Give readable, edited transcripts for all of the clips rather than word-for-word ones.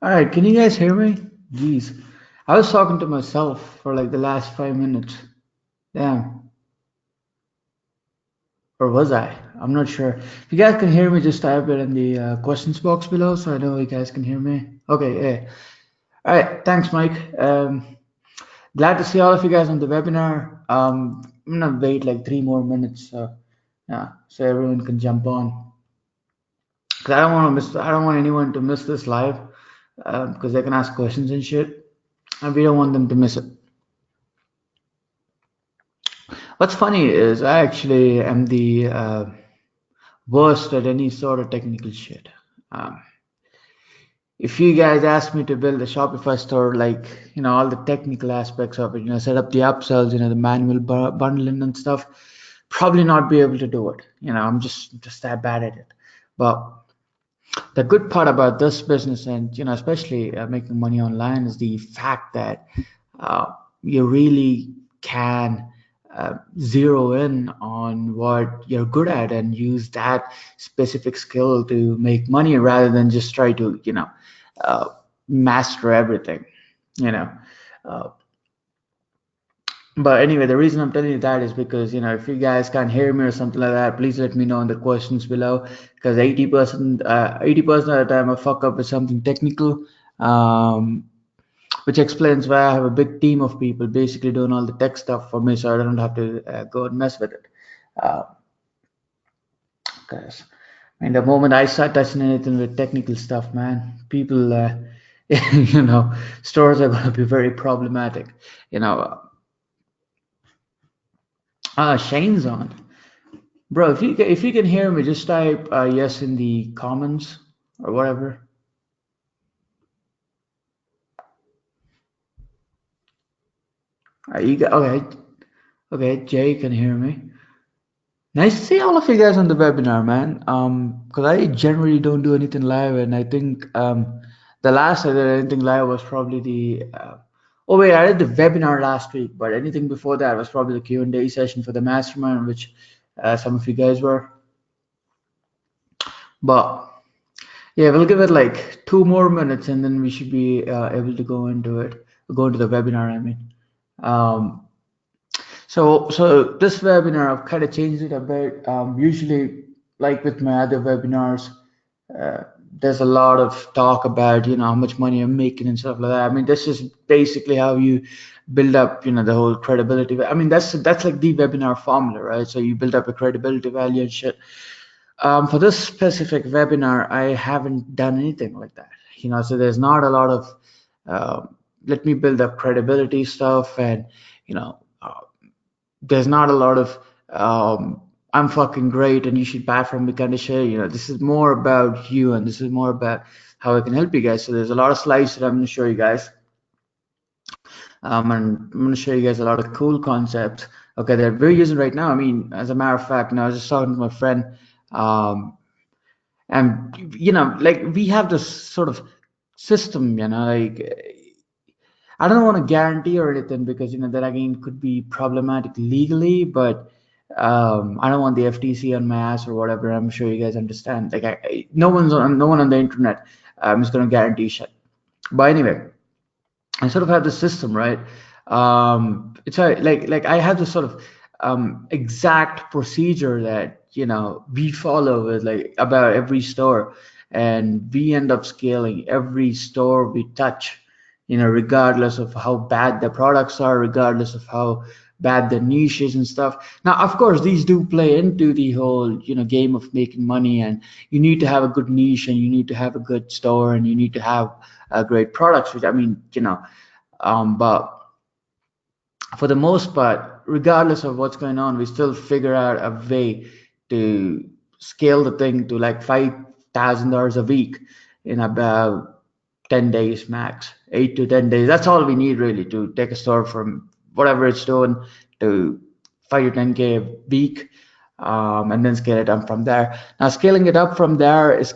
All right, can you guys hear me? Jeez, I was talking to myself for like the last 5 minutes. Damn, or was I? I'm not sure. If you guys can hear me, just type it in the questions box below so I know you guys can hear me. Okay, yeah. All right, thanks, Mike. Glad to see all of you guys on the webinar. I'm gonna wait like 3 more minutes, so yeah, so everyone can jump on. Cause I don't want to miss. I don't want anyone to miss this live, because they can ask questions and shit, and we don't want them to miss it. What's funny is I actually am the worst at any sort of technical shit. Um, if you guys ask me to build a Shopify store, like all the technical aspects of it, set up the upsells, the manual bundling and stuff, probably not be able to do it. I'm just that bad at it. But the good part about this business, and especially making money online, is the fact that uh, you really can zero in on what you're good at and use that specific skill to make money rather than just try to uh, master everything you know uh, but anyway, the reason I'm telling you that is because if you guys can't hear me or something like that, please let me know in the questions below. Because 80% of the time I fuck up with something technical, um, which explains why I have a big team of people basically doing all the tech stuff for me, so I don't have to go and mess with it. Because the moment I start touching anything with technical stuff, man, people, stores are going to be very problematic. You know, Shane's on. Bro, if you can hear me, just type yes in the comments or whatever. Okay? Okay, Jay can hear me. Nice to see all of you guys on the webinar, man. Because I generally don't do anything live, and I think the last I did anything live was probably the. Oh wait, I did the webinar last week, but anything before that was probably the Q&A session for the mastermind, which some of you guys were. But yeah, we'll give it like 2 more minutes, and then we should be able to go into it, go into the webinar. I mean, um, so this webinar I've kind of changed it a bit. Usually, like with my other webinars, uh, there's a lot of talk about how much money I'm making and stuff like that. I mean, this is basically how you build up the whole credibility. I mean, that's like the webinar formula, right? So you build up a credibility value and shit. For this specific webinar, I haven't done anything like that. So there's not a lot of uh, let me build up credibility stuff, and there's not a lot of I'm fucking great and you should buy from me kind of shit. This is more about you, and this is more about how I can help you guys. So there's a lot of slides that I'm going to show you guys, and I'm going to show you guys a lot of cool concepts. Okay, that we're using right now. I mean, as a matter of fact, I was just talking to my friend. Um, and like we have this sort of system, like I don't want to guarantee or anything because that again could be problematic legally, but I don't want the FTC on my ass or whatever. I'm sure you guys understand. Like no one on the internet is going to guarantee shit. But anyway, I sort of have this system, right? It's like I have this sort of exact procedure that we follow with like about every store, and we end up scaling every store we touch. Regardless of how bad the products are, regardless of how bad the niche is and stuff. Now, of course, these do play into the whole game of making money, and you need to have a good niche, and you need to have a good store, and you need to have great products. Which I mean, but for the most part, regardless of what's going on, we still figure out a way to scale the thing to like $5,000 a week in about 10 days max, 8 to 10 days. That's all we need really to take a store from whatever it's doing to 5 to 10K a week, and then scale it up from there. Now, scaling it up from there is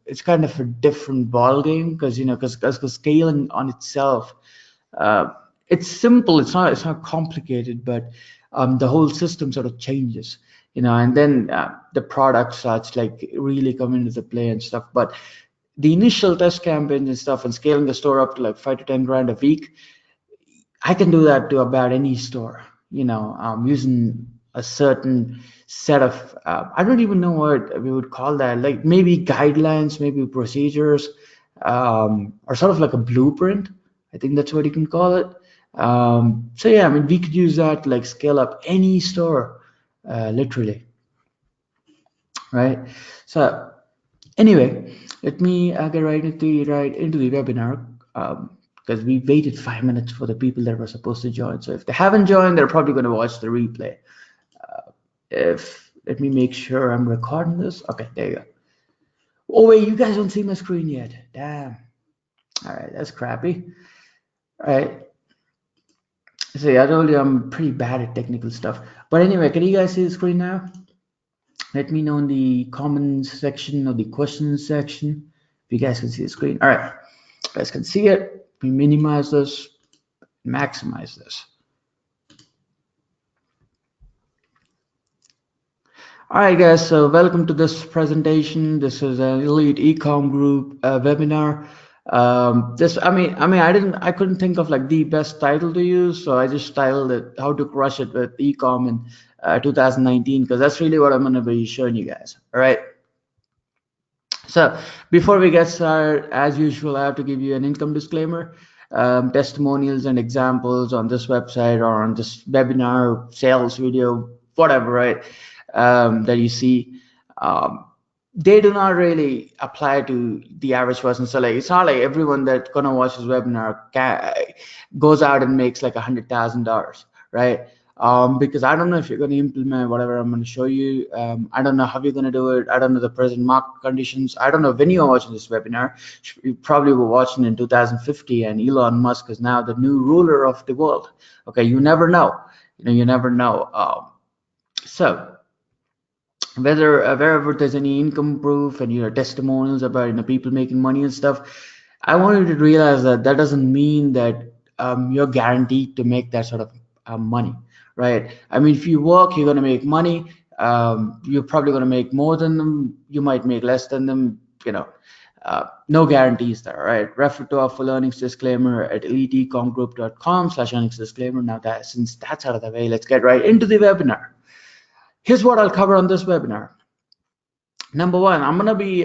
it's kind of a different ball game because because scaling on itself, uh, it's simple. It's not complicated, but the whole system sort of changes, and then the product starts like really come into the play and stuff. But the initial test campaigns and stuff and scaling the store up to like 5 to 10 grand a week, I can do that to about any store, using a certain set of, I don't even know what we would call that, like maybe guidelines, maybe procedures, or sort of like a blueprint. I think that's what you can call it. So yeah, I mean, we could use that to like scale up any store, literally, right? So anyway, let me get right into the webinar, because we waited 5 minutes for the people that were supposed to join. So if they haven't joined, they're probably going to watch the replay. If let me make sure I'm recording this. Okay, there you go. Oh wait, you guys don't see my screen yet. Damn. All right, that's crappy. All right. So yeah, I told you I'm pretty bad at technical stuff. But anyway, can you guys see the screen now? Let me know in the comments section or the questions section if you guys can see the screen. All right, you guys can see it. We minimize this, maximize this. All right, guys. So welcome to this presentation. This is an Elite Ecom Group webinar. I couldn't think of like the best title to use, so I just titled it "How to Crush It with Ecom in 2019" because that's really what I'm going to be showing you guys. All right. So before we get started, as usual, I have to give you an income disclaimer. Testimonials and examples on this website or on this webinar, sales video, whatever, right, that you see, they do not really apply to the average person. So like, it's not like everyone that's gonna watch this webinar goes out and makes like $100,000, right? Because I don't know if you're going to implement whatever I'm going to show you. I don't know how you're going to do it. I don't know the present market conditions. I don't know when you're watching this webinar. You probably were watching in 2050, and Elon Musk is now the new ruler of the world. Okay, you never know. You never know. So wherever there's any income proof and testimonials about people making money and stuff, I wanted to realize that that doesn't mean that you're guaranteed to make that sort of money, right? I mean, if you work, you're going to make money. You're probably going to make more than them. You might make less than them. No guarantees there, right? Refer to our full earnings disclaimer at eliteecomgroup.com/earnings disclaimer. Now that since that's out of the way, let's get right into the webinar. Here's what I'll cover on this webinar. Number one, I'm gonna be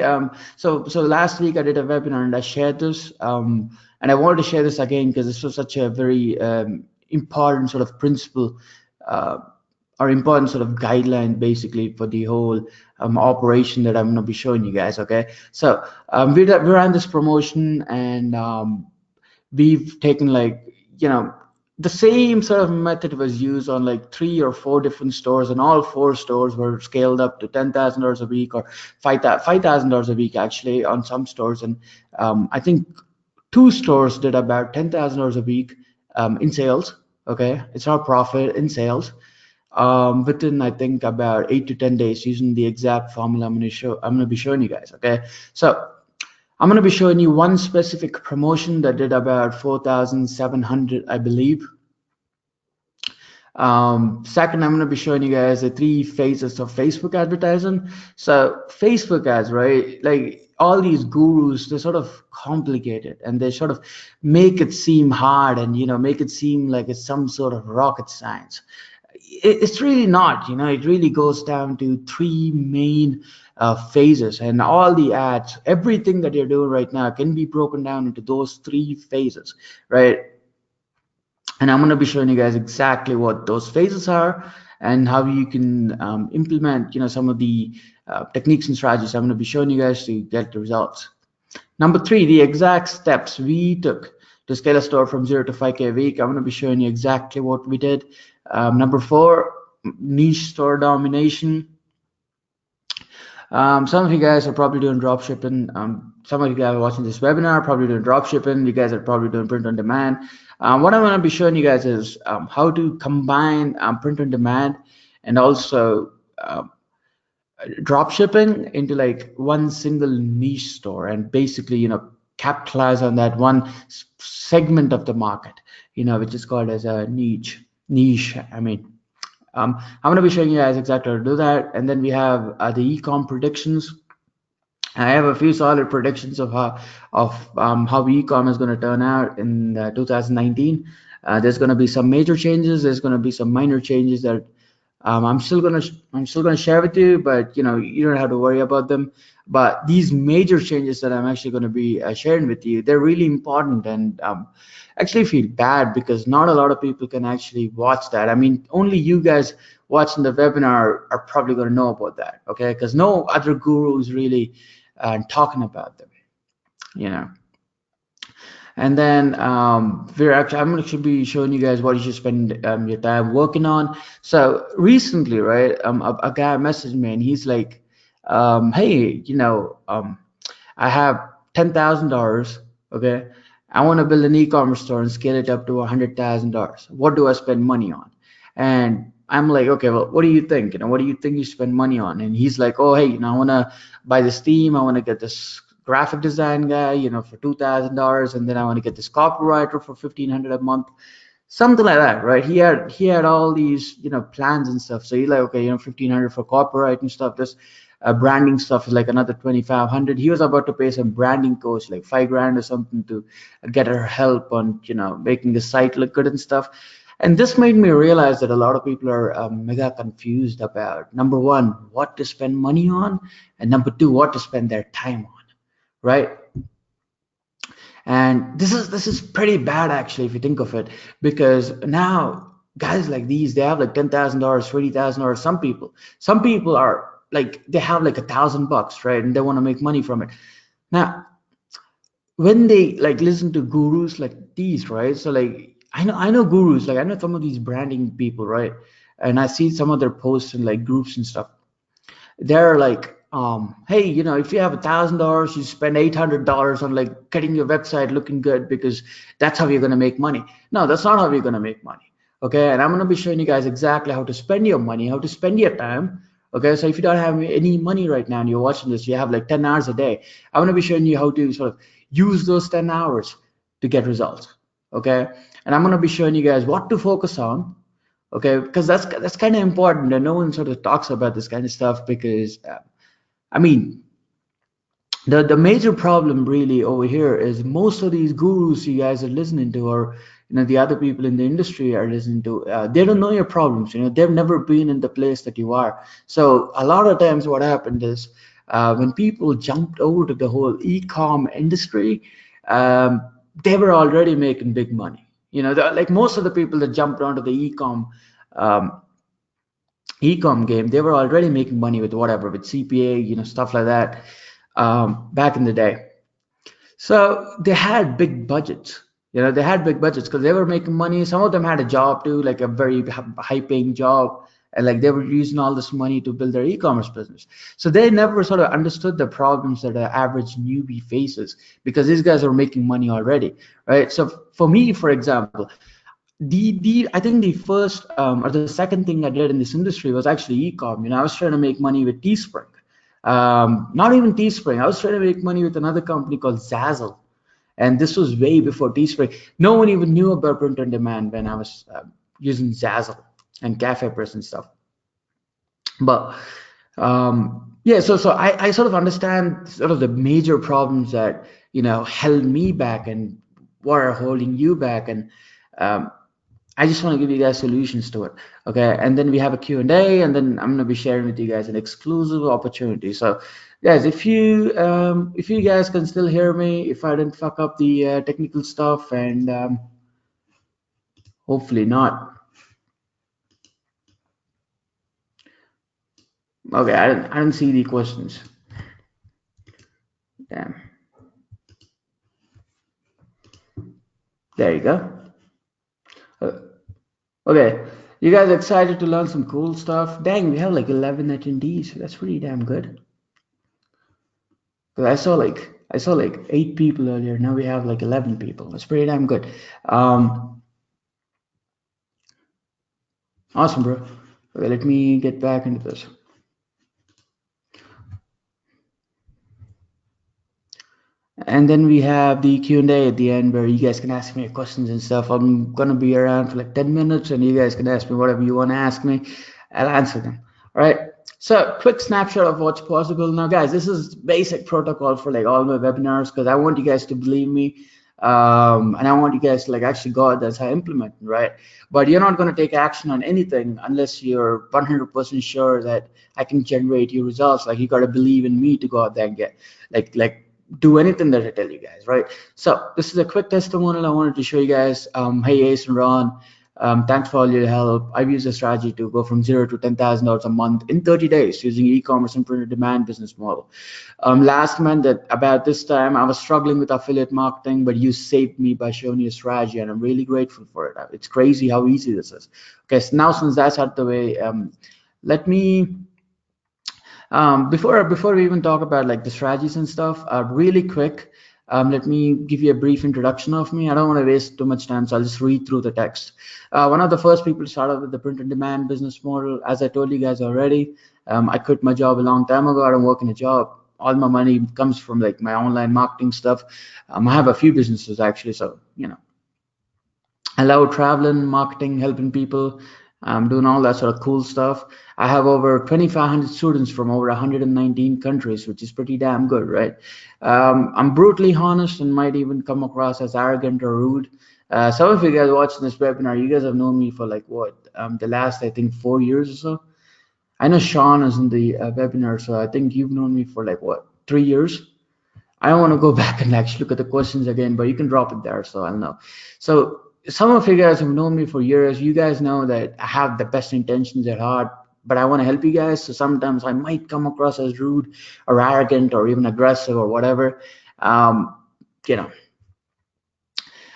so last week I did a webinar and I shared this, and I wanted to share this again because this was such a very important sort of principle or important sort of guideline basically for the whole operation that I'm gonna be showing you guys. Okay, so we ran this promotion and we've taken the same sort of method was used on like 3 or 4 different stores, and all 4 stores were scaled up to $10,000 a week or $5,000 a week actually on some stores. And I think 2 stores did about $10,000 a week in sales. Okay, it's our profit in sales within I think about 8 to 10 days using the exact formula I'm going to be showing you guys. Okay, so I'm going to be showing you one specific promotion that did about 4,700, I believe. Second, I'm going to be showing you guys the 3 phases of Facebook advertising. So Facebook ads, right? Like all these gurus, they're sort of complicated and they sort of make it seem hard and, make it seem like it's some sort of rocket science. It's really not. It really goes down to 3 main phases, and all the ads, everything that you're doing right now can be broken down into those 3 phases, right? And I'm going to be showing you guys exactly what those phases are and how you can implement some of the techniques and strategies I'm going to be showing you guys to get the results. Number 3, the exact steps we took to scale a store from 0 to 5K a week. I'm going to be showing you exactly what we did. Number 4, niche store domination. Some of you guys are probably doing drop shipping. Some of you guys are watching this webinar are probably doing drop shipping. You guys are probably doing print on demand. What I'm going to be showing you guys is how to combine print on demand and also drop shipping into like one single niche store, and basically capitalize on that one segment of the market, which is called as a niche. I'm going to be showing you guys exactly how to do that. And then we have the ecom predictions. I have a few solid predictions of how e-com is going to turn out in 2019. There's going to be some major changes. There's going to be some minor changes that I'm still gonna share with you, but you don't have to worry about them. But these major changes that I'm actually going to be sharing with you, they're really important, and actually feel bad because not a lot of people can actually watch that. I mean, only you guys watching the webinar are probably going to know about that, okay? Because no other guru is really talking about them, you know. And then I'm going to be showing you guys what you should spend your time working on. So recently, right, a guy messaged me and he's like, hey, I have $10,000. Okay, I want to build an e-commerce store and scale it up to $100,000. What do I spend money on? And I'm like, okay, well, what do you think? What do you think you spend money on? And he's like, oh, hey, I want to buy this theme. I want to get this graphic design guy, for $2,000, and then I want to get this copywriter for 1,500 a month, something like that, right? He had all these, plans and stuff. So he's like, okay, 1,500 for copyright and stuff. This branding stuff is like another 2,500. He was about to pay some branding coach like 5 grand or something to get her help on, making the site look good and stuff. And this made me realize that a lot of people are mega confused about, number one, what to spend money on, and number two, what to spend their time on, right? And this is pretty bad actually if you think of it, because now guys like these, they have like $10,000, $20,000. Some people are like, they have like $1,000, right, and they want to make money from it. Now when they like listen to gurus like these, right, so like I know gurus, like I know some of these branding people, right, and I see some of their posts in like groups and stuff. They're like, hey, if you have $1,000, you spend $800 on like getting your website looking good because that's how you're going to make money. No, that's not how you're going to make money. Okay, and I'm going to be showing you guys exactly how to spend your money, how to spend your time. Okay, so if you don't have any money right now and you're watching this, you have like 10 hours a day. I'm going to be showing you how to sort of use those 10 hours to get results. Okay, and I'm going to be showing you guys what to focus on. Okay, because that's kind of important, and no one sort of talks about this kind of stuff because I mean, the major problem really over here is most of these gurus you guys are listening to, or the other people in the industry are listening to, they don't know your problems. They've never been in the place that you are. So a lot of times what happened is, when people jumped over to the whole e-com industry, they were already making big money. Like most of the people that jumped onto the um, e-com game, they were already making money with whatever, with CPA, stuff like that, back in the day. So they had big budgets. They had big budgets because they were making money. Some of them had a job too, like a very high-paying job, and like they were using all this money to build their e-commerce business. So they never sort of understood the problems that an average newbie faces because these guys are making money already, right? So for me, for example, the I think the first or the second thing I did in this industry was actually e-com. I was trying to make money with Teespring. Not even Teespring. I was trying to make money with another company called Zazzle, and this was way before Teespring. No one even knew about print on demand when I was using Zazzle and CafePress and stuff. But yeah, so I sort of understand sort of the major problems that held me back and what are holding you back, and um, I just want to give you guys solutions to it. Okay, and then we have a Q&A, and then I'm going to be sharing with you guys an exclusive opportunity. So guys, if you guys can still hear me, if I didn't fuck up the technical stuff, and hopefully not. Okay, I didn't see the questions. Damn. There you go. Uh, Okay, you guys excited to learn some cool stuff? Dang, we have like 11 attendees. That's pretty damn good. Because I saw like 8 people earlier. Now we have like 11 people. That's pretty damn good. Um, awesome, bro. Okay, let me get back into this. And then we have the Q&A at the end where you guys can ask me questions and stuff. I'm gonna be around for like 10 minutes, and you guys can ask me whatever you want to ask me. I'll answer them. All right. So quick snapshot of what's possible now, guys. This is basic protocol for like all my webinars, because I want you guys to believe me, and I want you guys to like actually go out there and implement, right? But you're not going to take action on anything unless you're 100% sure that I can generate you results. Like, you got to believe in me to go out there and get like do anything that I tell you guys, right? So this is a quick testimonial I wanted to show you guys. Hey, Ace and Ron. Thanks for all your help. I've used a strategy to go from $0 to $10,000 a month in 30 days using e-commerce and printed demand business model. Last month at about this time, I was struggling with affiliate marketing, but you saved me by showing you a strategy, and I'm really grateful for it. It's crazy how easy this is. Okay, so now since that's out the way, let me before we even talk about like the strategies and stuff, really quick, let me give you a brief introduction of me. I don't want to waste too much time, so I'll just read through the text. One of the first people to start out with the print and demand business model. As I told you guys already, I quit my job a long time ago. I don't work in a job. All my money comes from like my online marketing stuff. I have a few businesses actually, so I love traveling, marketing, helping people, doing all that sort of cool stuff. I have over 2,500 students from over 119 countries, which is pretty damn good, right? I'm brutally honest and might even come across as arrogant or rude. Some of you guys watching this webinar, you guys have known me for like what, the last, I think, 4 years or so. I know Sean is in the webinar, so I think you've known me for like what, 3 years? I don't want to go back and actually look at the questions again, but you can drop it there so I'll know. So some of you guys have known me for years. You guys know that I have the best intentions at heart, but I want to help you guys. So sometimes I might come across as rude or arrogant or even aggressive or whatever. You know,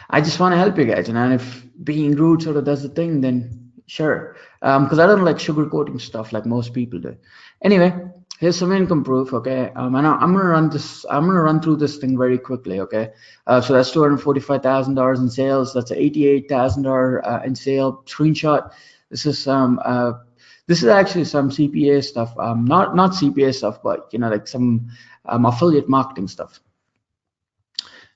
I just want to help you guys. And if being rude sort of does the thing, then sure. Because I don't like sugarcoating stuff like most people do. Anyway, here's some income proof. Okay, and I'm gonna run this. I'm gonna run through this thing very quickly. Okay, so that's $245,000 in sales. That's $88,000 in sale screenshot. This is some. This is actually some CPA stuff. Not CPA stuff, but like some affiliate marketing stuff.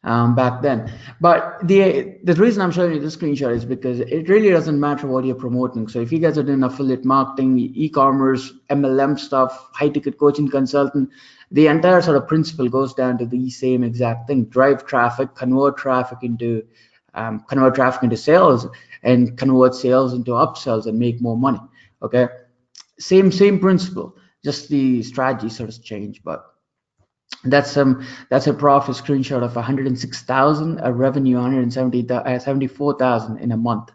Back then. But the reason I'm showing you this screenshot is because it really doesn't matter what you're promoting. So if you guys are doing affiliate marketing, e-commerce, MLM stuff, high ticket coaching consultant, the entire sort of principle goes down to the same exact thing: drive traffic, convert traffic into sales, and convert sales into upsells and make more money. Okay, same principle, just the strategy sort of change. But that's a profit screenshot of 106,000, a revenue 74,000 in a month.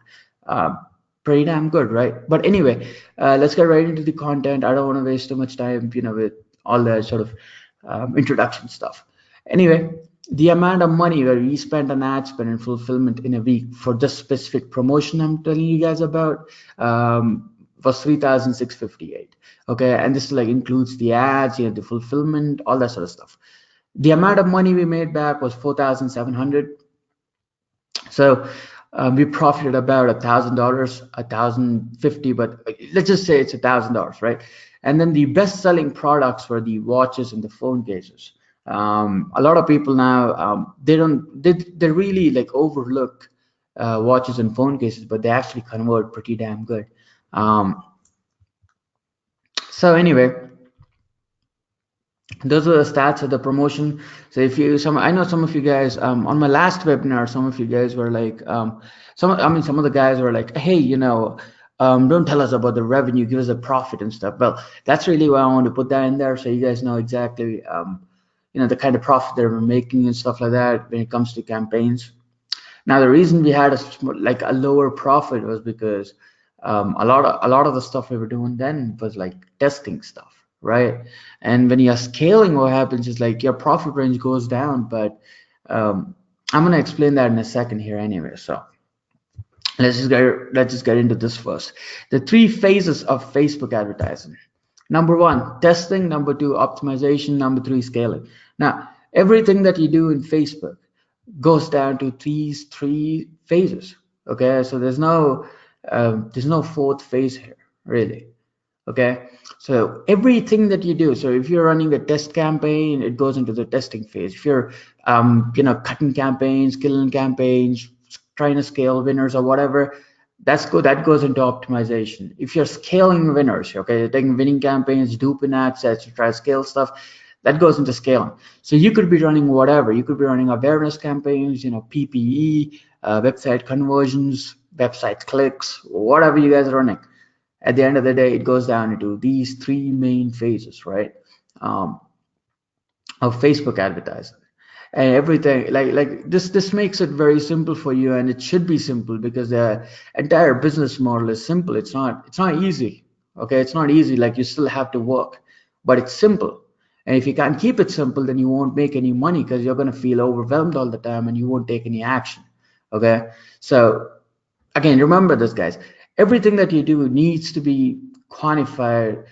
Pretty damn good, right? But anyway, let's get right into the content. I don't want to waste too much time with all the sort of introduction stuff. Anyway, the amount of money that we spent on ad spend and fulfillment in a week for this specific promotion I'm telling you guys about was 3,658. Okay, and this like includes the ads, the fulfillment, all that sort of stuff. The amount of money we made back was 4,700. So we profited about $1,000, $1,050, but let's just say it's $1,000, right? And then the best-selling products were the watches and the phone cases. A lot of people now they really like overlook watches and phone cases, but they actually convert pretty damn good. So anyway, those are the stats of the promotion. So if you I know some of you guys on my last webinar, some of you guys were like some of the guys were like, hey, don't tell us about the revenue, give us a profit and stuff. Well, that's really why I want to put that in there, so you guys know exactly the kind of profit that we're making and stuff like that when it comes to campaigns. Now the reason we had a lower profit was because a lot of the stuff we were doing then was like testing stuff, right? And when you're scaling, what happens is like your profit range goes down. But I'm going to explain that in a second here anyway. So let's just get into this first. The 3 phases of Facebook advertising. Number 1, testing. Number 2, optimization. Number 3, scaling. Now everything that you do in Facebook goes down to these 3 phases. Okay, so there's no 4th phase here, really. Okay, so everything that you do, so if you're running a test campaign, it goes into the testing phase. If you're cutting campaigns, killing campaigns, trying to scale winners or whatever, That's good. That goes into optimization. If you're scaling winners, okay, you're taking winning campaigns, duping ad sets, you try to scale stuff, that goes into scaling. So you could be running whatever. You could be running awareness campaigns, PPE, website conversions, website clicks, whatever you guys are running. At the end of the day, it goes down into these three main phases, right? Of Facebook advertising. And everything like this makes it very simple for you, and it should be simple because the entire business model is simple. It's not easy. Okay, it's not easy. Like, you still have to work, but it's simple. And if you can't keep it simple, then you won't make any money because you're going to feel overwhelmed all the time and you won't take any action. Okay, so again, remember this, guys. Everything that you do needs to be quantified,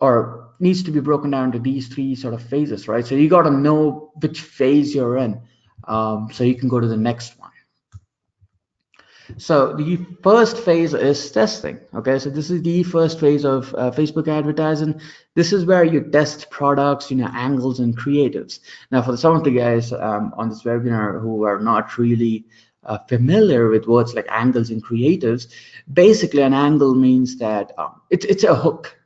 or needs to be broken down to these three sort of phases, right? So you got to know which phase you're in, so you can go to the next one. So the first phase is testing. Okay, so this is the first phase of Facebook advertising. This is where you test products, angles and creatives. Now, for some of the guys on this webinar who are not really familiar with words like angles and creatives, basically an angle means that it's a hook,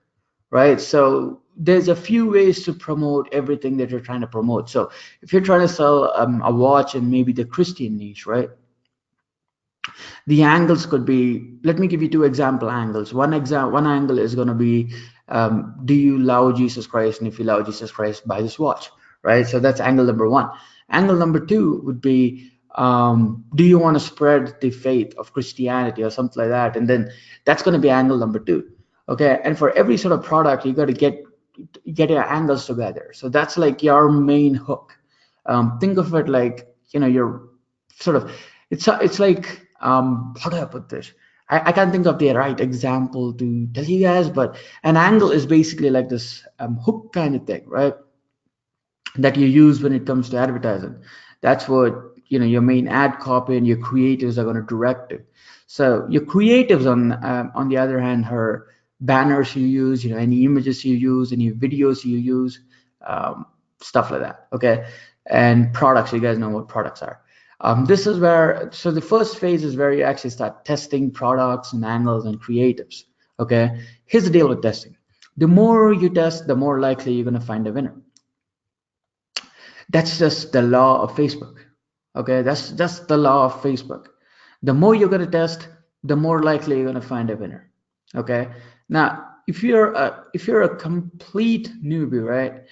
right? So there's a few ways to promote everything that you're trying to promote. So if you're trying to sell a watch in maybe the Christian niche, right? The angles could be, let me give you two example angles. One angle is going to be, do you love Jesus Christ? And if you love Jesus Christ, buy this watch, right? So that's angle number one. Angle number two would be, do you want to spread the faith of Christianity or something like that? And then that's going to be angle number two. Okay, and for every sort of product, you got to get your angles together. So that's like your main hook. Think of it like, you're sort of, it's like, how do I put this? I can't think of the right example to tell you guys, but an angle is basically like this hook kind of thing, right? That you use when it comes to advertising. That's what, your main ad copy and your creatives are going to direct it. So your creatives on the other hand are banners you use, any images you use, any videos you use, stuff like that. Okay, and products, you guys know what products are. This is where, so the first phase is where you actually start testing products and angles and creatives. Okay, here's the deal with testing. The more you test, the more likely you're going to find a winner. That's just the law of Facebook. Okay, that's just the law of Facebook. The more you're going to test, the more likely you're going to find a winner. Okay, now if you're a complete newbie, right,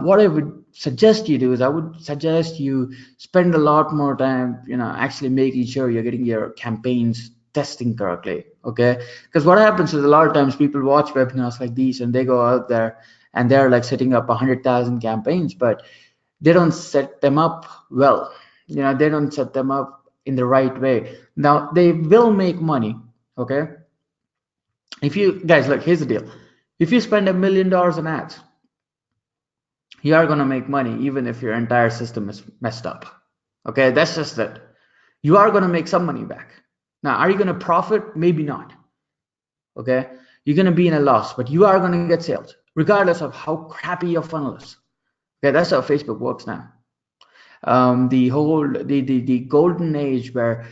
what I would suggest you do is I would suggest you spend a lot more time, actually making sure you're getting your campaigns testing correctly. Okay, because what happens is a lot of times people watch webinars like these and they go out there and they're like setting up 100,000 campaigns, but they don't set them up well. They don't set them up in the right way. Now they will make money. Okay, if you guys, look, here's the deal. If you spend $1 million on ads, you are going to make money even if your entire system is messed up. Okay, that's just it. You are going to make some money back. Now, are you going to profit? Maybe not. Okay, you're going to be in a loss, but you are going to get sales regardless of how crappy your funnel is. Okay, that's how Facebook works now. The golden age where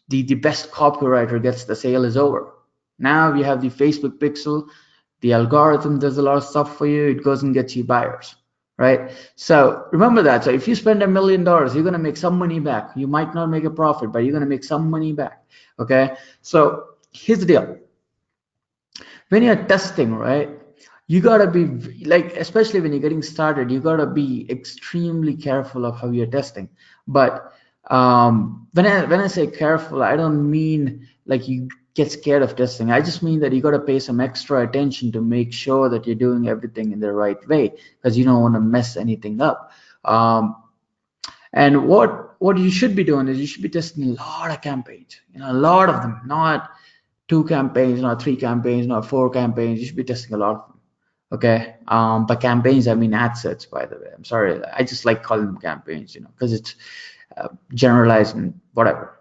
the best copywriter gets the sale is over. Now you have the Facebook pixel. The algorithm does a lot of stuff for you. It goes and gets you buyers, right? So remember that. So if you spend $1 million, you're going to make some money back. You might not make a profit, but you're going to make some money back. Okay, so here's the deal. When you're testing, right, you gotta be like, especially when you're getting started, you gotta be extremely careful of how you're testing. But when I say careful, I don't mean like you get scared of testing. I just mean that you gotta pay some extra attention to make sure that you're doing everything in the right way, because you don't want to mess anything up. And what you should be doing is you should be testing a lot of campaigns, a lot of them, not 2 campaigns, not 3 campaigns, not 4 campaigns. You should be testing a lot of them. Okay, by campaigns I mean ad sets, by the way. I'm sorry, I just like calling them campaigns, because it's generalized and whatever.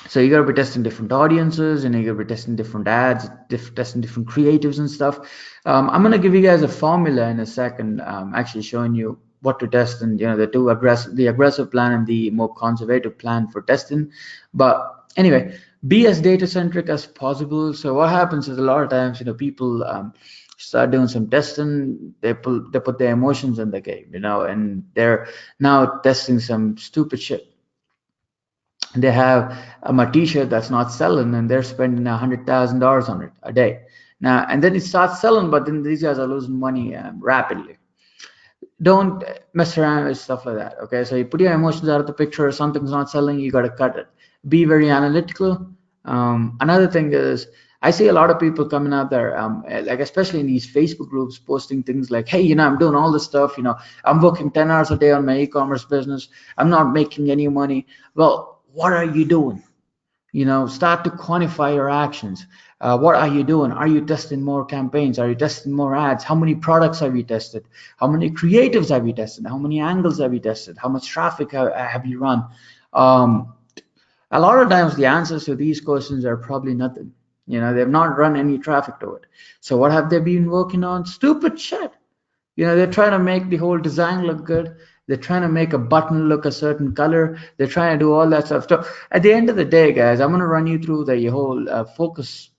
So you gotta be testing different audiences, and you gotta be testing different ads, testing different creatives and stuff. I'm gonna give you guys a formula in a second, actually showing you what to test, and the aggressive plan and the more conservative plan for testing. But anyway, Be as data centric as possible. So what happens is a lot of times, people start doing some testing. They put their emotions in the game, and they're now testing some stupid shit. They have a t-shirt that's not selling, and they're spending $100,000 on it a day. Now, and then it starts selling, but then these guys are losing money rapidly. Don't mess around with stuff like that. Okay, so you put your emotions out of the picture. Something's not selling, you got to cut it. Be very analytical. Another thing is, I see a lot of people coming out there, like especially in these Facebook groups, posting things like, hey, I'm doing all this stuff, I'm working 10 hours a day on my e-commerce business, I'm not making any money. Well, what are you doing? Start to quantify your actions. What are you doing? Are you testing more campaigns? Are you testing more ads? How many products have you tested? How many creatives have you tested? How many angles have you tested? How much traffic have you run? A lot of times the answers to these questions are probably nothing. They've not run any traffic to it. So what have they been working on? Stupid shit. They're trying to make the whole design look good. They're trying to make a button look a certain color. They're trying to do all that stuff. So at the end of the day, guys, I'm going to run you through the whole focus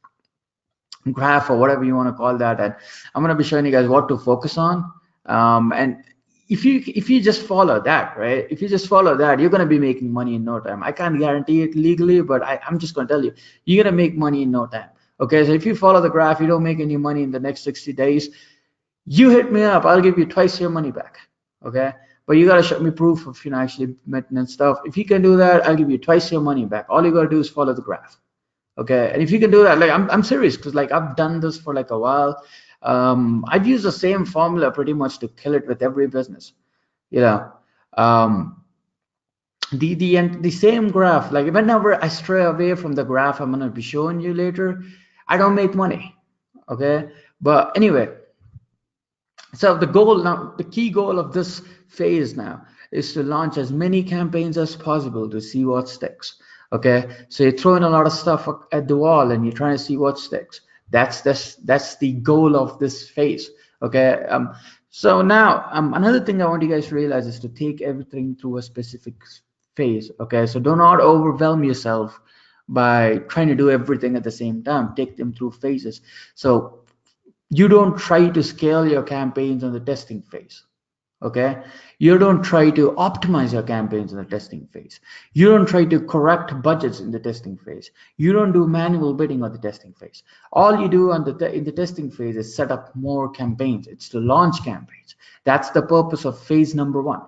graph, or whatever you want to call that, and I'm going to be showing you guys what to focus on. And if you just follow that, right? If you just follow that, you're going to be making money in no time. I can't guarantee it legally, but I'm just going to tell you, you're going to make money in no time. Okay, so if you follow the graph, you don't make any money in the next 60 days. You hit me up, I'll give you twice your money back. Okay, but you got to show me proof of actually maintenance stuff. If you can do that, I'll give you twice your money back. All you got to do is follow the graph. Okay, and if you can do that, like I'm serious, because like I've done this for like a while. I've used the same formula pretty much to kill it with every business. you know um, the same graph, like whenever I stray away from the graph I'm going to be showing you later, I don't make money. Okay, but anyway, so the goal now, the key goal of this phase now is to launch as many campaigns as possible to see what sticks. Okay, so you're throwing a lot of stuff at the wall and you're trying to see what sticks. That's the goal of this phase. Okay, so now another thing I want you guys to realize is to take everything through a specific phase. Okay, so do not overwhelm yourself by trying to do everything at the same time. Take them through phases. So you don't try to scale your campaigns on the testing phase. Okay, you don't try to optimize your campaigns in the testing phase. You don't try to correct budgets in the testing phase. You don't do manual bidding on the testing phase. All you do on in the testing phase is set up more campaigns. It's to launch campaigns. That's the purpose of phase number one.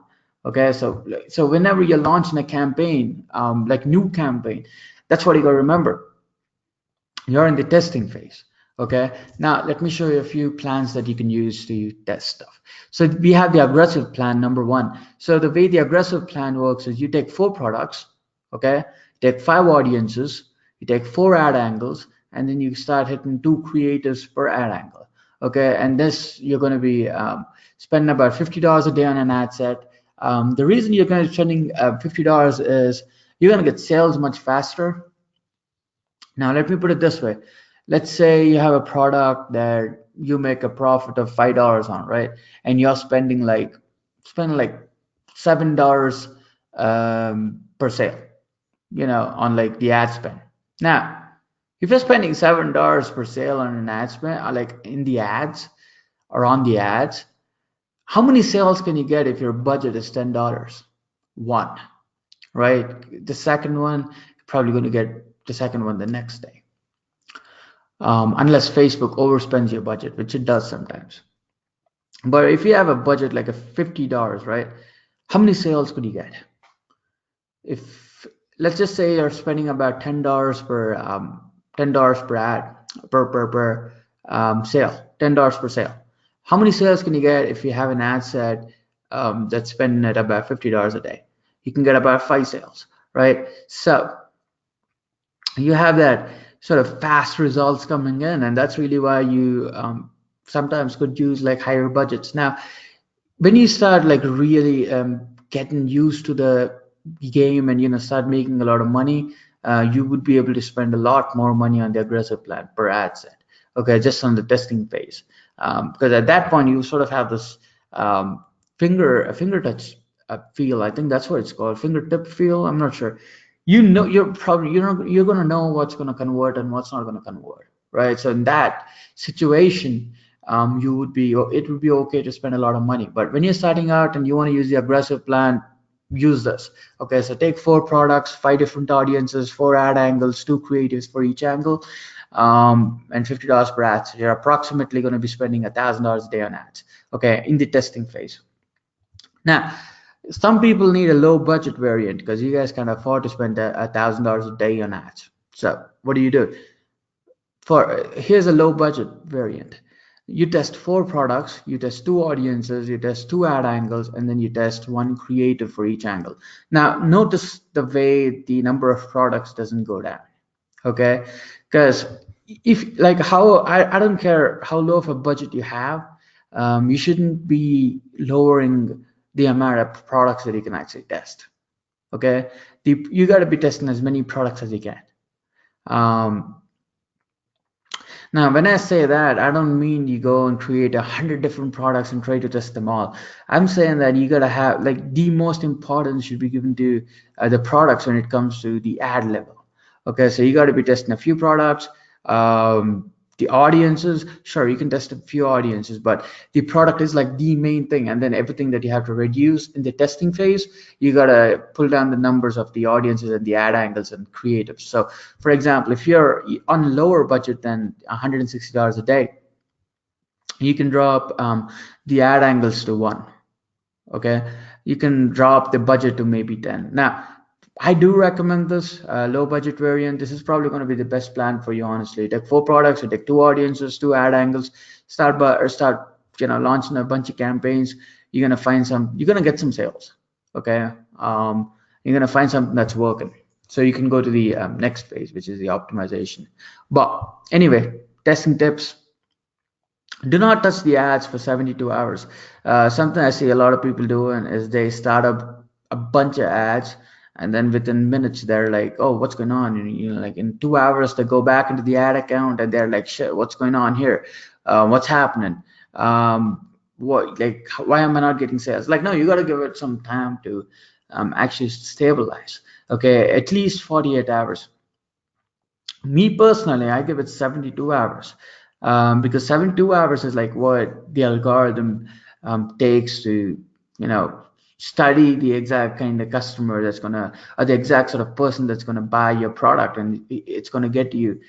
Okay, so whenever you're launching a campaign, like new campaign, that's what you got to remember. You're in the testing phase. Okay, now let me show you a few plans that you can use to test stuff. So we have the aggressive plan number one. So the way the aggressive plan works is you take 4 products, okay, you take 5 audiences, you take 4 ad angles, and then you start hitting 2 creatives per ad angle. Okay, and this you're going to be spending about $50 a day on an ad set. The reason you're going to be spending $50 is you're going to get sales much faster. Now let me put it this way. Let's say you have a product that you make a profit of $5 on, right? And you're spending like $7 per sale, on like the ad spend. Now, if you're spending $7 per sale on an ad spend, or like in the ads or on the ads, how many sales can you get if your budget is $10? One, right? The second one, you're probably going to get the second one the next day. Unless Facebook overspends your budget, which it does sometimes. But if you have a budget like a $50, right? How many sales could you get? If let's just say you're spending about $10 per ad per sale, $10 per sale. How many sales can you get if you have an ad set that's spending at about $50 a day? You can get about 5 sales, right? So you have that sort of fast results coming in, and that's really why you sometimes could use like higher budgets. Now when you start like really getting used to the game and start making a lot of money, you would be able to spend a lot more money on the aggressive plan per ad set, okay, just on the testing phase, because at that point you sort of have this finger touch feel. I think that's what it's called, fingertip feel, I'm not sure. you're going to know what's going to convert and what's not going to convert, right? So in that situation, it would be okay to spend a lot of money. But when you're starting out and you want to use the aggressive plan, use this. Okay, so take 4 products, 5 different audiences, 4 ad angles, 2 creatives for each angle, and $50 per ad. So you're approximately going to be spending $1,000 a day on ads, okay, in the testing phase. Now, some people need a low budget variant because you guys can afford to spend $1,000 a day on ads. So what do? Here's a low budget variant. You test 4 products, you test 2 audiences, you test 2 ad angles, and then you test 1 creative for each angle. Now, notice the way the number of products doesn't go down, okay? Because if like how I don't care how low of a budget you have, you shouldn't be lowering the amount of products that you can actually test, okay? You got to be testing as many products as you can. Now, when I say that, I don't mean you go and create 100 different products and try to test them all. I'm saying that you gotta have, like, the most importance should be given to the products when it comes to the ad level. Okay, so you got to be testing a few products. The audiences, sure, you can test a few audiences, but the product is like the main thing, and then everything that you have to reduce in the testing phase, you got to pull down the numbers of the audiences and the ad angles and creatives. So for example, if you're on lower budget than $160 a day, you can drop the ad angles to 1. Okay, you can drop the budget to maybe 10. Now, I do recommend this low budget variant. This is probably going to be the best plan for you, honestly. Take 4 products, you take 2 audiences, 2 ad angles, start launching a bunch of campaigns. You're gonna get some sales. Okay, you're gonna find something that's working. So you can go to the next phase, which is the optimization. But anyway, testing tips. Do not touch the ads for 72 hours. Something I see a lot of people doing is they start up a bunch of ads, and then within minutes they're like, oh, what's going on? And, like in 2 hours they go back into the ad account and they're like, shit, what's going on here? What's happening? Why am I not getting sales? Like, no, you got to give it some time to actually stabilize. Okay, at least 48 hours. Me personally, I give it 72 hours, because 72 hours is like what the algorithm takes to, study the exact kind of customer that's gonna, or the exact sort of person that's gonna buy your product, and it's gonna get you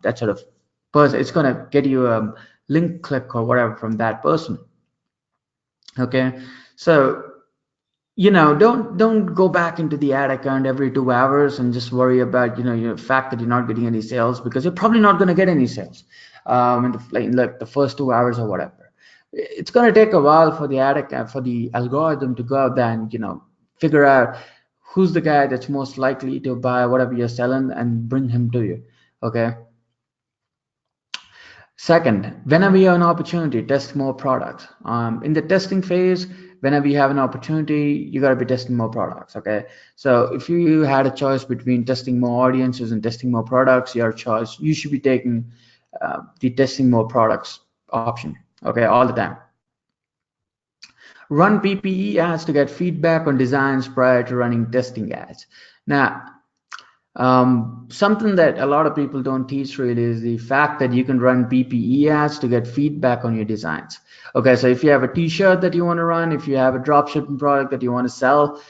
that sort of person. It's gonna get you a link click or whatever from that person. Okay, so don't go back into the ad account every 2 hours and just worry about your fact that you're not getting any sales, because you're probably not going to get any sales in the first 2 hours or whatever. It's going to take a while for the ad account, for the algorithm to go out there and figure out who's the guy that's most likely to buy whatever you're selling and bring him to you. Okay. Second, whenever you have an opportunity, test more products. In the testing phase, whenever you have an opportunity, you got to be testing more products. Okay, so if you had a choice between testing more audiences and testing more products, your choice, you should be taking the testing more products option. Okay, all the time. Run PPE ads to get feedback on designs prior to running testing ads. Now, something that a lot of people don't teach really is the fact that you can run PPE ads to get feedback on your designs. Okay, so if you have a t-shirt that you want to run, if you have a drop shipping product that you want to sell,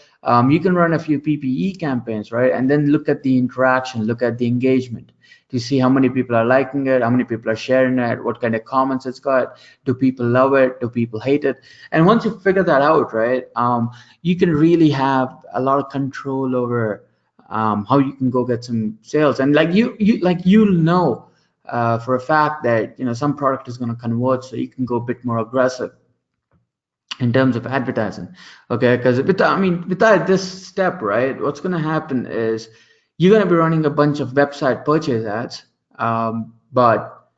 you can run a few PPE campaigns, right? And then look at the interaction, look at the engagement to see how many people are liking it, how many people are sharing it, what kind of comments it's got, do people love it, do people hate it? And once you figure that out, right, you can really have a lot of control over how you can go get some sales. And you'll know for a fact that some product is going to convert, so you can go a bit more aggressive in terms of advertising. Okay, because without this step, right, what's going to happen is you're going to be running a bunch of website purchase ads, but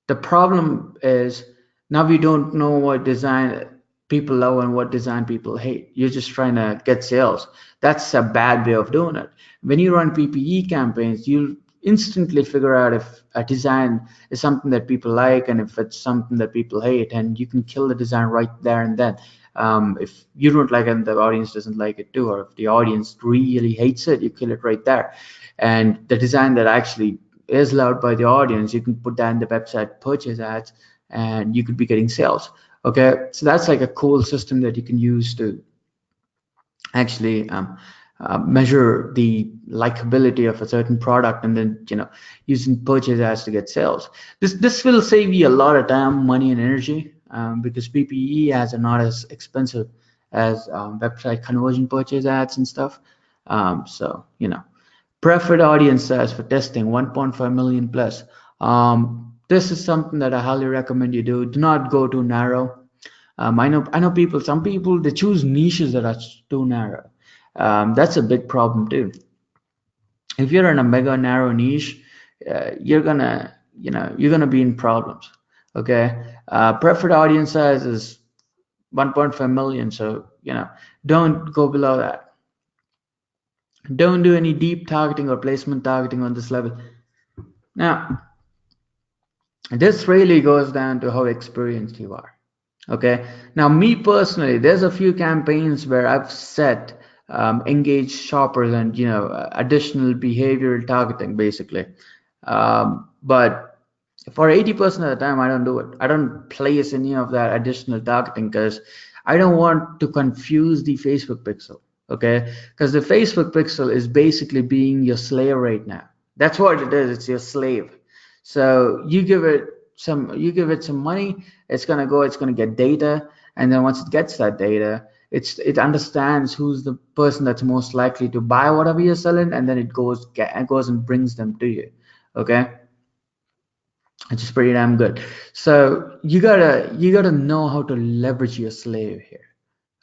the problem is now we don't know what design people love and what design people hate. You're just trying to get sales. That's a bad way of doing it. When you run PPE campaigns, you'll instantly figure out if a design is something that people like and if it's something that people hate, and you can kill the design right there and then. If you don't like it and the audience doesn't like it too, or if the audience really hates it, you kill it right there. And the design that actually is loved by the audience, you can put that in the website purchase ads, and you could be getting sales. Okay, so that's like a cool system that you can use to actually measure the likability of a certain product, and then using purchase ads to get sales. This will save you a lot of time, money, and energy, because PPE ads are not as expensive as website conversion purchase ads and stuff. So preferred audience size for testing 1.5 million plus. This is something that I highly recommend you do. Do not go too narrow. I know people. Some people, they choose niches that are too narrow. That's a big problem too. If you're in a mega narrow niche, you're gonna be in problems. Okay, preferred audience size is 1.5 million, so don't go below that. Don't do any deep targeting or placement targeting on this level. Now, this really goes down to how experienced you are. Okay, now me personally, there's a few campaigns where I've set engaged shoppers and additional behavioral targeting basically, but for 80% of the time I don't do it. I don't place any of that additional targeting because I don't want to confuse the Facebook pixel. Okay, because the Facebook pixel is basically being your slave right now. That's what it is. It's your slave. So you give it some money, it's gonna get data, and then once it gets that data, it understands who's the person that's most likely to buy whatever you're selling, and then it goes and brings them to you. Okay, which is pretty damn good. So you gotta know how to leverage your slave here.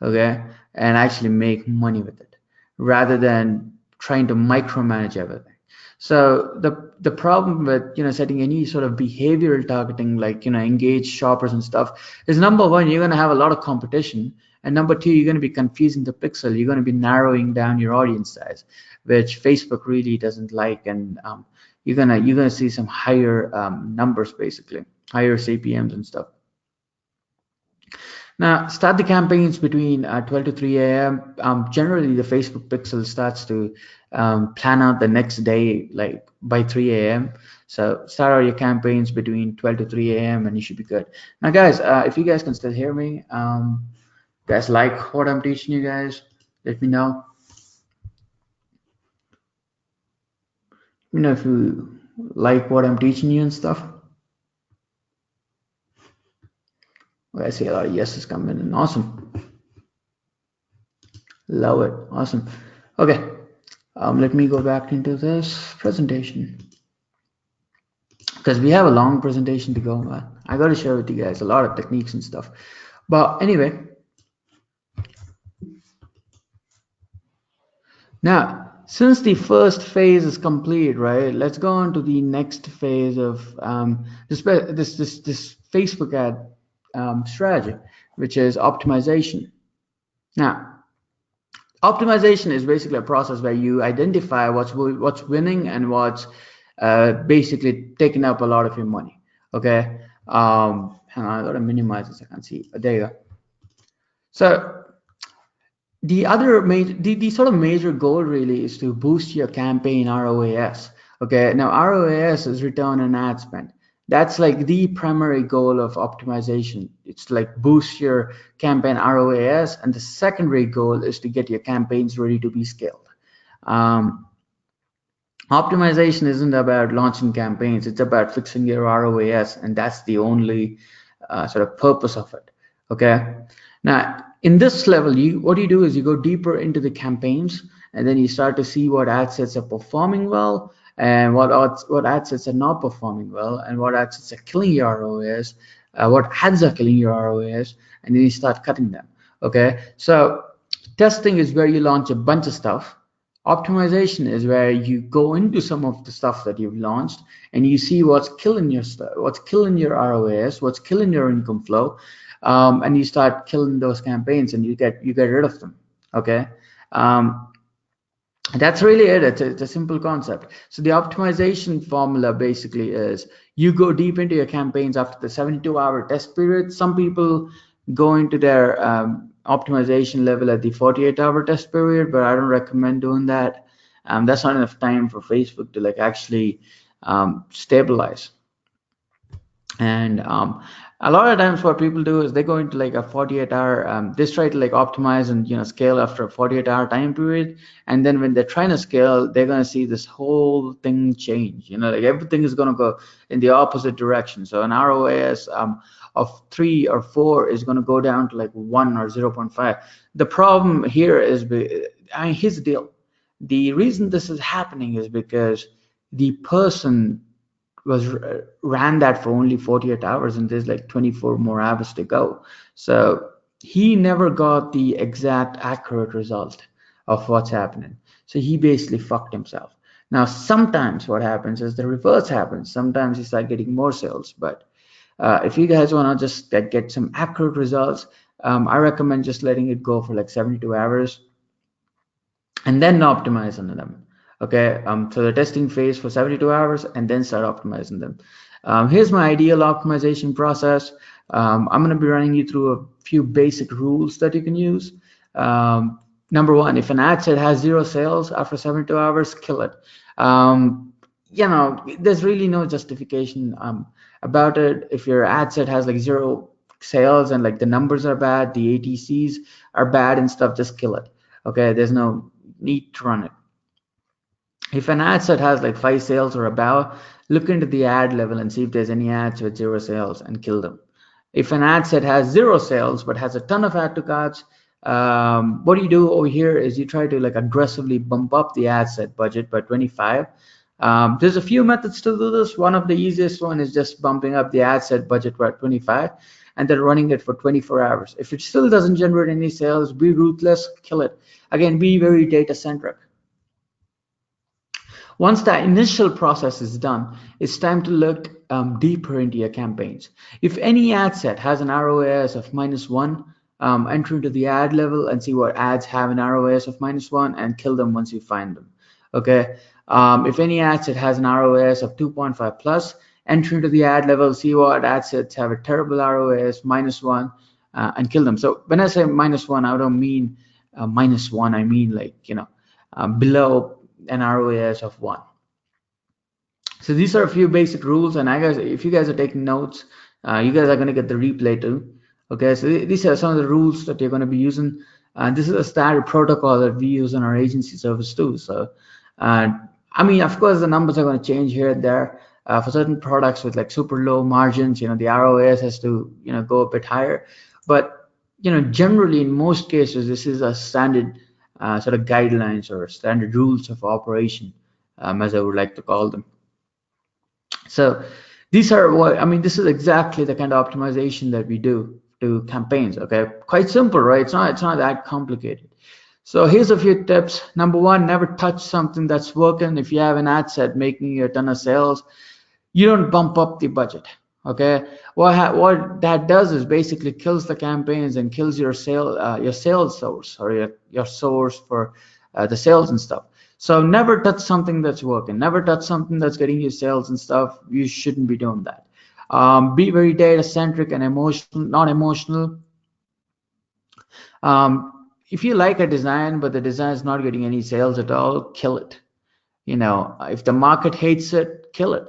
Okay, and actually make money with it rather than trying to micromanage everything. So the problem with setting any sort of behavioral targeting, like engage shoppers and stuff, is number one, you're going to have a lot of competition, and number two, you're going to be confusing the pixel. You're going to be narrowing down your audience size, which Facebook really doesn't like, and you're gonna see some higher numbers, basically higher CPMs and stuff. Now, start the campaigns between 12 to 3 a.m. Generally, the Facebook pixel starts to plan out the next day, like by 3 a.m. So start all your campaigns between 12 to 3 a.m. and you should be good. Now, guys, if you guys can still hear me, guys like what I'm teaching you guys, let me know. Let me know if you like what I'm teaching you and stuff. I see a lot of yeses coming in. Awesome. Love it. Awesome. Okay. Let me go back into this presentation because we have a long presentation to go, man. I got to share with you guys a lot of techniques and stuff. But anyway, now since the first phase is complete, right? Let's go on to the next phase of this Facebook ad strategy, which is optimization. Now, optimization is basically a process where you identify what's winning and what's basically taking up a lot of your money. Okay, hang on, I gotta minimize this. I can't see. There you go. So the other the sort of major goal really is to boost your campaign ROAS. Okay, now ROAS is return on ad spend. That's like the primary goal of optimization. It's like boost your campaign ROAS, and the secondary goal is to get your campaigns ready to be scaled. Optimization isn't about launching campaigns, it's about fixing your ROAS, and that's the only sort of purpose of it. Okay, now in this level, what you do is you go deeper into the campaigns, and then you start to see what ad sets are performing well, and what ad sets are not performing well, and what ad sets are killing your ROAS, what ads are killing your ROAS, and then you start cutting them. Okay, so testing is where you launch a bunch of stuff. Optimization is where you go into some of the stuff that you've launched and you see what's killing your stuff, what's killing your ROAS, what's killing your income flow, and you start killing those campaigns and you get rid of them. Okay, that's really it. It's a simple concept. So the optimization formula basically is you go deep into your campaigns after the 72-hour test period. Some people go into their optimization level at the 48-hour test period, but I don't recommend doing that. That's not enough time for Facebook to like actually stabilize. And a lot of times what people do is they go into like a 48-hour, they try to like optimize and scale after a 48-hour time period, and then when they're trying to scale, they're going to see this whole thing change. Like everything is going to go in the opposite direction. So an ROAS of 3 or 4 is going to go down to like 1 or 0.5. The problem here is, I mean, here's the deal. The reason this is happening is because the person ran that for only 48 hours, and there's like 24 more hours to go. So he never got the exact accurate result of what's happening. So he basically fucked himself. Now, sometimes what happens is the reverse happens. Sometimes you start getting more sales. But if you guys want to just get some accurate results, I recommend just letting it go for like 72 hours and then optimize on them. Okay, so the testing phase for 72 hours and then start optimizing them. Here's my ideal optimization process. I'm going to be running you through a few basic rules that you can use. Number one, if an ad set has 0 sales after 72 hours, kill it. There's really no justification about it. If your ad set has like 0 sales and like the numbers are bad, the ATCs are bad and stuff, just kill it. Okay, there's no need to run it. If an ad set has like 5 sales or above, look into the ad level and see if there's any ads with 0 sales and kill them. If an ad set has 0 sales but has a ton of add to carts, what you do over here is you try to like aggressively bump up the ad set budget by 25. There's a few methods to do this. One of the easiest one is just bumping up the ad set budget by 25 and then running it for 24 hours. If it still doesn't generate any sales, be ruthless, kill it. Again, be very data centric. Once that initial process is done, it's time to look deeper into your campaigns. If any ad set has an ROAS of -1, enter into the ad level and see what ads have an ROAS of -1 and kill them once you find them. Okay. If any ad set has an ROAS of 2.5 plus, enter into the ad level, see what ad sets have a terrible ROAS -1 and kill them. So when I say -1, I don't mean -1. I mean like below an ROAS of 1. So these are a few basic rules, and if you guys are taking notes, you guys are going to get the replay too. Okay, so these are some of the rules that you're going to be using, and this is a standard protocol that we use in our agency service too. So I mean, of course, the numbers are going to change here and there. For certain products with like super low margins, the ROAS has to go a bit higher, but generally in most cases this is a standard sort of guidelines or standard rules of operation, as I would like to call them. So these are this is exactly the kind of optimization that we do to campaigns. Okay, quite simple, right? It's not that complicated. So here's a few tips. Number one, never touch something that's working. If you have an ad set making you a ton of sales, you don't bump up the budget. Okay, what that does is basically kills the campaigns and kills your sales source, or your source for the sales and stuff. So never touch something that's working. Never touch something that's getting you sales and stuff. You shouldn't be doing that. Be very data centric and not emotional. If you like a design but the design is not getting any sales at all, kill it. If the market hates it, kill it.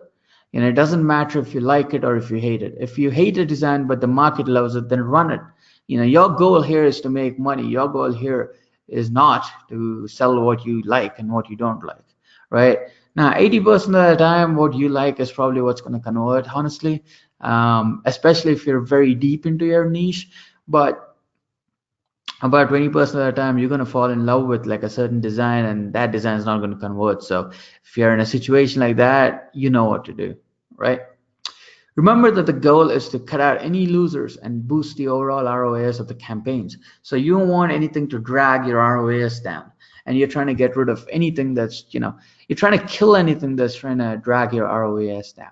It doesn't matter if you like it or if you hate it. If you hate a design but the market loves it, then run it. Your goal here is to make money. Your goal here is not to sell what you like and what you don't like, right? Now, 80% of the time, what you like is probably what's going to convert, honestly, especially if you're very deep into your niche. But about 20% of the time, you're going to fall in love with like a certain design, and that design is not going to convert. So if you're in a situation like that, you know what to do, right? Remember that the goal is to cut out any losers and boost the overall ROAS of the campaigns. So you don't want anything to drag your ROAS down, and you're trying to get rid of anything that's, you're trying to kill anything that's trying to drag your ROAS down.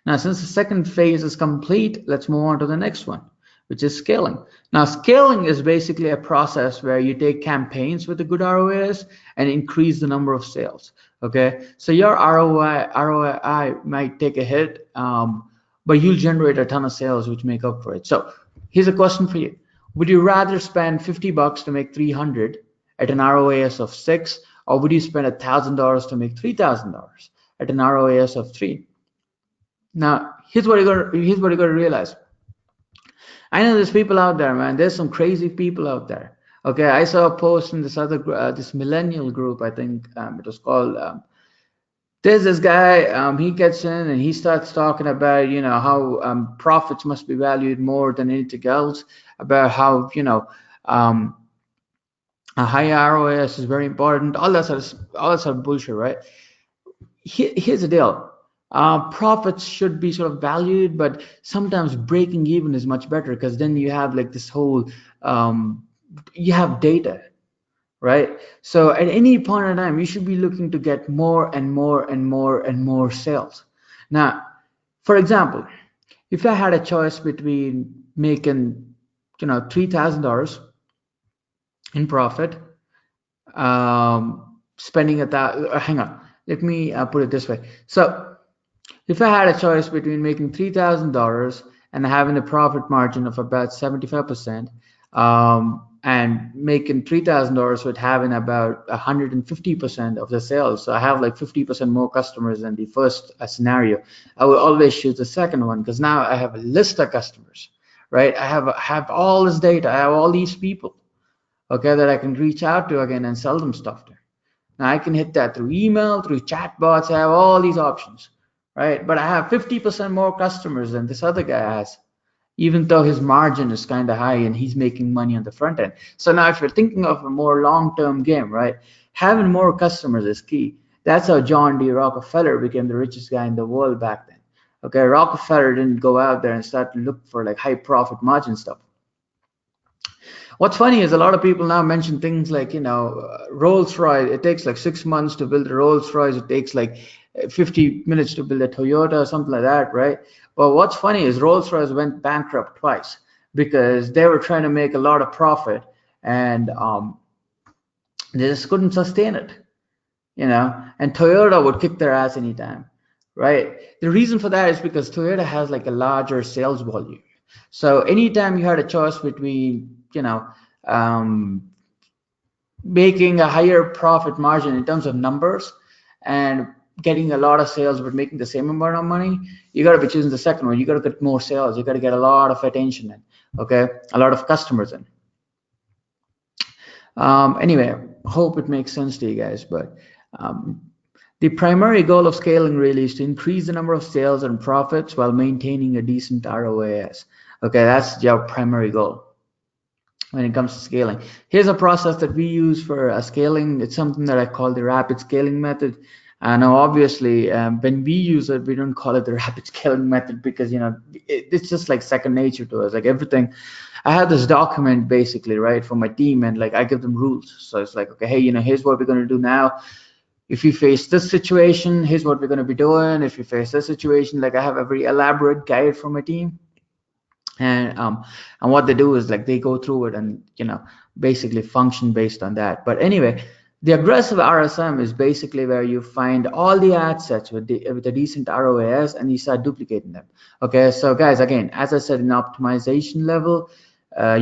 Now, since the second phase is complete, let's move on to the next one, which is scaling. Now, scaling is basically a process where you take campaigns with a good ROAS and increase the number of sales. Okay, so your ROI might take a hit, but you'll generate a ton of sales which make up for it. So here's a question for you. Would you rather spend $50 to make 300 at an ROAS of 6, or would you spend $1,000 to make $3,000 at an ROAS of 3? Now, here's what you got to realize. I know there's people out there, man. There's some crazy people out there. Okay, I saw a post in this other this millennial group. I think it was called. There's this guy. He gets in and he starts talking about how profits must be valued more than anything else. About how a high ROAS is very important. All that sort of bullshit, right? Here's the deal. Profits should be sort of valued, but sometimes breaking even is much better, because then you have like this whole you have data, right? So at any point in time, you should be looking to get more and more and more and more sales. Now, for example, if I had a choice between making $3,000 in profit, spending hang on, let me put it this way. So if I had a choice between making $3,000 and having a profit margin of about 75%, and making $3,000 with having about 150% of the sales, so I have like 50% more customers than the first scenario, I will always choose the second one, because now I have a list of customers, right? I have all this data, I have all these people, okay, that I can reach out to again and sell them stuff to. Now I can hit that through email, through chatbots. I have all these options, right? But I have 50% more customers than this other guy has, even though his margin is kind of high and he's making money on the front end. So now if you're thinking of a more long-term game, right, having more customers is key. That's how John D. Rockefeller became the richest guy in the world back then. Okay, Rockefeller didn't go out there and start to look for like high profit margin stuff. What's funny is a lot of people now mention things like, Rolls-Royce, it takes like 6 months to build a Rolls-Royce, it takes like 50 minutes to build a Toyota or something like that, right? But what's funny is Rolls-Royce went bankrupt twice because they were trying to make a lot of profit, and they just couldn't sustain it, and Toyota would kick their ass anytime, right? The reason for that is because Toyota has like a larger sales volume. So anytime you had a choice between making a higher profit margin in terms of numbers and getting a lot of sales but making the same amount of money, you got to be choosing the second one. You got to get more sales, you got to get a lot of attention in, okay, a lot of customers in. Anyway, hope it makes sense to you guys. But the primary goal of scaling really is to increase the number of sales and profits while maintaining a decent ROAS. Okay, that's your primary goal when it comes to scaling. Here's a process that we use for scaling. It's something that I call the rapid scaling method. Now, obviously, when we use it, we don't call it the rapid scaling method because, it's just like second nature to us. Like everything, I have this document basically, right, for my team, and like I give them rules. So it's like, okay, hey, here's what we're going to do now. If you face this situation, here's what we're going to be doing. If you face this situation, like I have a very elaborate guide for my team. And what they do is like they go through it and basically function based on that. But anyway, the aggressive RSM is basically where you find all the ad sets with a decent ROAS and you start duplicating them. Okay, so guys, again, as I said, in optimization level,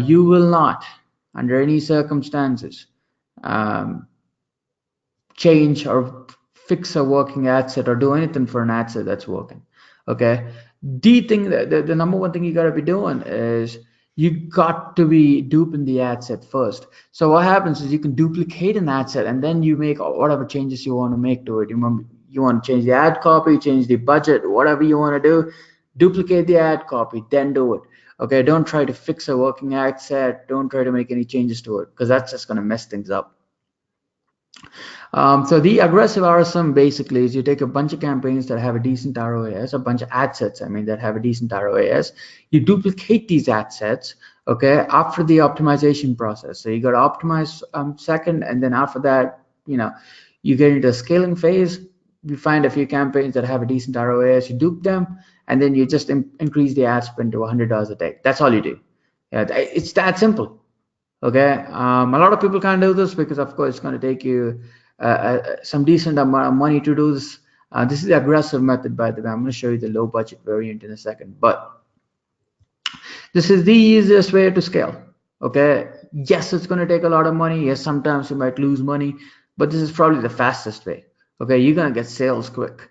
you will not, under any circumstances, change or fix a working ad set or do anything for an ad set that's working. Okay, the number one thing you got to be doing is you got to be duping the ad set first. So what happens is you can duplicate an ad set and then you make whatever changes you want to make to it. You want to change the ad copy, change the budget, whatever you want to do, duplicate the ad copy, then do it. Okay, don't try to fix a working ad set. Don't try to make any changes to it because that's just going to mess things up. So the aggressive RSM basically is you take a bunch of campaigns that have a decent ROAS, a bunch of ad sets, that have a decent ROAS. You duplicate these ad sets, okay, after the optimization process. So you got to optimize second, and then after that, you get into the scaling phase. You find a few campaigns that have a decent ROAS, you dupe them, and then you just increase the ad spend to $100 a day. That's all you do. Yeah, it's that simple. Okay, a lot of people can't do this because, of course, it's going to take you some decent amount of money to do this. This is the aggressive method, by the way. I'm going to show you the low budget variant in a second, but this is the easiest way to scale. Okay, yes, it's going to take a lot of money. Yes, sometimes you might lose money, but this is probably the fastest way. Okay, you're going to get sales quick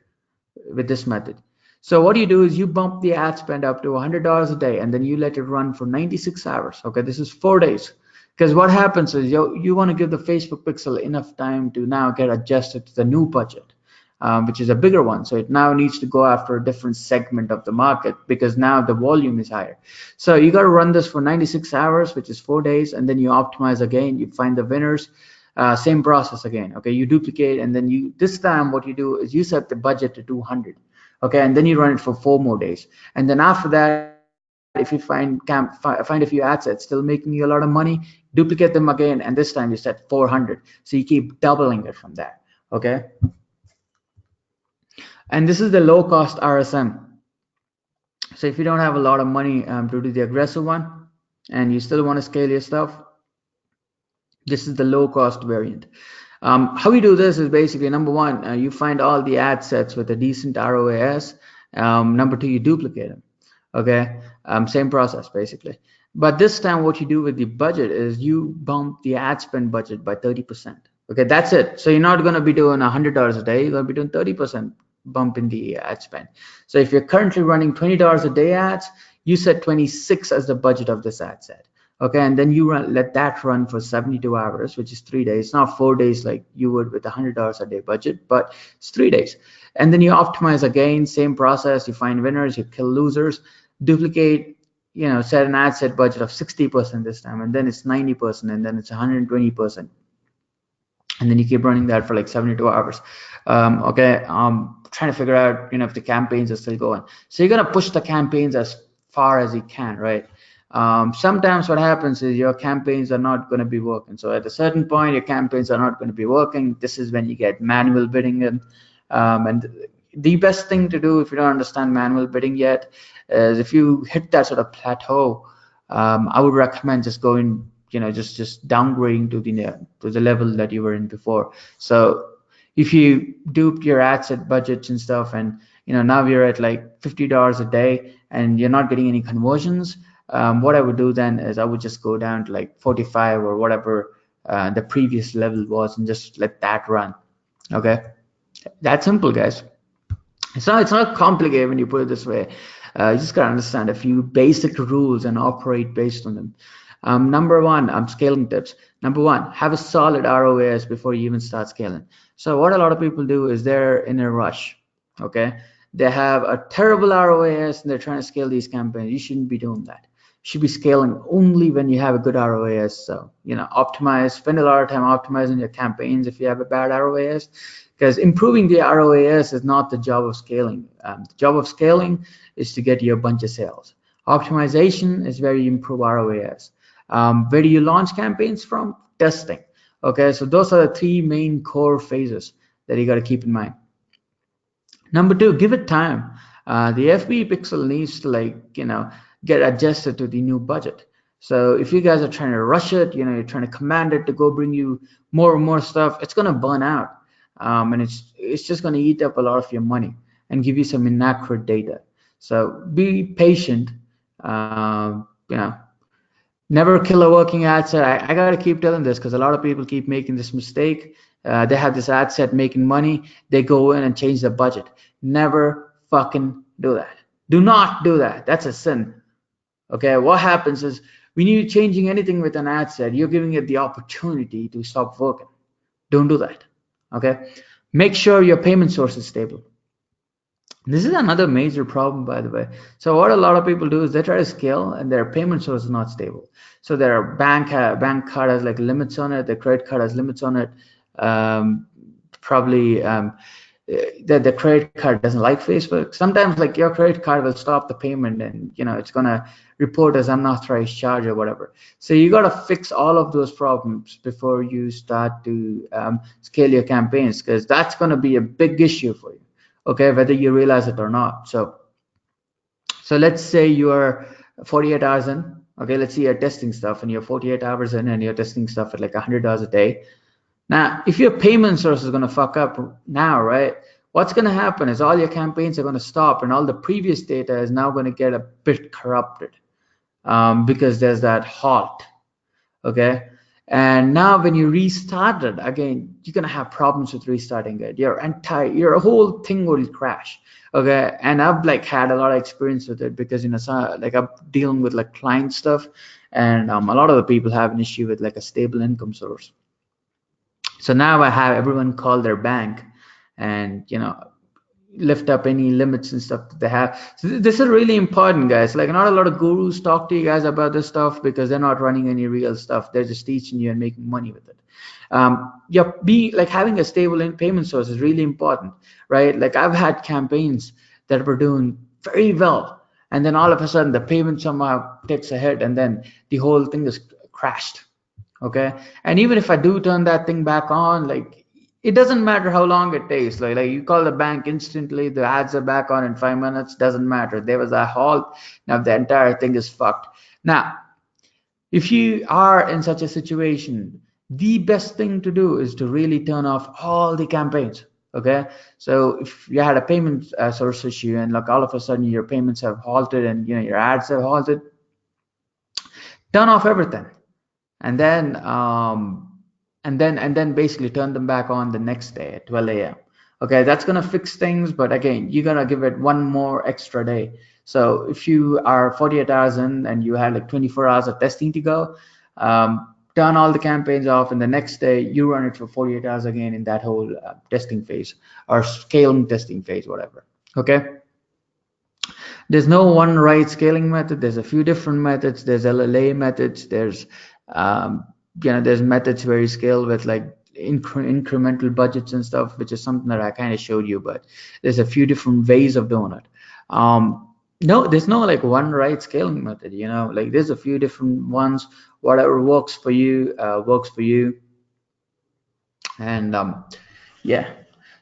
with this method. So what you do is you bump the ad spend up to $100 a day, and then you let it run for 96 hours. Okay, this is 4 days. Because what happens is you want to give the Facebook pixel enough time to now get adjusted to the new budget, which is a bigger one. So it now needs to go after a different segment of the market because now the volume is higher. So you got to run this for 96 hours, which is 4 days, and then you optimize again. You find the winners. Same process again. Okay, you duplicate, and then you this time what you do is you set the budget to 200. Okay, and then you run it for 4 more days, and then after that, if you find a few assets still making you a lot of money, duplicate them again, and this time you set 400. So you keep doubling it from that. Okay, and this is the low cost RSM. So if you don't have a lot of money to do the aggressive one, and you still want to scale your stuff, this is the low cost variant. How we do this is basically, number one, you find all the ad sets with a decent ROAS. Number two, you duplicate them. Okay, same process basically. But this time what you do with the budget is you bump the ad spend budget by 30%. Okay, that's it. So you're not going to be doing $100 a day, you're going to be doing 30% bump in the ad spend. So if you're currently running $20 a day ads, you set 26 as the budget of this ad set. Okay, and then you let that run for 72 hours, which is 3 days, not 4 days like you would with $100 a day budget, but it's 3 days. And then you optimize again, same process. You find winners, you kill losers, duplicate, set an ad set budget of 60% this time, and then it's 90%, and then it's 120%. And then you keep running that for like 72 hours. Okay, trying to figure out, if the campaigns are still going. So you're gonna push the campaigns as far as you can, right? Sometimes what happens is your campaigns are not going to be working. So at a certain point, your campaigns are not going to be working. This is when you get manual bidding in. And the best thing to do if you don't understand manual bidding yet is if you hit that sort of plateau, I would recommend just going, just downgrading to the level that you were in before. So if you duped your ad set budgets and stuff, and now you're at like $50 a day and you're not getting any conversions, what I would do then is I would just go down to like 45 or whatever the previous level was, and just let that run. Okay, that's simple, guys. It's not complicated when you put it this way. You just gotta understand a few basic rules and operate based on them. Number one, scaling tips. Number one, have a solid ROAS before you even start scaling. So what a lot of people do is they're in a rush. Okay, they have a terrible ROAS and they're trying to scale these campaigns. You shouldn't be doing that. You should be scaling only when you have a good ROAS. So optimize, spend a lot of time optimizing your campaigns if you have a bad ROAS, because improving the ROAS is not the job of scaling. The job of scaling is to get you a bunch of sales. Optimization is where you improve ROAS. Where do you launch campaigns from? Testing. Okay, so those are the three main core phases that you got to keep in mind. Number two, give it time. The FB pixel needs to get adjusted to the new budget. So if you guys are trying to rush it, you're trying to command it to go bring you more and more stuff, it's gonna burn out, and it's just gonna eat up a lot of your money and give you some inaccurate data. So be patient. Never kill a working ad set. I gotta keep telling this because a lot of people keep making this mistake. They have this ad set making money. They go in and change the budget. Never fucking do that. Do not do that. That's a sin. Okay, what happens is when you're changing anything with an ad set, you're giving it the opportunity to stop working. Don't do that. Okay, make sure your payment source is stable. This is another major problem, by the way. So what a lot of people do is they try to scale and their payment source is not stable. So their bank card has like limits on it, their credit card has limits on it. Probably the credit card doesn't like Facebook. Sometimes like your credit card will stop the payment and it's gonna report as unauthorized charge or whatever. So you gotta fix all of those problems before you start to scale your campaigns, because that's gonna be a big issue for you. Okay, whether you realize it or not. So let's say you're 48 hours in. Okay, let's say you're testing stuff and you're 48 hours in and you're testing stuff at like $100 a day. Now, if your payment source is going to fuck up now, right, what's going to happen is all your campaigns are going to stop and all the previous data is now going to get a bit corrupted because there's that halt. okay? And now when you restart it again, you're gonna have problems with restarting it. Your whole thing will crash, okay? And I've like had a lot of experience with it because like I'm dealing with like client stuff, and a lot of the people have an issue with like a stable income source. So now I have everyone call their bank and lift up any limits and stuff that they have. So this is really important, guys. Like not a lot of gurus talk to you guys about this stuff because they're not running any real stuff. They're just teaching you and making money with it. Yeah, like having a stable payment source is really important, right? Like I've had campaigns that were doing very well, and then all of a sudden the payment somehow takes a hit, and then the whole thing is crashed. Okay, and even if I do turn that thing back on, like it doesn't matter how long it takes. Like you call the bank instantly, the ads are back on in 5 minutes. Doesn't matter. There was a halt. Now the entire thing is fucked. Now, if you are in such a situation, the best thing to do is to really turn off all the campaigns. Okay, so if you had a payment source issue and like all of a sudden your payments have halted and your ads have halted, turn off everything, and then basically turn them back on the next day at 12 a.m. Okay, that's gonna fix things, but again, you're gonna give it one more extra day. So if you are 48 hours in and you had like 24 hours of testing to go, turn all the campaigns off, and the next day you run it for 48 hours again in that whole testing phase or scaling testing phase, whatever. Okay. There's no one right scaling method. There's a few different methods. There's LLA methods. There's methods where you scale with like incremental budgets and stuff, which is something that I kind of showed you, but there's a few different ways of doing it. No, there's no like one right scaling method, like there's a few different ones. Whatever works for you, works for you. And yeah,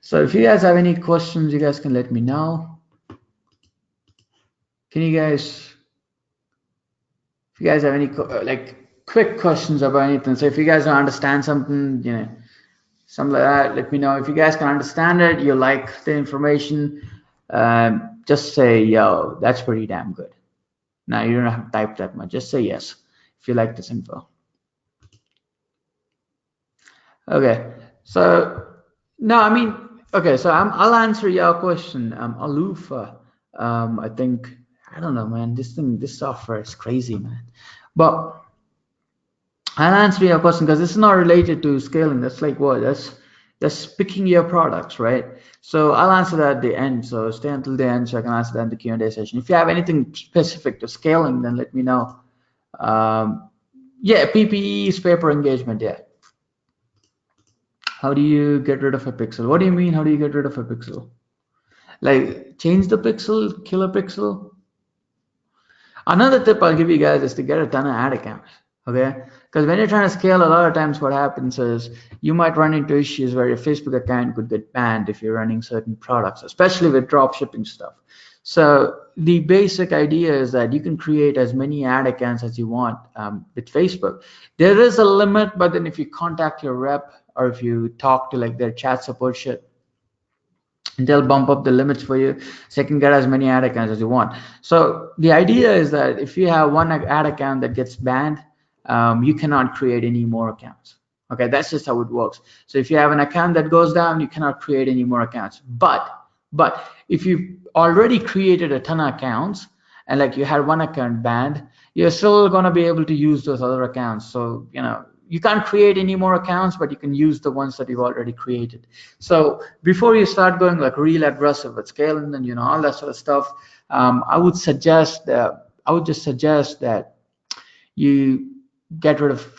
so if you guys have any questions, you guys can let me know. Can you guys, if you guys have any like quick questions about anything, so if you guys don't understand something, something like that, let me know. If you guys can understand it, you like the information, just say, yo, that's pretty damn good. Now you don't have to type that much, just say yes if you like this info. Okay, so no, I mean, okay, so I'll answer your question. Alufa, I think, I don't know, man. This software is crazy, man. But I'll answer your question because this is not related to scaling. That's like what? That's picking your products, right? So I'll answer that at the end. So stay until the end so I can answer that in the Q&A session. If you have anything specific to scaling, then let me know. Yeah, PPE is pay per engagement. Yeah. How do you get rid of a pixel? What do you mean? How do you get rid of a pixel? Like change the pixel, kill a pixel? Another tip I'll give you guys is to get a ton of ad accounts. Okay, because when you're trying to scale, a lot of times what happens is you might run into issues where your Facebook account could get banned if you're running certain products, especially with drop shipping stuff. So the basic idea is that you can create as many ad accounts as you want with Facebook. There is a limit, but then if you contact your rep or if you talk to like their chat support shit, they'll bump up the limits for you so you can get as many ad accounts as you want. So the idea is that if you have one ad account that gets banned, you cannot create any more accounts. Okay, that's just how it works. So if you have an account that goes down, you cannot create any more accounts. But if you already created a ton of accounts and like you had one account banned, you're still going to be able to use those other accounts. So you can't create any more accounts, but you can use the ones that you've already created. So before you start going like real aggressive with scaling and all that sort of stuff, I would just suggest that you get rid of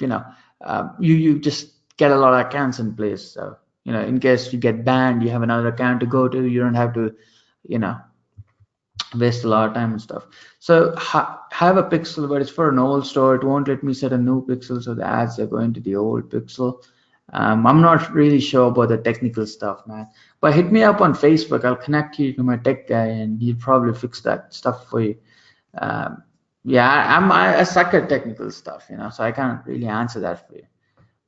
you just get a lot of accounts in place. So in case you get banned, you have another account to go to. You don't have to waste a lot of time and stuff. So have a pixel, but it's for an old store. It won't let me set a new pixel, so the ads are going to the old pixel. I'm not really sure about the technical stuff, man, but hit me up on Facebook. I'll connect you to my tech guy and he'll probably fix that stuff for you. Yeah, I suck at technical stuff, so I can't really answer that for you.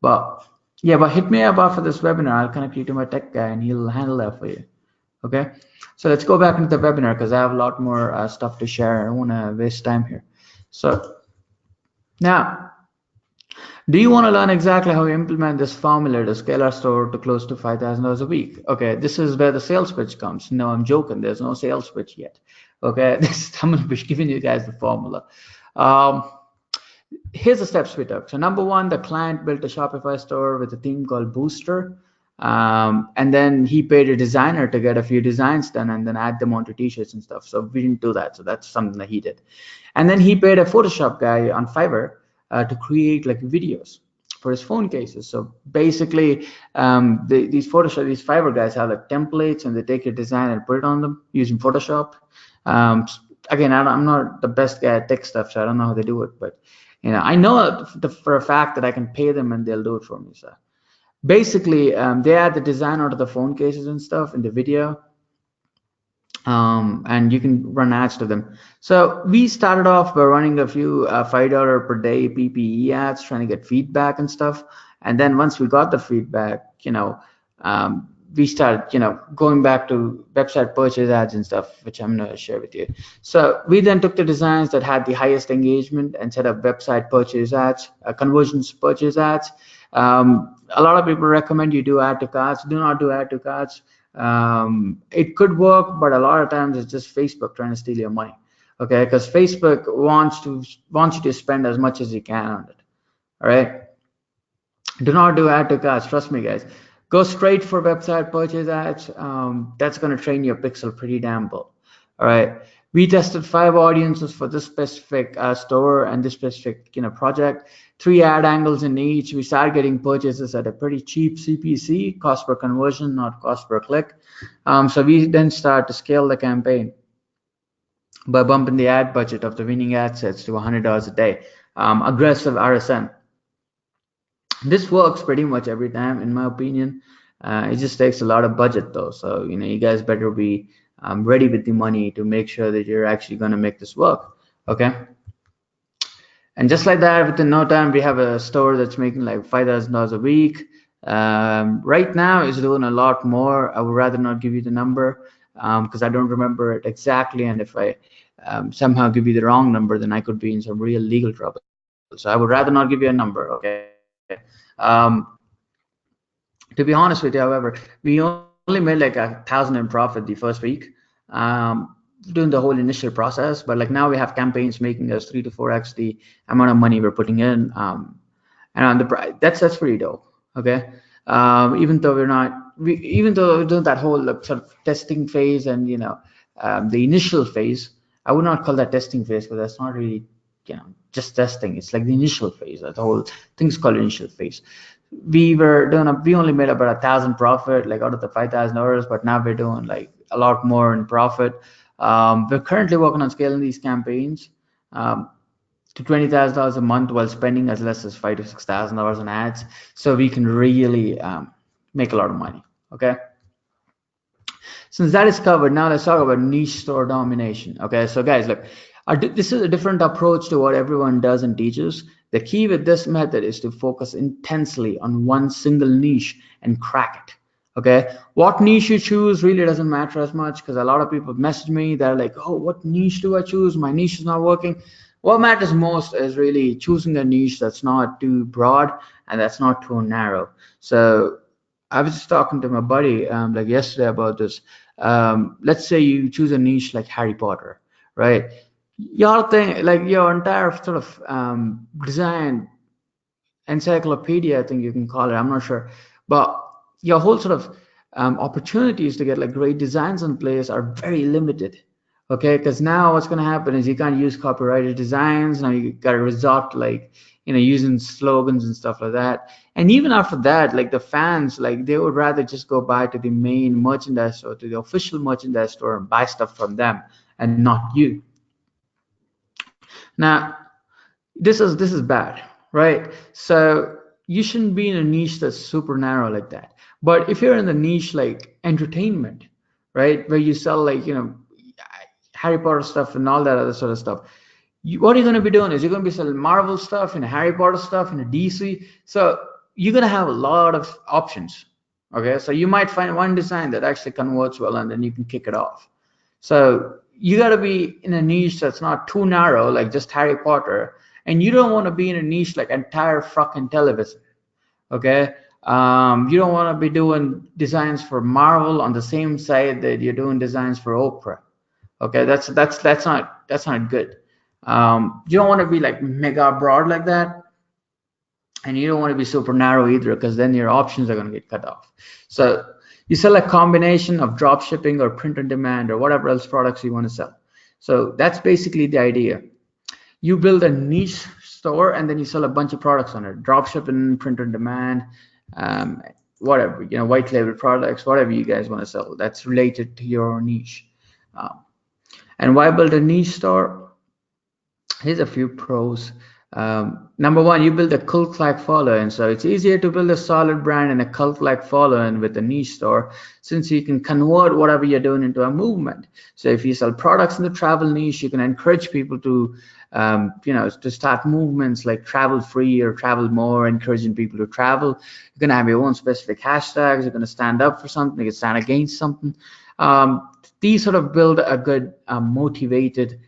But yeah, but hit me up after this webinar. I'll connect you to my tech guy and he'll handle that for you. Okay, so let's go back into the webinar because I have a lot more stuff to share. I don't want to waste time here. So now, Do you want to learn exactly how we implement this formula to scale our store to close to $5,000 a week? Okay, this is where the sales pitch comes. No, I'm joking. There's no sales pitch yet. Okay, I'm going to be giving you guys the formula. Um, Here's the steps we took. So number one, the client built a Shopify store with a theme called Booster. And then he paid a designer to get a few designs done and then add them onto t-shirts and stuff. So we didn't do that. So that's something that he did. And then he paid a Photoshop guy on Fiverr to create like videos for his phone cases. So basically, these Fiverr guys have like templates and they take your design and put it on them using Photoshop. Again, I'm not the best guy at tech stuff, so I don't know how they do it, but I know for a fact that I can pay them and they'll do it for me. So basically, they add the design onto the phone cases and stuff in the video, and you can run ads to them. So we started off by running a few $5 per day PPE ads, trying to get feedback and stuff. And then once we got the feedback, we started, going back to website purchase ads and stuff, which I'm going to share with you. So we then took the designs that had the highest engagement and set up website purchase ads, conversions purchase ads. A lot of people recommend you do add to carts. Do not do add to carts. It could work, but a lot of times it's just Facebook trying to steal your money. Okay, because Facebook wants you to spend as much as you can on it. All right. Do not do add to carts. Trust me, guys. Go straight for website purchase ads. That's going to train your pixel pretty damn well. All right. We tested 5 audiences for this specific store and this specific project. 3 ad angles in each. We started getting purchases at a pretty cheap CPC, cost per conversion, not cost per click. So we then start to scale the campaign by bumping the ad budget of the winning ad sets to $100 a day. Aggressive RSM. This works pretty much every time, in my opinion. It just takes a lot of budget though. So, you guys better be ready with the money to make sure that you're actually going to make this work. Okay. And just like that, within no time, we have a store that's making like $5,000 a week. Right now, it's doing a lot more. I would rather not give you the number because I don't remember it exactly. And if I somehow give you the wrong number, then I could be in some real legal trouble. So I would rather not give you a number. Okay. To be honest with you, however, we only made like 1,000 in profit the first week, doing the whole initial process. But like now we have campaigns making us 3 to 4x the amount of money we're putting in, and on the that's pretty dope. Okay, even though we're doing that whole sort of testing phase and the initial phase, I would not call that testing phase because that's not really just testing. It's like the initial phase. The whole thing's called initial phase. We only made about 1,000 profit, like out of the $5,000, but now we're doing like a lot more in profit. We're currently working on scaling these campaigns to $20,000 a month while spending as less as $5,000 to $6,000 on ads, so we can really make a lot of money. Okay. Since that is covered, now let's talk about niche store domination. Okay, so guys, look, this is a different approach to what everyone does and teaches. The key with this method is to focus intensely on one single niche and crack it. Okay, what niche you choose really doesn't matter as much because a lot of people message me. They're like, oh, what niche do I choose? My niche is not working. What matters most is really choosing a niche that's not too broad and that's not too narrow. So I was just talking to my buddy like yesterday about this. Let's say you choose a niche like Harry Potter, right? Your thing, like your entire sort of design encyclopedia, I think you can call it, I'm not sure, but your whole sort of opportunities to get like great designs in place are very limited. Okay, because now what's going to happen is you can't use copyrighted designs. Now you got to resort to like using slogans and stuff like that. And even after that, like the fans, like they would rather just go by to the main merchandise store, to the official merchandise store, and buy stuff from them and not you. Now, this is bad, right? So you shouldn't be in a niche that's super narrow like that. But if you're in the niche like entertainment, right, where you sell like Harry Potter stuff and all that other sort of stuff, what are you going to be doing is you're going to be selling Marvel stuff and Harry Potter stuff and DC. So you're going to have a lot of options. Okay, so you might find one design that actually converts well and then you can kick it off. So you got to be in a niche that's not too narrow, like just Harry Potter, and you don't want to be in a niche like entire fucking television. Okay, you don't want to be doing designs for Marvel on the same side that you're doing designs for Oprah. Okay, that's not good. You don't want to be like mega broad like that, and you don't want to be super narrow either, because then your options are going to get cut off. So you sell a combination of drop shipping or print on demand or whatever else products you want to sell. So that's basically the idea. You build a niche store and then you sell a bunch of products on it: drop shipping, print on demand, um, whatever, white label products, whatever you guys want to sell that's related to your niche. um, and why build a niche store? Here's a few pros. Number one, you build a cult-like following. So it's easier to build a solid brand and a cult-like following with a niche store, since you can convert whatever you're doing into a movement. So if you sell products in the travel niche, you can encourage people to, to start movements like travel free or travel more, encouraging people to travel. You're going to have your own specific hashtags. You're going to stand up for something. You can stand against something. These sort of build a good, motivated,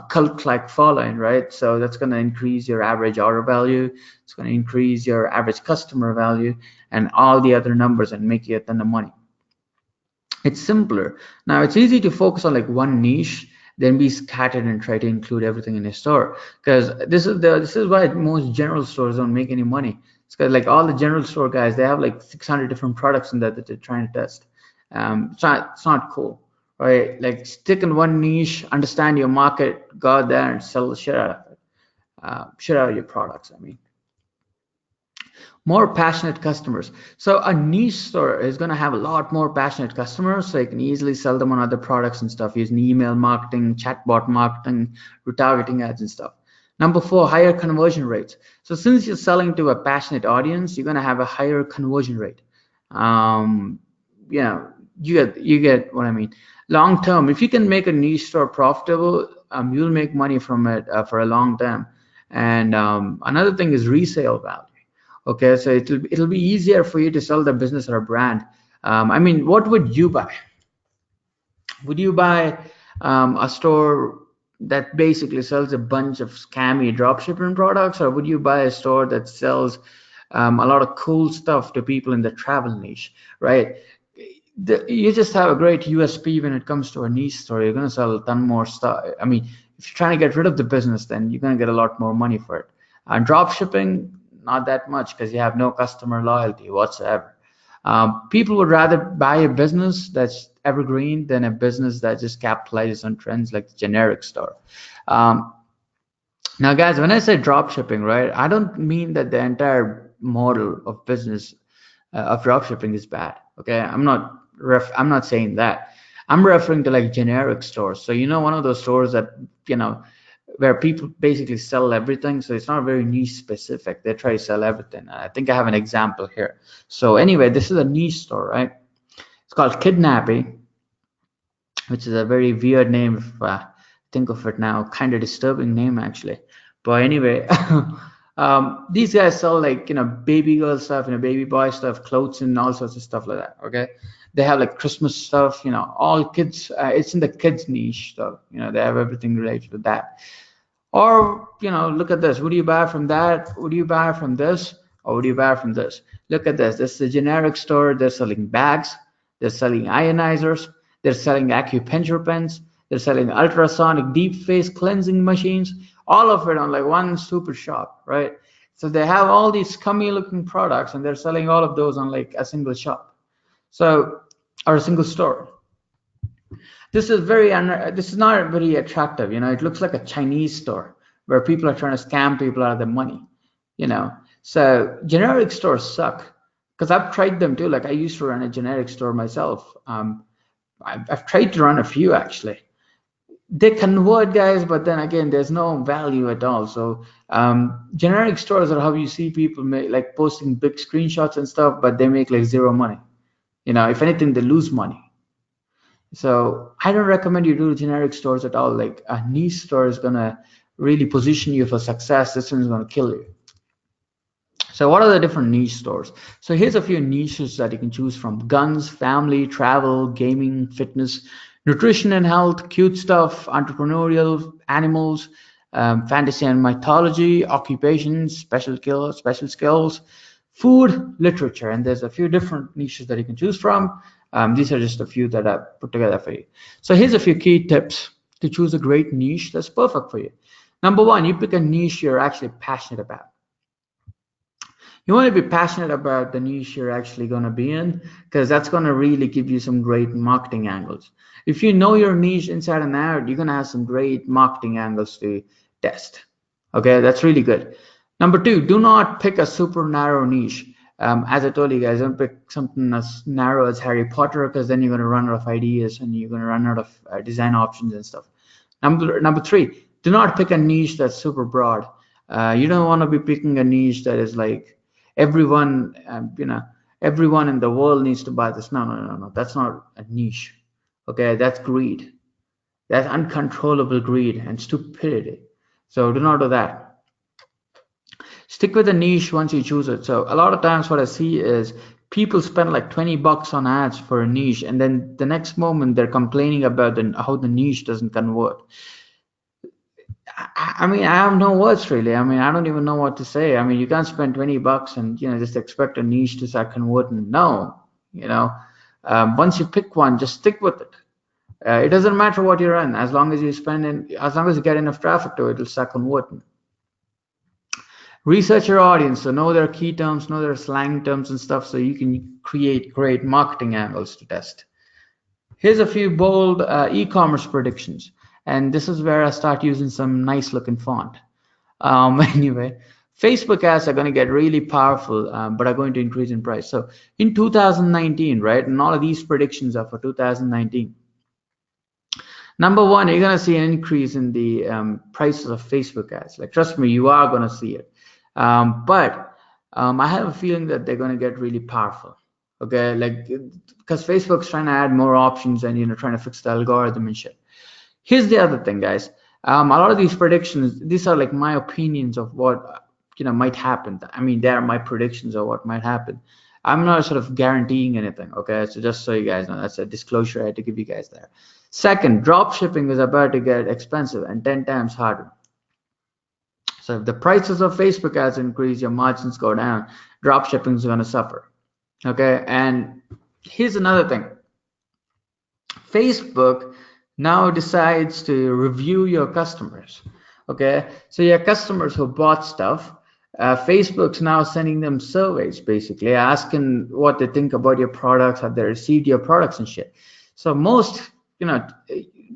cult-like following, right? So that's going to increase your average order value. It's going to increase your average customer value and all the other numbers and make you a ton of money. It's simpler. Now it's easy to focus on like one niche, then be scattered and try to include everything in a store. Because this is why most general stores don't make any money. It's because like all the general store guys, they have like 600 different products in that they're trying to test. It's not cool. Right, like stick in one niche, understand your market, go out there and sell the shit out of it, shit out of your products. I mean, more passionate customers. So a niche store is going to have a lot more passionate customers, so you can easily sell them on other products and stuff using email marketing, chatbot marketing, retargeting ads and stuff. Number four, higher conversion rates. So since you're selling to a passionate audience, you're going to have a higher conversion rate. You get what I mean. Long term, if you can make a niche store profitable, you'll make money from it for a long time. And another thing is resale value. Okay, so it'll be easier for you to sell the business or a brand. I mean, what would you buy? Would you buy a store that basically sells a bunch of scammy dropshipping products, or would you buy a store that sells a lot of cool stuff to people in the travel niche, right? You just have a great USP when it comes to a niche store. You're going to sell a ton more stuff. I mean, if you're trying to get rid of the business, then you're going to get a lot more money for it. And drop shipping, not that much, because you have no customer loyalty whatsoever. People would rather buy a business that's evergreen than a business that just capitalizes on trends like the generic store. Now, guys, when I say drop shipping, right, I don't mean that the entire model of business of drop shipping is bad. Okay, I'm not saying that. I'm referring to like generic stores. So one of those stores that where people basically sell everything. So it's not very niche specific. They try to sell everything. I think I have an example here. So anyway, this is a niche store, right? It's called Kidnappy, which is a very weird name if I think of it now. Kind of disturbing name actually. But anyway, these guys sell like baby girl stuff, baby boy stuff, clothes and all sorts of stuff like that. Okay, they have like Christmas stuff, all kids. It's in the kids niche stuff. They have everything related to that. Or look at this. Would you buy from that? Would you buy from this? Or would you buy from this? Look at this. This is a generic store. They're selling bags. They're selling ionizers. They're selling acupuncture pens. They're selling ultrasonic deep face cleansing machines. All of it on like one super shop, right? So they have all these scummy looking products and they're selling all of those on like a single shop. So, or a single store. This is not very attractive. It looks like a Chinese store where people are trying to scam people out of their money. So generic stores suck, because I've tried them too. Like I used to run a generic store myself. I've tried to run a few actually. They convert, guys, but then again, there's no value at all. So generic stores are how you see people like posting big screenshots and stuff, but they make like zero money. If anything, they lose money. So I don't recommend you do generic stores at all. Like a niche store is gonna really position you for success. This one's gonna kill you. So what are the different niche stores? So here's a few niches that you can choose from: guns, family, travel, gaming, fitness, nutrition and health, cute stuff, entrepreneurial, animals, fantasy and mythology, occupations, special skills, food, literature, and there's a few different niches that you can choose from. These are just a few that I put together for you. So here's a few key tips to choose a great niche that's perfect for you. Number one, you pick a niche you're actually passionate about. You want to be passionate about the niche you're actually going to be in, because that's going to really give you some great marketing angles. If you know your niche inside and out, you're going to have some great marketing angles to test. Okay, that's really good. Number two, do not pick a super narrow niche. As I told you guys, don't pick something as narrow as Harry Potter, because then you're going to run out of ideas and you're going to run out of design options and stuff. Number three, do not pick a niche that's super broad. You don't want to be picking a niche that is like everyone, everyone in the world needs to buy this. No. That's not a niche. Okay, that's greed. That's uncontrollable greed and stupidity. So do not do that. Stick with the niche once you choose it. So a lot of times what I see is people spend like 20 bucks on ads for a niche, and then the next moment they're complaining about how the niche doesn't convert. I mean, I have no words really. I mean, I don't even know what to say. I mean, you can't spend 20 bucks and just expect a niche to start converting. No, once you pick one, just stick with it. It doesn't matter what you run, as long as you as long as you get enough traffic to it, it'll start converting. Research your audience, so know their key terms, know their slang terms and stuff, so you can create great marketing angles to test. Here's a few bold e-commerce predictions. And this is where I start using some nice looking font. Anyway, Facebook ads are going to get really powerful, but are going to increase in price. So in 2019, right, and all of these predictions are for 2019. Number one, you're going to see an increase in the prices of Facebook ads. Like, trust me, you are going to see it. But I have a feeling that they're going to get really powerful. Okay, like, because Facebook's trying to add more options and trying to fix the algorithm and shit. Here's the other thing, guys. A lot of these predictions, these are like my opinions of what might happen. I mean, they are my predictions of what might happen. I'm not sort of guaranteeing anything. Okay, so just so you guys know, that's a disclosure I had to give you guys there. Second, drop shipping is about to get expensive and 10 times harder. So if the prices of Facebook ads increase, your margins go down, drop shipping is going to suffer. Okay, and here's another thing. Facebook now decides to review your customers. Okay, so your customers who bought stuff, Facebook's now sending them surveys, basically asking what they think about your products, have they received your products and shit. So most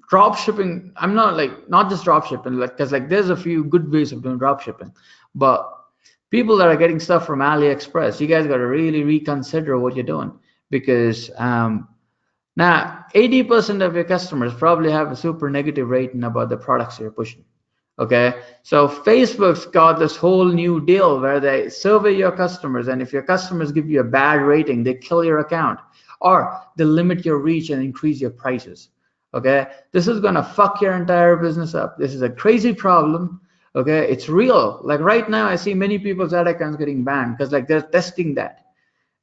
drop shipping, I'm not just drop shipping, because there's a few good ways of doing drop shipping, but people that are getting stuff from AliExpress, you guys got to really reconsider what you're doing, because now 80% of your customers probably have a super negative rating about the products you're pushing. Okay, so Facebook's got this whole new deal where they survey your customers, and if your customers give you a bad rating, they kill your account, or they limit your reach and increase your prices. Okay, this is gonna fuck your entire business up. This is a crazy problem. Okay, it's real. Like right now, I see many people's ad accounts getting banned because they're testing that.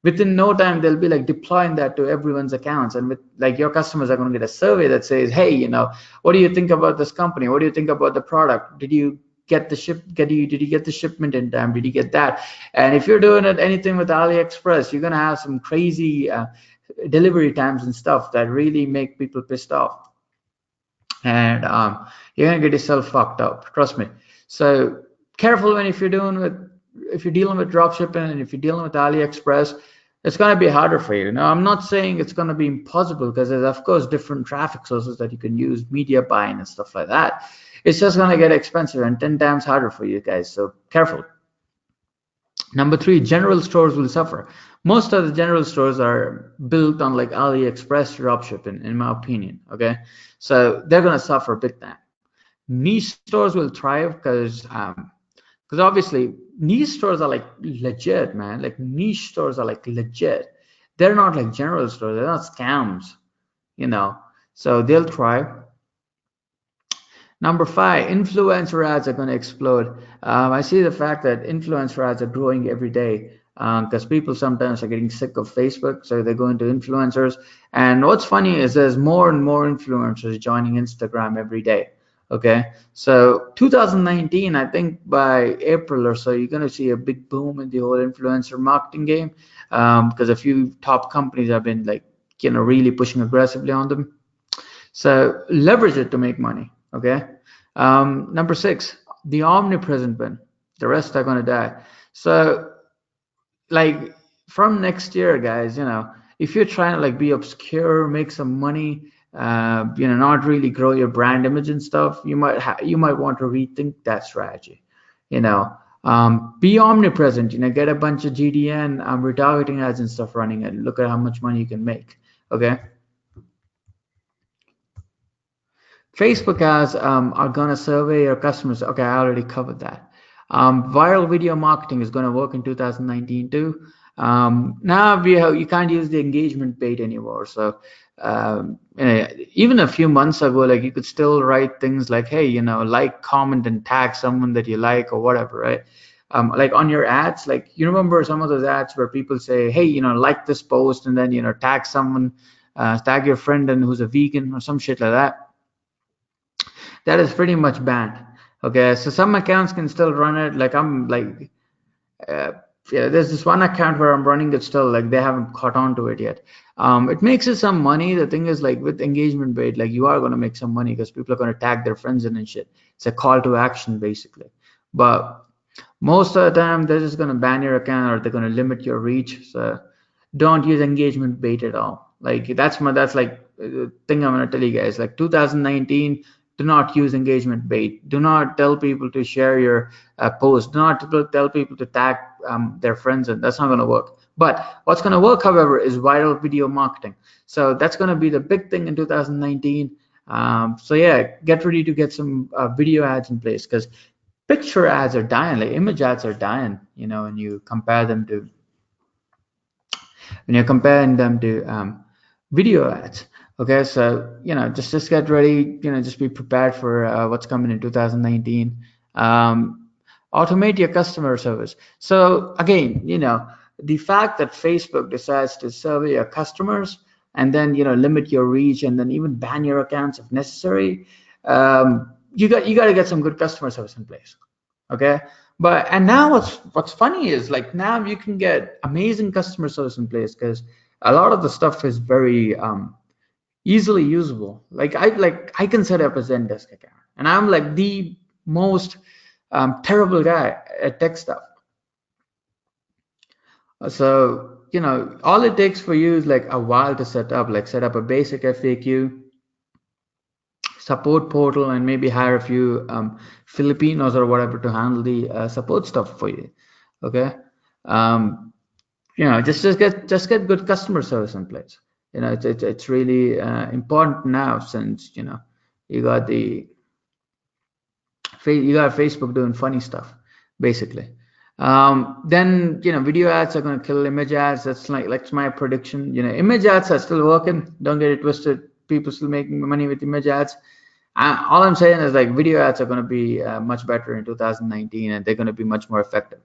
Within no time, they'll be deploying that to everyone's accounts, and with your customers are going to get a survey that says, hey, what do you think about this company? What do you think about the product? Did you get the did you get the shipment in time? Did you get that? And if you're doing anything with AliExpress, you're going to have some crazy delivery times and stuff that really make people pissed off, and you're going to get yourself fucked up. Trust me. So careful when if you're dealing with dropshipping and if you're dealing with AliExpress, it's going to be harder for you. Now, I'm not saying it's going to be impossible, because there's of course different traffic sources that you can use, media buying and stuff like that. It's just going to get expensive and 10 times harder for you guys. So careful. Number three, general stores will suffer. Most of the general stores are built on AliExpress dropshipping, in my opinion. Okay, so they're going to suffer big time. Niche stores will thrive because obviously niche stores are legit, man. Niche stores are legit. They're not general stores. They're not scams, so they'll thrive. Number five, influencer ads are going to explode. I see the fact that influencer ads are growing every day because people sometimes are getting sick of Facebook, so they're going to influencers. And what's funny is there's more and more influencers joining Instagram every day. Okay, so 2019, I think by April or so, you're going to see a big boom in the whole influencer marketing game, because a few top companies have been like, really pushing aggressively on them. So leverage it to make money. Okay. Number six, the omnipresent win. The rest are going to die. So like from next year, guys, if you're trying to like be obscure, make some money, not really grow your brand image and stuff, you might want to rethink that strategy. You know, be omnipresent. Get a bunch of GDN, retargeting ads and stuff running, and look at how much money you can make. Okay. Facebook ads are going to survey your customers. Okay, I already covered that. Viral video marketing is going to work in 2019 too. Now you can't use the engagement bait anymore. So even a few months ago, like you could still write things like, hey, like, comment, and tag someone that you like or whatever, right? Like on your ads, like you remember some of those ads where people say, hey, like this post, and then tag someone, tag your friend and who's a vegan or some shit like that. That is pretty much banned. Okay, so some accounts can still run it. Like I'm like, yeah, there's this one account where I'm running it still. Like they haven't caught on to it yet. It makes it some money. The thing is, like with engagement bait, like you are going to make some money because people are going to tag their friends in and shit. It's a call to action basically. But most of the time, they're just going to ban your account or they're going to limit your reach. So don't use engagement bait at all. Like that's like the thing I'm going to tell you guys. Like 2019, do not use engagement bait. Do not tell people to share your post. Do not tell people to tag their friends, and that's not going to work. But what's going to work, however, is viral video marketing. So that's going to be the big thing in 2019. So yeah, get ready to get some video ads in place, because picture ads are dying, like image ads are dying. When you compare them to video ads. Okay, so just get ready. Just be prepared for what's coming in 2019. Automate your customer service. So again, the fact that Facebook decides to survey your customers and then limit your reach and then even ban your accounts if necessary, you got to get some good customer service in place. Okay, and now what's funny is, like, now you can get amazing customer service in place because a lot of the stuff is very easily usable. Like I can set up a Zendesk account, and I'm like the most terrible guy at tech stuff. So all it takes for you is like a while to set up, like set up a basic FAQ support portal, and maybe hire a few Filipinos or whatever to handle the support stuff for you. Okay, just get good customer service in place. It's really important now, since you got Facebook doing funny stuff basically. Then video ads are going to kill image ads. That's my prediction. Image ads are still working, don't get it twisted. People still making money with image ads. All I'm saying is, like, video ads are going to be much better in 2019, and they're going to be much more effective.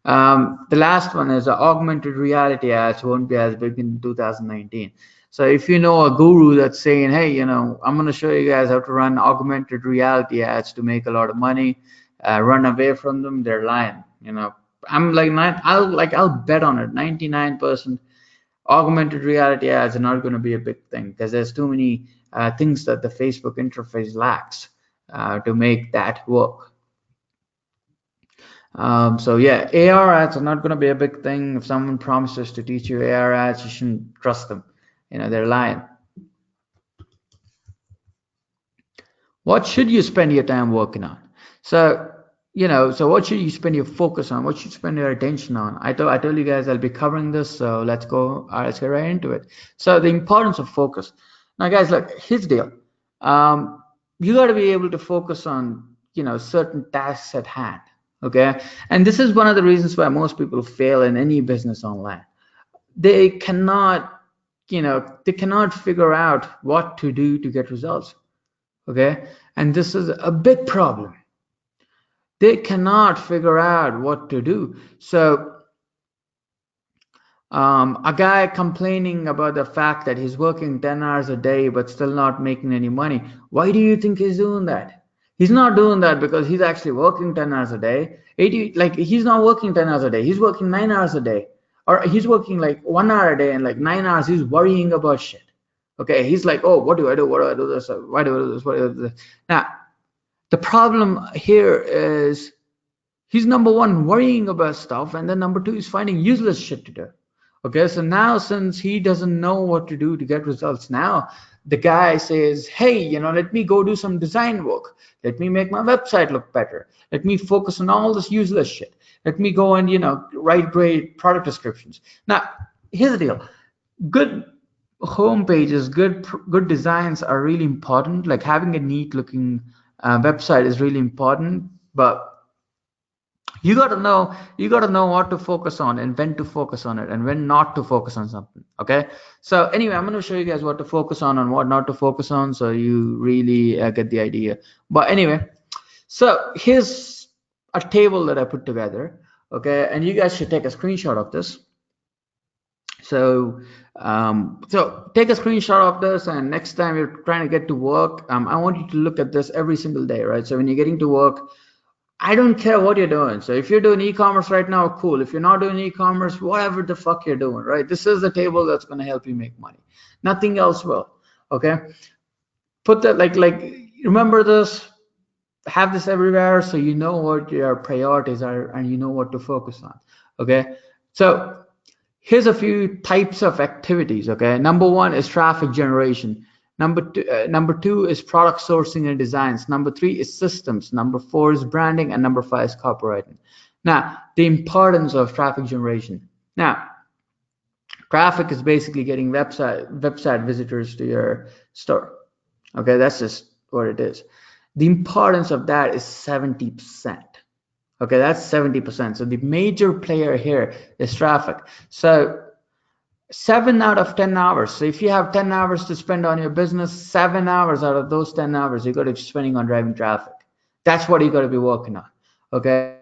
The last one is augmented reality ads won't be as big in 2019. So if you know a guru that's saying, hey, I'm going to show you guys how to run augmented reality ads to make a lot of money, run away from them, they're lying. I'm like, I'll bet on it. 99% augmented reality ads are not going to be a big thing, because there's too many things that the Facebook interface lacks to make that work. So yeah, AR ads are not going to be a big thing. If someone promises to teach you AR ads, you shouldn't trust them. They're lying. What should you spend your time working on? So what should you spend your focus on? What should you spend your attention on? I told you guys I'll be covering this, so let's go. Let's get right into it. So the importance of focus. Now, guys, look, here's the deal. You got to be able to focus on certain tasks at hand. Okay, and this is one of the reasons why most people fail in any business online. They cannot figure out what to do to get results. Okay, and this is a big problem. They cannot figure out what to do. So a guy complaining about the fact that he's working 10 hours a day but still not making any money. Why do you think he's doing that? He's not doing that because he's actually working 10 hours a day. 80, like he's not working 10 hours a day. He's working 9 hours a day. Or he's working like 1 hour a day and like 9 hours he's worrying about shit. Okay, he's like, oh, what do I do? What do I do this? Why do I do this? What do I do this? Now, the problem here is he's number one worrying about stuff, and then number two he's finding useless shit to do. Okay, so now since he doesn't know what to do to get results, now the guy says, hey, let me go do some design work. Let me make my website look better. Let me focus on all this useless shit. Let me go and write great product descriptions. Now, here's the deal. Good home pages, good designs are really important. Like having a neat looking website is really important, but you got to know what to focus on and when to focus on it and when not to focus on something. Okay, so anyway, I'm going to show you guys what to focus on and what not to focus on, so you really get the idea. But anyway, so here's a table that I put together. Okay, and you guys should take a screenshot of this. So take a screenshot of this, and next time you're trying to get to work, I want you to look at this every single day, right? So when you're getting to work, I don't care what you're doing. So if you're doing e-commerce right now, cool. If you're not doing e-commerce, whatever the fuck you're doing, right? This is the table that's going to help you make money. Nothing else will. Okay. Put that like remember this. Have this everywhere so you know what your priorities are and you know what to focus on. Okay. So here's a few types of activities. Okay. Number one is traffic generation. Number two is product sourcing and designs. Number three is systems. Number four is branding, and number five is copywriting. Now, the importance of traffic generation. Now, traffic is basically getting website visitors to your store. Okay, that's just what it is. The importance of that is 70%. Okay, that's 70%. So the major player here is traffic. So 7 out of 10 hours. So if you have 10 hours to spend on your business, 7 hours out of those 10 hours, you got to be spending on driving traffic. That's what you got to be working on. Okay.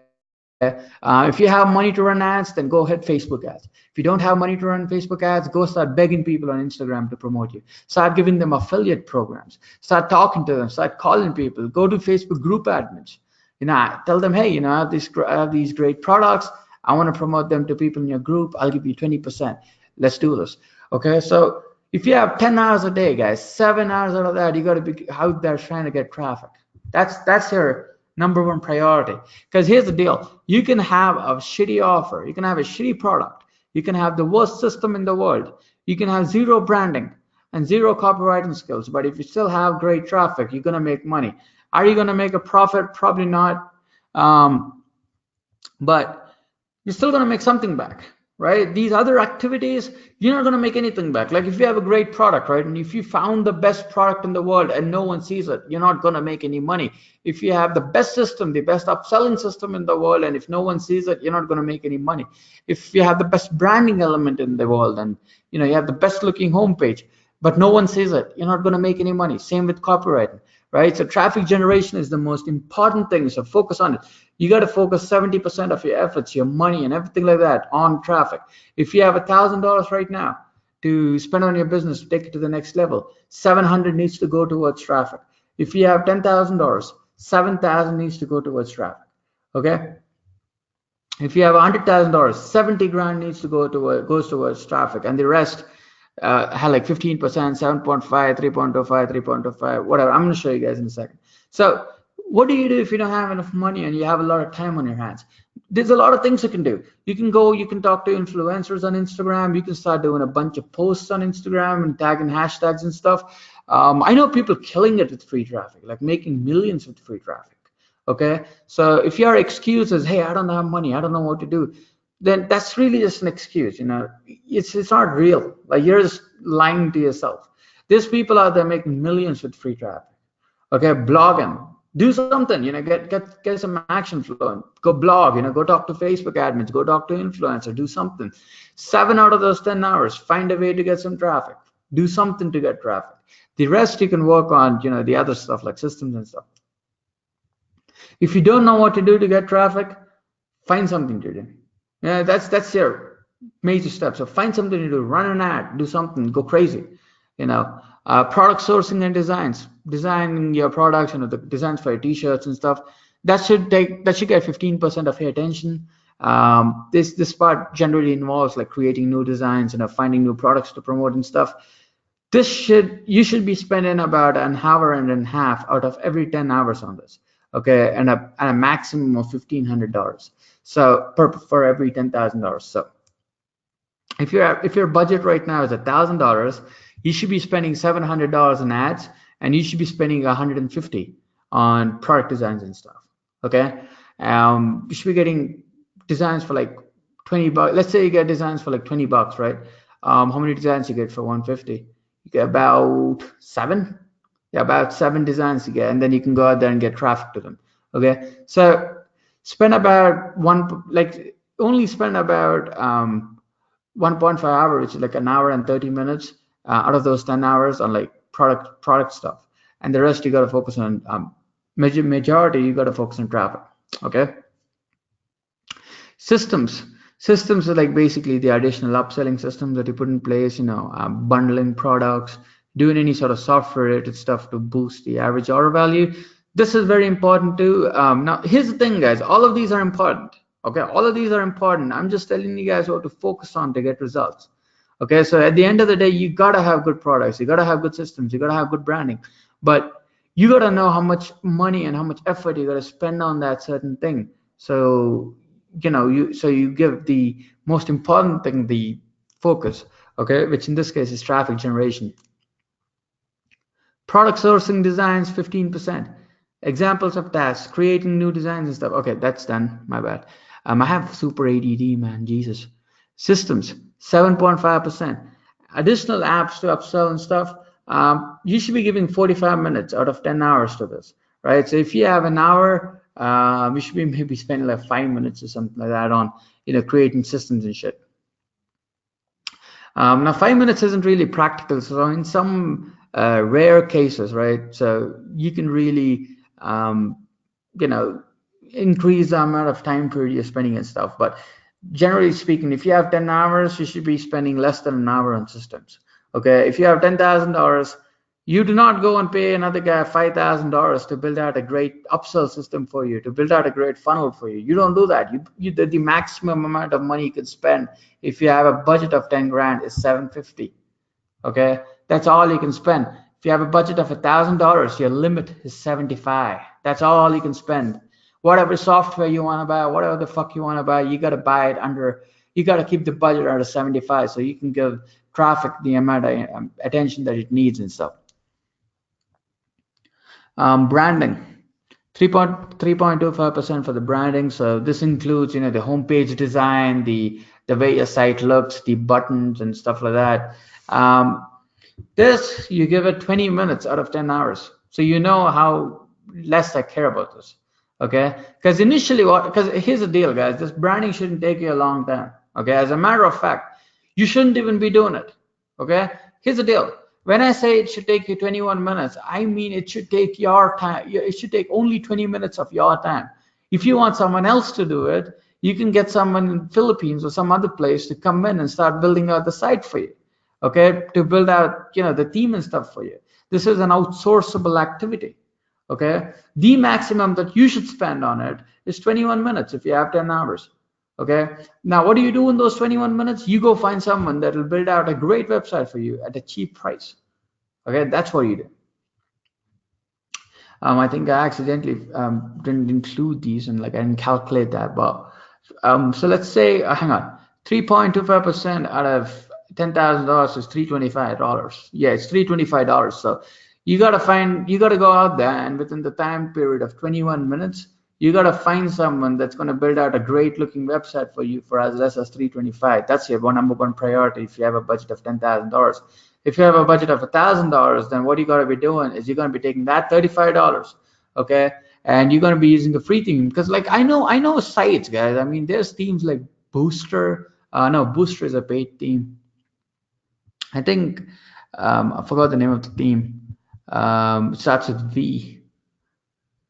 If you have money to run ads, then go ahead Facebook ads. If you don't have money to run Facebook ads, go start begging people on Instagram to promote you. Start giving them affiliate programs. Start talking to them. Start calling people. Go to Facebook group admins. Tell them, hey, I have these great products. I want to promote them to people in your group. I'll give you 20%. Let's do this. Okay, so if you have 10 hours a day, guys, 7 hours out of that, you got to be out there trying to get traffic. That's your number one priority. Because here's the deal. You can have a shitty offer. You can have a shitty product. You can have the worst system in the world. You can have zero branding and zero copywriting skills. But if you still have great traffic, you're going to make money. Are you going to make a profit? Probably not. But you're still going to make something back. Right? These other activities, you're not going to make anything back. Like if you have a great product, right? And if you found the best product in the world and no one sees it, you're not going to make any money. If you have the best system, the best upselling system in the world, and if no one sees it, you're not going to make any money. If you have the best branding element in the world and you have the best looking homepage, but no one sees it, you're not going to make any money. Same with copywriting, right? So traffic generation is the most important thing. So focus on it. You got to focus 70% of your efforts, your money, and everything like that on traffic. If you have $1,000 right now to spend on your business to take it to the next level, 700 needs to go towards traffic. If you have $10,000, 7,000 needs to go towards traffic. Okay. If you have $100,000, 70 grand needs to goes towards traffic, and the rest had like 15%, 7.5, 3.25, 3.25, whatever. I'm going to show you guys in a second. So what do you do if you don't have enough money and you have a lot of time on your hands? There's a lot of things you can do. You can talk to influencers on Instagram. You can start doing a bunch of posts on Instagram and tagging hashtags and stuff. I know people killing it with free traffic, like making millions with free traffic. Okay, so if your excuse is, hey, I don't have money, I don't know what to do, then that's really just an excuse. It's not real. Like you're just lying to yourself. There's people out there making millions with free traffic. Okay, blogging. Do something, get some action flowing. Go blog, go talk to Facebook admins, go talk to influencers, do something. 7 out of those 10 hours, find a way to get some traffic. Do something to get traffic. The rest you can work on, the other stuff like systems and stuff. If you don't know what to do to get traffic, find something to do. Yeah, that's your major step. So find something to do, run an ad, do something, go crazy. Product sourcing and designing your products, the designs for your t-shirts and stuff. That should get 15% of your attention. This part generally involves like creating new designs, finding new products to promote and stuff. You should be spending about an hour and a half out of every 10 hours on this, okay, and a maximum of $1,500. So for every $10,000. So if your budget right now is $1,000, you should be spending $700 in ads, and you should be spending $150 on product designs and stuff. Okay, you should be getting designs for like $20. Let's say you get designs for like $20, right? How many designs you get for $150? You get about 7. Yeah, about 7 designs you get, and then you can go out there and get traffic to them. Okay, so spend about only spend about 1.5 hours, which is like an hour and 30 minutes out of those 10 hours on like product stuff, and the rest you got to focus on majority you got to focus on traffic. Okay, systems are like basically the additional upselling systems that you put in place, bundling products, doing any sort of software related stuff to boost the average order value. This is very important too. Now here's the thing, guys, all of these are important. Okay, all of these are important. I'm just telling you guys what to focus on to get results. Okay, so at the end of the day, you gotta have good products, you gotta have good systems, you gotta have good branding, but you gotta know how much money and how much effort you gotta spend on that certain thing. So you give the most important thing the focus, okay, which in this case is traffic generation. Product sourcing designs 15%. Examples of tasks: creating new designs and stuff. Okay, that's done. My bad. I have super ADD, man. Jesus. Systems 7.5%. Additional apps to upsell and stuff. You should be giving 45 minutes out of 10 hours to this, right? So if you have an hour, you should be maybe spending like 5 minutes or something like that on creating systems and shit. Now 5 minutes isn't really practical, so in some rare cases, right, so you can really increase the amount of time period you're spending and stuff. But generally speaking, if you have 10 hours, you should be spending less than an hour on systems. Okay, if you have $10,000, you do not go and pay another guy $5,000 to build out a great upsell system for you, to build out a great funnel for you. You don't do that. The maximum amount of money you can spend if you have a budget of 10 grand is $750. Okay, that's all you can spend. If you have a budget of $1,000, your limit is $75. That's all you can spend. Whatever software you want to buy, whatever the fuck you want to buy, you got to buy it you got to keep the budget under 75 so you can give traffic the amount of attention that it needs and stuff. Branding, 3.25% for the branding. So this includes, the homepage design, the way your site looks, the buttons and stuff like that. This you give it 20 minutes out of 10 hours. So you know how less I care about this. Okay, because here's the deal, guys, this branding shouldn't take you a long time. Okay, as a matter of fact, you shouldn't even be doing it. Okay, here's the deal. When I say it should take you 21 minutes, I mean it should take your time. It should take only 20 minutes of your time. If you want someone else to do it, you can get someone in the Philippines or some other place to come in and start building out the site for you. Okay, to build out the team and stuff for you. This is an outsourceable activity. Okay, the maximum that you should spend on it is 21 minutes if you have 10 hours. Okay, now what do you do in those 21 minutes? You go find someone that will build out a great website for you at a cheap price. Okay, that's what you do. I think I accidentally didn't include these, and I didn't calculate that, but so let's say hang on, 3.25% out of $10,000 is $325. Yeah, it's $325. So you gotta go out there, and within the time period of 21 minutes, you gotta find someone that's gonna build out a great looking website for you for as less as $325. That's your number one priority if you have a budget of $10,000. If you have a budget of $1,000, then what you gotta be doing is you're gonna be taking that $35, okay, and you're gonna be using a free theme. Because I know sites, guys. I mean, there's themes like Booster. No, Booster is a paid theme. I think I forgot the name of the theme. It starts with V,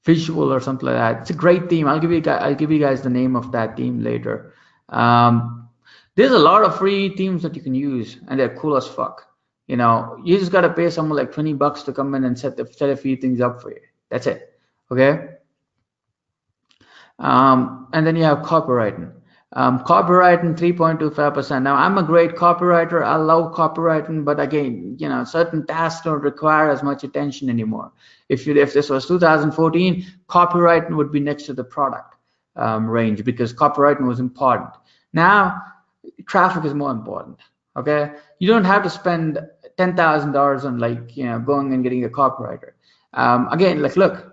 Visual or something like that. It's a great theme. I'll give you guys the name of that theme later. There's a lot of free themes that you can use, and they're cool as fuck. You just got to pay someone like $20 to come in and set a few things up for you. That's it. Okay. And then you have copywriting. Copywriting 3.25%. Now, I'm a great copywriter. I love copywriting, but again, certain tasks don't require as much attention anymore. If this was 2014, copywriting would be next to the product range, because copywriting was important. Now, traffic is more important. Okay, you don't have to spend $10,000 on going and getting a copywriter. Again, look.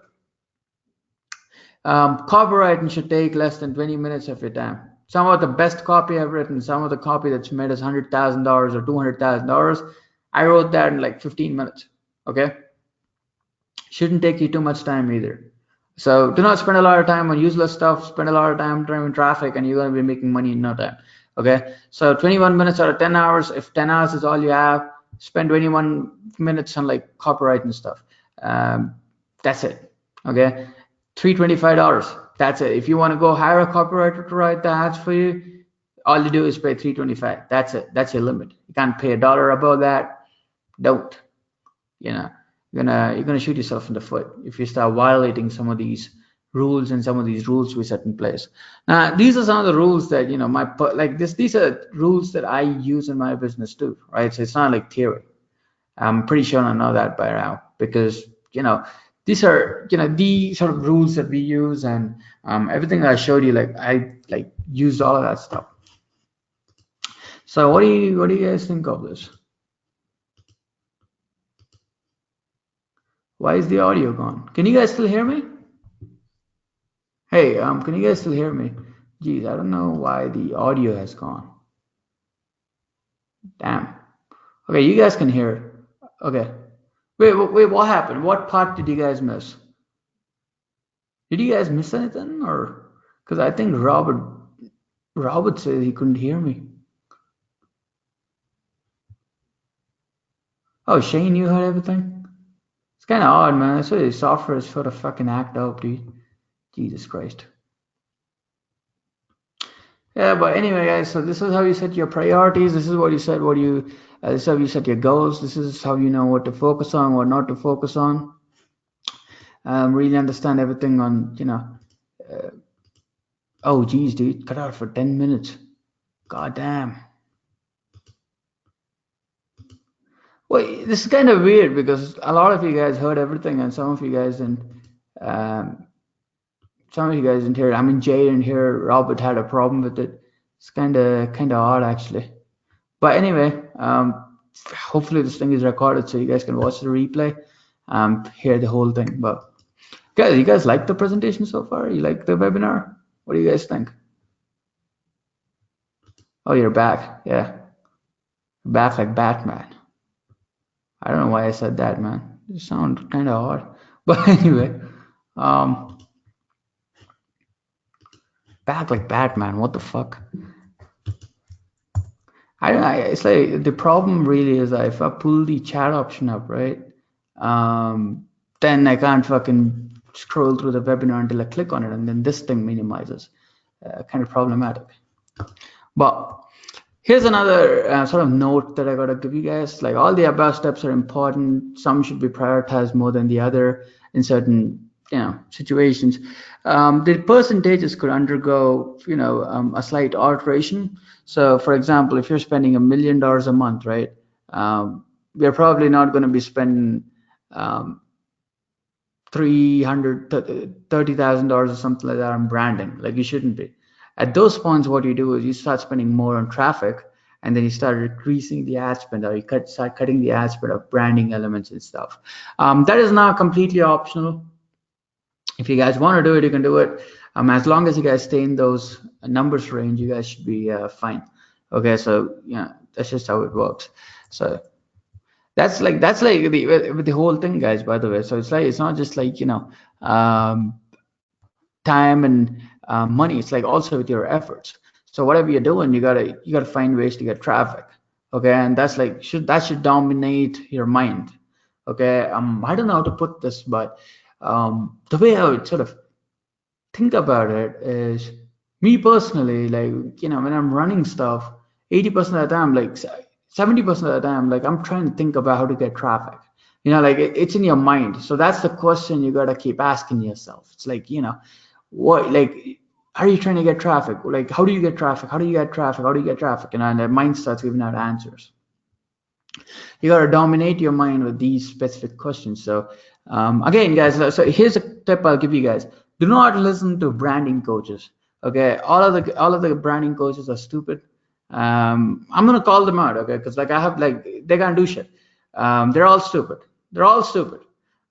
Copywriting should take less than 20 minutes of your time. Some of the best copy I've written, some of the copy that's made us $100,000 or $200,000, I wrote that in like 15 minutes. Okay, shouldn't take you too much time either. So do not spend a lot of time on useless stuff. Spend a lot of time driving traffic, and you're going to be making money in no time. Okay, so 21 minutes out of 10 hours. If 10 hours is all you have, spend 21 minutes on like copywriting stuff. That's it. Okay. $325. That's it. If you want to go hire a copywriter to write the ads for you, all you do is pay $325. That's it. That's your limit. You can't pay $1 above that. Don't. You're gonna shoot yourself in the foot if you start violating some of these rules, and some of these rules we set in place. Now, these are some of the rules that these are rules that I use in my business too, right? So it's not like theory. I'm pretty sure I know that by now, because these are the sort of rules that we use, and everything that I showed you, I used all of that stuff. So what do you guys think of this? Why is the audio gone? Can you guys still hear me? Hey, can you guys still hear me? Geez, I don't know why the audio has gone. Damn. Okay, you guys can hear it. Okay. Wait, what happened? What part did you guys miss? Did you guys miss anything? Or because I think Robert said he couldn't hear me. Oh, Shane, you heard everything? It's kind of odd, man. I swear the software is sort of fucking act up, dude. Jesus Christ. Yeah, but anyway, guys, so this is how you set your priorities. This is what you said, this is how you set your goals. This is how you know what to focus on, what not to focus on. Really understand everything on, oh, geez, dude, cut out for 10 minutes. God damn. Well, this is kind of weird, because a lot of you guys heard everything, and some of you guys didn't. Some of you guys didn't hear it. I mean, Jay didn't hear it. Robert had a problem with it. It's kind of odd, actually. But anyway, hopefully this thing is recorded so you guys can watch the replay, hear the whole thing. But guys, you guys like the presentation so far? You like the webinar? What do you guys think? Oh, you're back. Yeah, back like Batman. I don't know why I said that, man. It sounds kind of odd. But anyway, back like Batman. What the fuck? I don't know. It's like the problem really is that if I pull the chat option up, right, then I can't fucking scroll through the webinar until I click on it, and then this thing minimizes. Kind of problematic. But here's another sort of note that I gotta give you guys. Like, all the above steps are important. Some should be prioritized more than the other in certain situations. The percentages could undergo a slight alteration. So for example, if you're spending $1 million a month, right, we're probably not going to be spending $330,000 or something like that on branding. Like, you shouldn't be. At those points, what you do is you start spending more on traffic, and then you start decreasing the ad spend, or you start cutting the ad spend of branding elements and stuff. That is not completely optional. If you guys want to do it, you can do it. As long as you guys stay in those numbers range, you guys should be fine. Okay, so that's just how it works. So that's like the whole thing, guys. By the way, so it's not just like time and money. It's like also with your efforts. So whatever you're doing, you gotta find ways to get traffic. Okay, and that's like that should dominate your mind. Okay, I don't know how to put this, but the way I would sort of think about it is, me personally, like when I'm running stuff, 80% of the time, like 70% of the time, like I'm trying to think about how to get traffic. Like it's in your mind. So that's the question you gotta keep asking yourself. It's like, what, like, are you trying to get traffic? Like, how do you get traffic? How do you get traffic? How do you get traffic? And the mind starts giving out answers. You gotta dominate your mind with these specific questions. So again, guys, so here's a tip I'll give you guys. Do not listen to branding coaches. Okay, all of the branding coaches are stupid. I'm gonna call them out, okay? Because like I have like they can't do shit. They're all stupid. They're all stupid.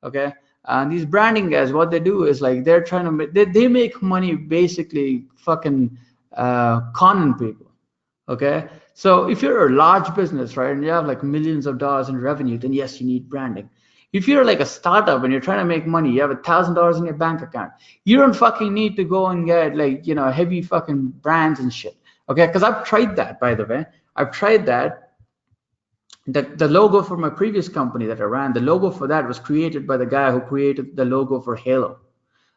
Okay. And these branding guys, what they do is like they're trying to they make money basically fucking conning people. Okay. So if you're a large business, right, and you have like millions of dollars in revenue, then yes, you need branding. If you're like a startup and you're trying to make money, you have $1,000 in your bank account, you don't fucking need to go and get like, heavy fucking brands and shit. Okay. Because I've tried that, by the way. I've tried that. The logo for my previous company that I ran, the logo for that was created by the guy who created the logo for Halo,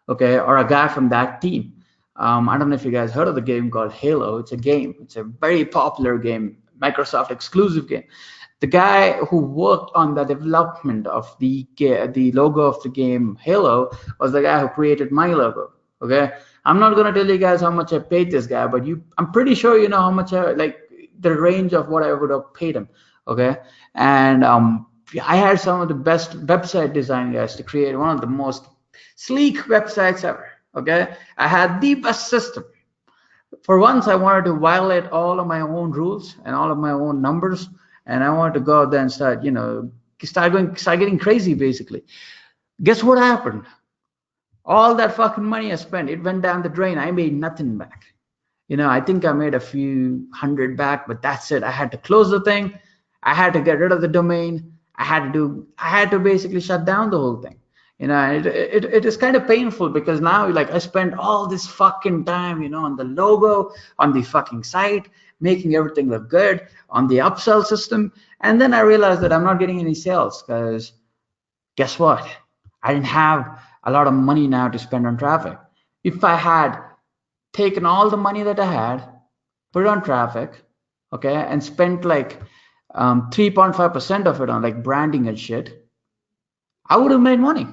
okay, or a guy from that team. I don't know if you guys heard of the game called Halo. It's a game. It's a very popular game, Microsoft exclusive game. The guy who worked on the development of the logo of the game Halo was the guy who created my logo. Okay, I'm not gonna tell you guys how much I paid this guy, but I'm pretty sure you know how much like the range of what I would have paid him. Okay, and I had some of the best website design guys to create one of the most sleek websites ever. Okay, I had the best system. For once, I wanted to violate all of my own rules and all of my own numbers, and I wanted to go out there and start getting crazy. Basically, guess what happened? All that fucking money I spent, it went down the drain. I made nothing back. I think I made a few hundred back, but that's it. I had to close the thing. I had to get rid of the domain. I had to basically shut down the whole thing. It is kind of painful because now like I spent all this fucking time, on the logo, on the fucking site, making everything look good, on the upsell system. And then I realized that I'm not getting any sales because guess what? I didn't have a lot of money now to spend on traffic. If I had taken all the money that I had, put it on traffic, okay, and spent like 3.5% of it on like branding and shit, I would have made money,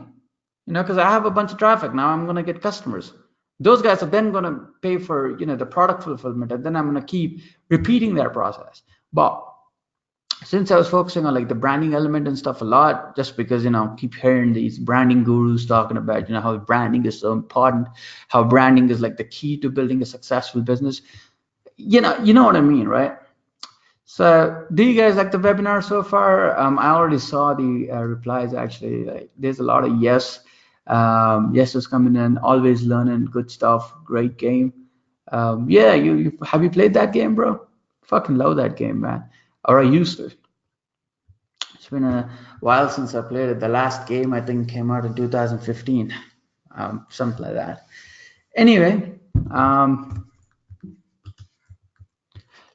because I have a bunch of traffic. Now I'm going to get customers. Those guys are then going to pay for, the product fulfillment, and then I'm going to keep repeating that process. But since I was focusing on like the branding element and stuff a lot, just because, keep hearing these branding gurus talking about, how branding is so important, how branding is like the key to building a successful business. You know what I mean, right? So do you guys like the webinar so far? I already saw the replies actually. Like, there's a lot of yeses coming in, always learning, good stuff, great game. Yeah, you have you played that game, bro? Fucking love that game, man. Or I used to. It's been a while since I played it. The last game I think came out in 2015, something like that. Anyway,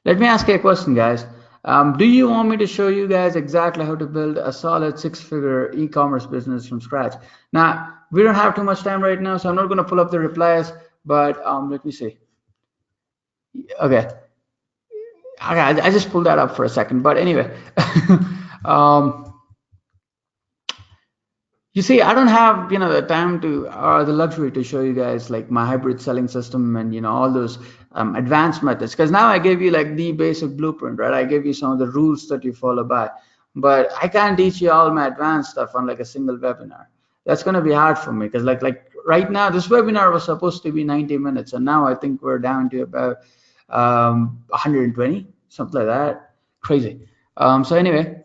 let me ask you a question, guys. Do you want me to show you guys exactly how to build a solid 6-figure e-commerce business from scratch? Now, we don't have too much time right now, so I'm not going to pull up the replies, but let me see. Okay. I just pulled that up for a second, but anyway. You see, I don't have the time to or the luxury to show you guys like my hybrid selling system and all those advanced methods, because now I gave you like the basic blueprint, right? I gave you some of the rules that you follow by, but I can't teach you all my advanced stuff on like a single webinar. That's going to be hard for me because like right now this webinar was supposed to be 90 minutes, and now I think we're down to about 120, something like that. Crazy. So anyway.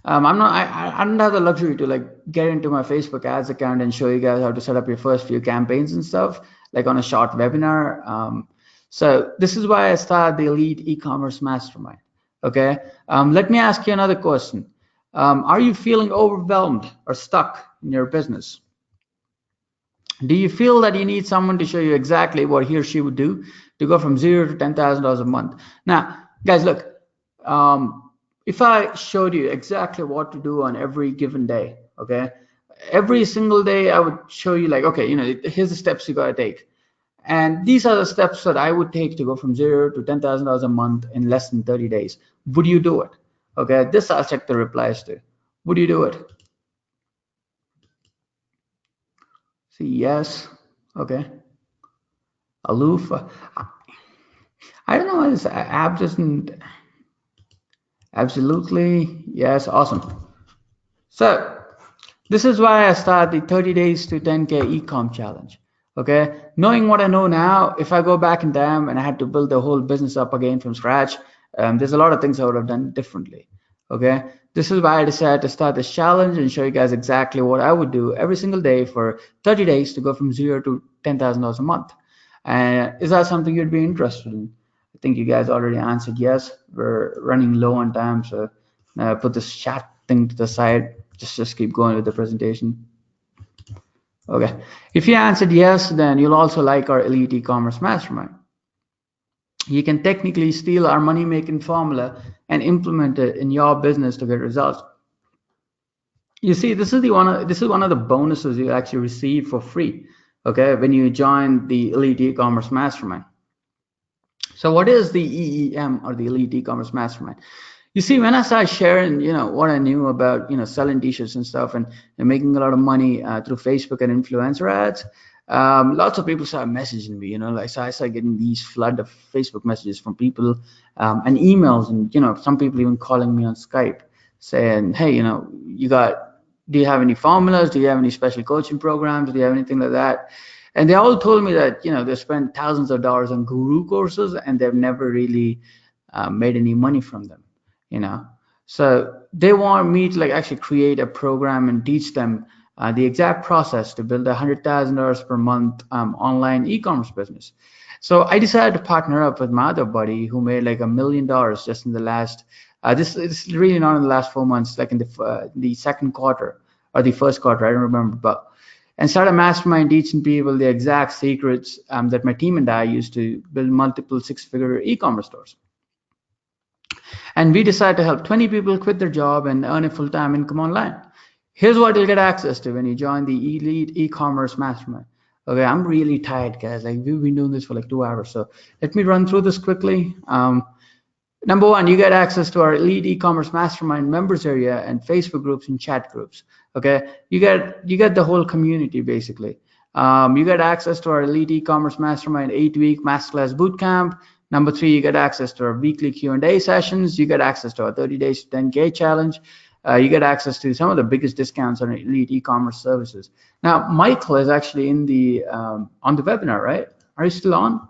I don't have the luxury to like get into my Facebook ads account and show you guys how to set up your first few campaigns and stuff like on a short webinar. So this is why I started the Elite E-commerce Mastermind. Okay. Let me ask you another question. Are you feeling overwhelmed or stuck in your business? Do you feel that you need someone to show you exactly what he or she would do to go from $0 to $10,000 a month? Now, guys, look. If I showed you exactly what to do on every given day, okay, every single day I would show you like, okay, here's the steps you gotta take, and these are the steps that I would take to go from $0 to $10,000 a month in less than 30 days. Would you do it? Okay, this I'll check the replies to. Would you do it? See, yes. Okay. Aloof. I don't know why this app doesn't. Absolutely. Yes. Awesome. So this is why I start the 30 days to 10K e-com challenge. Okay, knowing what I know now, if I go back in time and I had to build the whole business up again from scratch, there's a lot of things I would have done differently. Okay, this is why I decided to start this challenge and show you guys exactly what I would do every single day for 30 days to go from $0 to $10,000 a month. And is that something you'd be interested in? I think you guys already answered yes. We're running low on time, so put this chat thing to the side. Just keep going with the presentation. Okay, if you answered yes, then you'll also like our Elite E-commerce Mastermind. You can technically steal our money-making formula and implement it in your business to get results. You see, this is one of the bonuses you actually receive for free. Okay, when you join the Elite E-commerce Mastermind. So what is the EEM, or the Elite E-commerce Mastermind? You see, when I started sharing, what I knew about, selling t-shirts and stuff, and making a lot of money through Facebook and influencer ads, lots of people started messaging me, so I started getting these flood of Facebook messages from people, and emails, and, some people even calling me on Skype saying, hey, do you have any formulas? Do you have any special coaching programs? Do you have anything like that? And they all told me that, they spent thousands of dollars on guru courses and they've never really made any money from them. So they want me to actually create a program and teach them the exact process to build $100,000 per month online e-commerce business. So I decided to partner up with my other buddy who made $1 million just in the last this is really not in the last 4 months, like in the second quarter or the first quarter, I don't remember, and started mastermind teaching people the exact secrets that my team and I used to build multiple six-figure e-commerce stores. And we decided to help 20 people quit their job and earn a full-time income online. Here's what you'll get access to when you join the Elite E-commerce Mastermind. Okay, I'm really tired, guys. We've been doing this for 2 hours, so let me run through this quickly. Number one, you get access to our Elite E-commerce Mastermind members area and Facebook groups and chat groups. Okay, you get the whole community basically. You get access to our Elite E-commerce Mastermind 8-week masterclass bootcamp. Number three, you get access to our weekly Q&A sessions. You get access to our 30 days to 10K challenge. You get access to some of the biggest discounts on Elite e-commerce services. Now, Michael is actually in the on the webinar, right? Are you still on?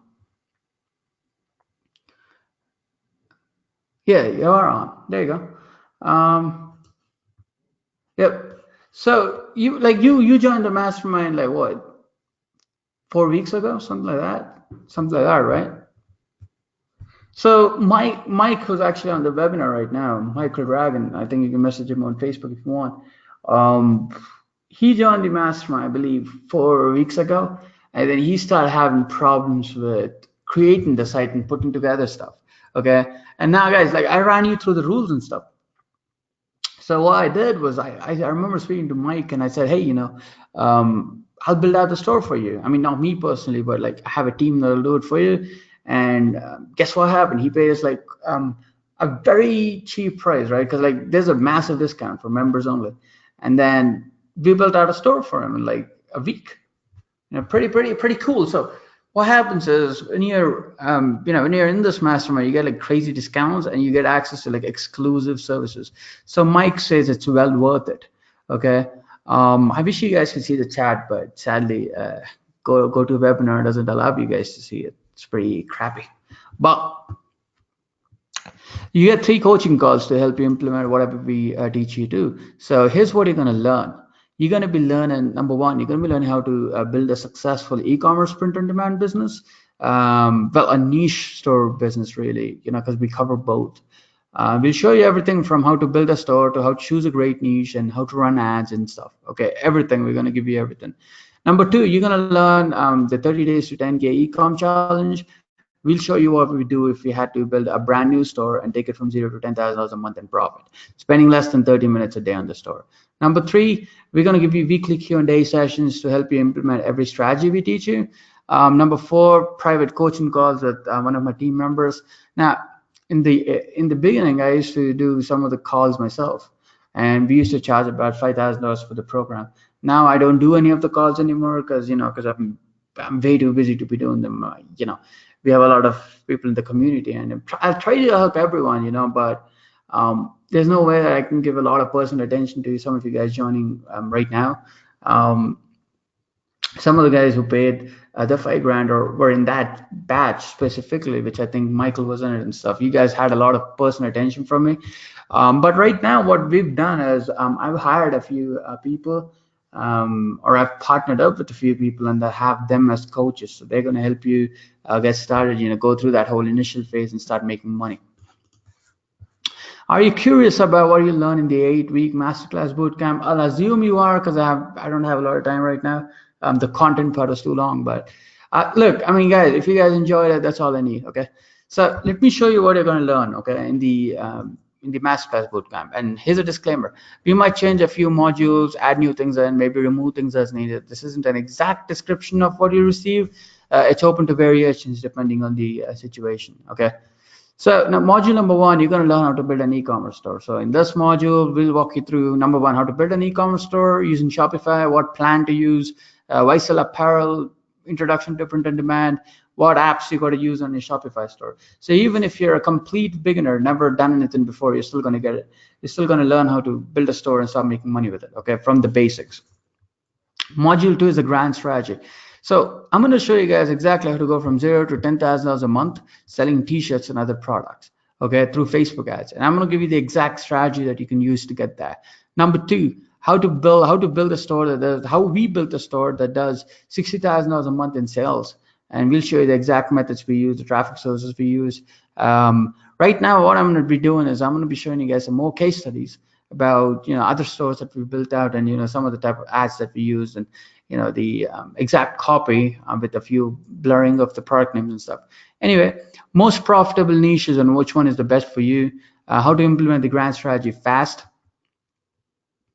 Yeah, you are on. There you go. Yep. So you joined the mastermind what, 4 weeks ago, something like that, right? So Mike, who's actually on the webinar right now, Michael Dragon, I think you can message him on Facebook if you want. He joined the mastermind, I believe, 4 weeks ago, and then he started having problems with creating the site and putting together stuff. Okay, and now guys, I ran you through the rules and stuff. So what I did was I remember speaking to Mike and I said, hey, I'll build out the store for you. I mean, not me personally, but I have a team that'll do it for you. And guess what happened? He paid us a very cheap price, right? Because there's a massive discount for members only. And then we built out a store for him in a week. Pretty cool. So what happens is when you're when you're in this mastermind, you get crazy discounts and you get access to exclusive services. So Mike says it's well worth it. Okay. I wish you guys could see the chat, but sadly, go to a webinar doesn't allow you guys to see it. It's pretty crappy. But you get 3 coaching calls to help you implement whatever we teach you to. So here's what you're going to learn. You're going to be learning, number one, you're going to be learning how to build a successful e-commerce print-on-demand business. Well, a niche store business, really, because we cover both. We'll show you everything from how to build a store to how to choose a great niche and how to run ads and stuff. Okay, everything. We're going to give you everything. Number 2, you're going to learn the 30 days to 10K e-com challenge. We'll show you what we do if we had to build a brand new store and take it from $0 to $10,000 a month in profit, spending less than 30 minutes a day on the store. Number 3, we're going to give you weekly Q&A sessions to help you implement every strategy we teach you. Number 4, private coaching calls with one of my team members. Now, in the beginning, I used to do some of the calls myself, and we used to charge about $5,000 for the program. Now I don't do any of the calls anymore because because I'm way too busy to be doing them. We have a lot of people in the community, and I'll try to help everyone, but there's no way that I can give a lot of personal attention to some of you guys joining right now. Some of the guys who paid the $5,000 or were in that batch specifically, which I think Michael was in it and stuff. You guys had a lot of personal attention from me. But right now, what we've done is I've hired a few people, or I've partnered up with a few people, and I have them as coaches. So they're going to help you get started, go through that whole initial phase and start making money. Are you curious about what you learn in the 8-week masterclass bootcamp? I'll assume you are, because I don't have a lot of time right now. The content part is too long, but look, I mean, guys, if you guys enjoyed it, that's all I need. Okay, so let me show you what you're going to learn. Okay, in the masterclass bootcamp. And here's a disclaimer: we might change a few modules, add new things, and maybe remove things as needed. This isn't an exact description of what you receive. It's open to variations depending on the situation. Okay. So now module number 1, you're going to learn how to build an e-commerce store. So in this module, we'll walk you through number 1, how to build an e-commerce store using Shopify, what plan to use, why sell apparel, introduction to print on demand, what apps you got to use on your Shopify store. So even if you're a complete beginner, never done anything before, you're still going to get it. You're still going to learn how to build a store and start making money with it, okay, from the basics. Module 2 is a grand strategy. So I'm going to show you guys exactly how to go from $0 to $10,000 a month selling t-shirts and other products, okay, through Facebook ads. And I'm going to give you the exact strategy that you can use to get there. Number 2, how to build a store that does, how we built a store that does $60,000 a month in sales. And we'll show you the exact methods we use, the traffic sources we use. Right now, what I'm going to be doing is I'm going to be showing you guys some more case studies about other stores that we built out, and some of the type of ads that we use, and the exact copy with a few blurring of the product names and stuff. Anyway, most profitable niches and which one is the best for you, how to implement the grand strategy fast.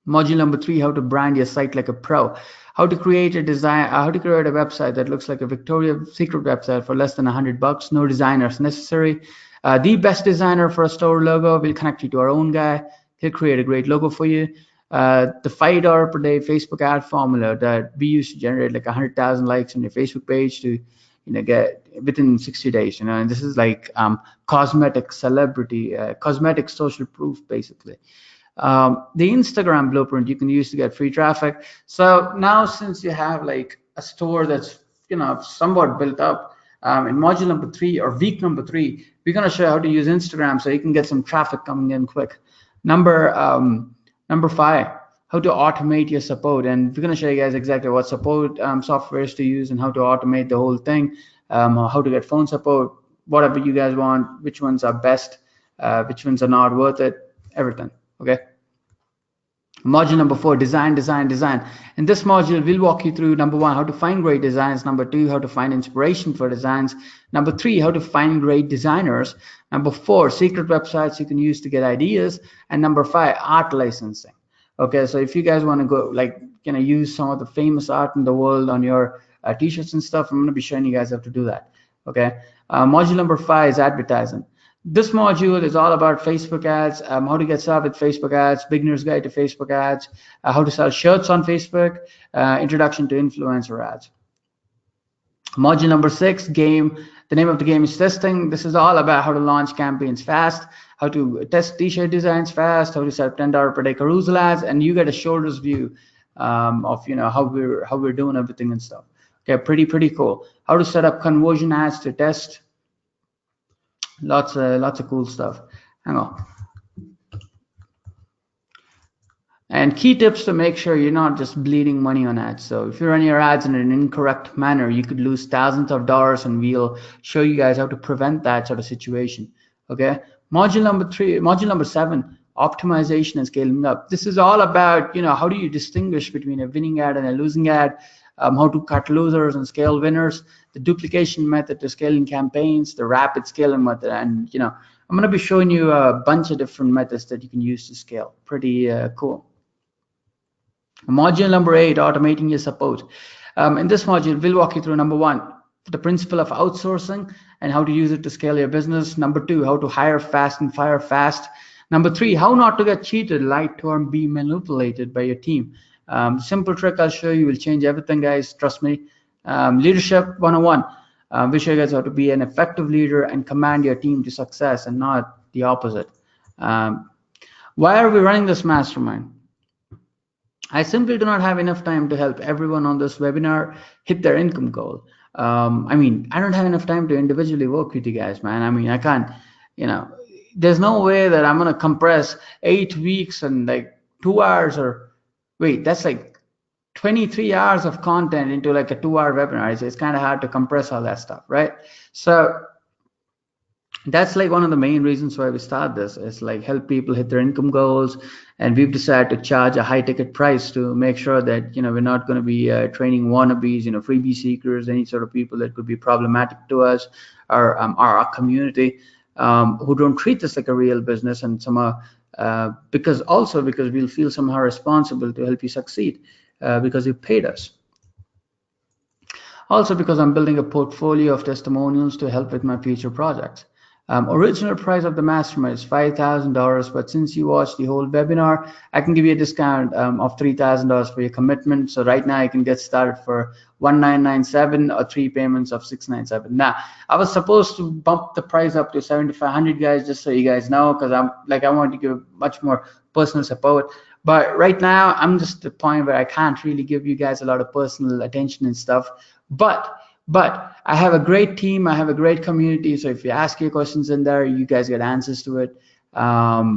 Module number 3, how to brand your site like a pro, how to create a website that looks like a Victoria's Secret website for less than $100, no designers necessary. The best designer for a store logo will connect you to our own guy. He'll create a great logo for you. The $5 per day Facebook ad formula that we use to generate like 100,000 likes on your Facebook page to get within 60 days, and this is like cosmetic celebrity, cosmetic social proof basically. The Instagram blueprint you can use to get free traffic. So now, since you have like a store that's somewhat built up, in module number 3 or week number 3, we're going to show you how to use Instagram so you can get some traffic coming in quick. Number 5, how to automate your support, and we're going to show you guys exactly what support softwares to use and how to automate the whole thing, how to get phone support, whatever you guys want, which ones are best, which ones are not worth it, everything. Okay. Module number 4, design. In this module, we'll walk you through number 1, how to find great designs. Number 2, how to find inspiration for designs. Number 3, how to find great designers. Number 4, secret websites you can use to get ideas. And number 5, art licensing. Okay, so if you guys want to go use some of the famous art in the world on your t-shirts and stuff, I'm going to be showing you guys how to do that. Okay. Module number 5 is advertising. This module is all about Facebook ads, how to get started with Facebook ads, beginner's guide to Facebook ads, how to sell shirts on Facebook, introduction to influencer ads. Module number 6, game. The name of the game is testing. This is all about how to launch campaigns fast, how to test t-shirt designs fast, how to set up $10 per day carousel ads, and you get a shoulder's view of how we're doing everything and stuff. Okay, pretty cool. How to set up conversion ads to test. Lots of cool stuff. Hang on. And key tips to make sure you're not just bleeding money on ads. So if you run your ads in an incorrect manner, you could lose thousands of dollars, and we'll show you guys how to prevent that sort of situation. Okay. Module number 7, optimization and scaling up. This is all about how do you distinguish between a winning ad and a losing ad, how to cut losers and scale winners, the duplication method to scaling campaigns, the rapid scaling method, and I'm going to be showing you a bunch of different methods that you can use to scale. Pretty cool. Module number 8, automating your support. In this module, we'll walk you through number 1, the principle of outsourcing and how to use it to scale your business. Number 2, how to hire fast and fire fast. Number 3, how not to get cheated, lied to, or be manipulated by your team. Simple trick I'll show you will change everything, guys. Trust me. Leadership 101. We show you guys how to be an effective leader and command your team to success, and not the opposite. Why are we running this mastermind? I simply do not have enough time to help everyone on this webinar hit their income goal. I mean, I don't have enough time to individually work with you guys, man. I mean, I can't, there's no way that I'm going to compress 8 weeks and like 2 hours, or wait, that's like 23 hours of content into like a 2-hour webinar. It's kind of hard to compress all that stuff, right? So that's like one of the main reasons why we start this, is like help people hit their income goals. And we've decided to charge a high ticket price to make sure that we're not going to be training wannabes, freebie seekers, any sort of people that could be problematic to us, or our community, who don't treat this like a real business, and somehow because we'll feel somehow responsible to help you succeed, because you paid us. Also because I'm building a portfolio of testimonials to help with my future projects. Original price of the mastermind is $5,000, but since you watched the whole webinar, I can give you a discount of $3,000 for your commitment. So right now you can get started for $1,997 or 3 payments of $697. Now I was supposed to bump the price up to $7,500, guys, just so you guys know, because I want to give much more personal support. But right now I'm just at the point where I can't really give you guys a lot of personal attention and stuff. But I have a great team, I have a great community, so if you ask your questions in there, you guys get answers to it.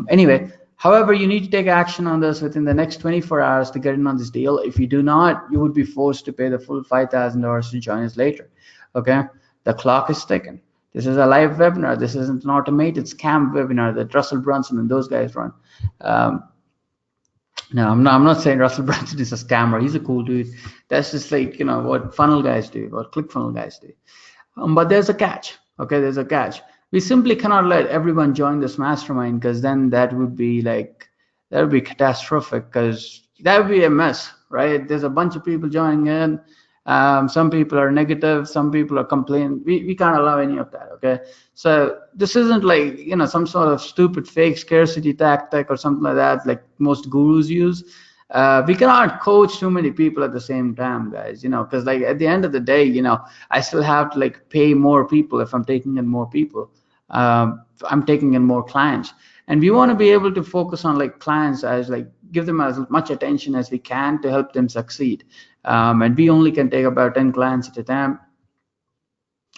Anyway, however, you need to take action on this within the next 24 hours to get in on this deal. If you do not, you would be forced to pay the full $5,000 to join us later. Okay, the clock is ticking. This is a live webinar. This isn't an automated scam webinar that Russell Brunson and those guys run. No, I'm not saying Russell Brunson is a scammer. He's a cool dude. That's just like, what funnel guys do, what ClickFunnels guys do. But there's a catch. Okay, there's a catch. We simply cannot let everyone join this mastermind, because then that would be catastrophic, because that would be a mess, right? There's a bunch of people joining in. Some people are negative, some people are complaining. We can't allow any of that. Okay, so this isn't like some sort of stupid fake scarcity tactic or something like that, like most gurus use. We cannot coach too many people at the same time, guys, because like at the end of the day, I still have to like pay more people if I'm taking in more people. I'm taking in more clients, and we want to be able to focus on like clients, as like give them as much attention as we can to help them succeed. And we only can take about 10 clients at a time.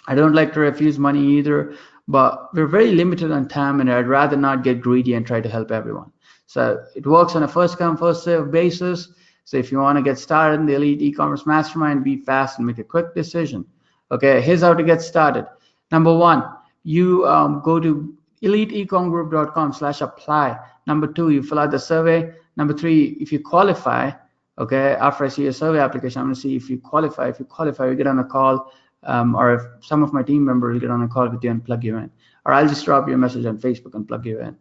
I don't like to refuse money either, but we're very limited on time, and I'd rather not get greedy and try to help everyone. So it works on a first come, first serve basis. So if you want to get started in the Elite E-commerce Mastermind, be fast and make a quick decision. Okay, here's how to get started. Number 1, you go to eliteecomgroup.com/apply. Number 2, you fill out the survey. Number 3, if you qualify, okay, after I see your survey application, I'm going to see if you qualify. If you qualify, you get on a call, or if some of my team members will get on a call with you and plug you in, or I'll just drop you a message on Facebook and plug you in.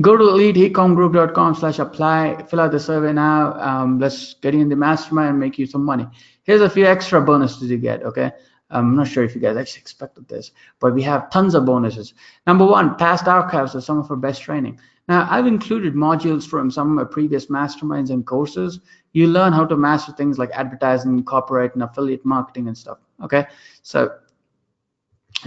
Go to eliteecomgroup.com/apply, fill out the survey now. Let's get you in the mastermind and make you some money. Here's a few extra bonuses you get, okay? I'm not sure if you guys actually expected this, but we have tons of bonuses. Number 1, past archives of some of our best training. Now, I've included modules from some of my previous masterminds and courses. You learn how to master things like advertising, copyright, and affiliate marketing and stuff, okay? So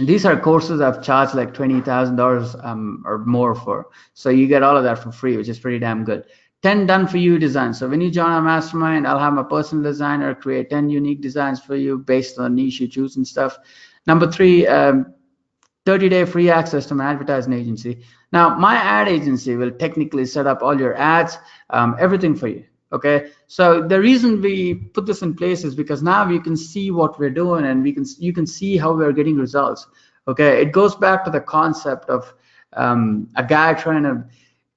these are courses I've charged like $20,000 or more for. So you get all of that for free, which is pretty damn good. 10 done for you designs. So when you join our mastermind, I'll have my personal designer create 10 unique designs for you based on the niche you choose and stuff. Number 3, 30-day free access to my advertising agency. Now, my ad agency will technically set up all your ads, everything for you. Okay, so the reason we put this in place is because now you can see what we're doing, and you can see how we're getting results. Okay, it goes back to the concept of a guy trying to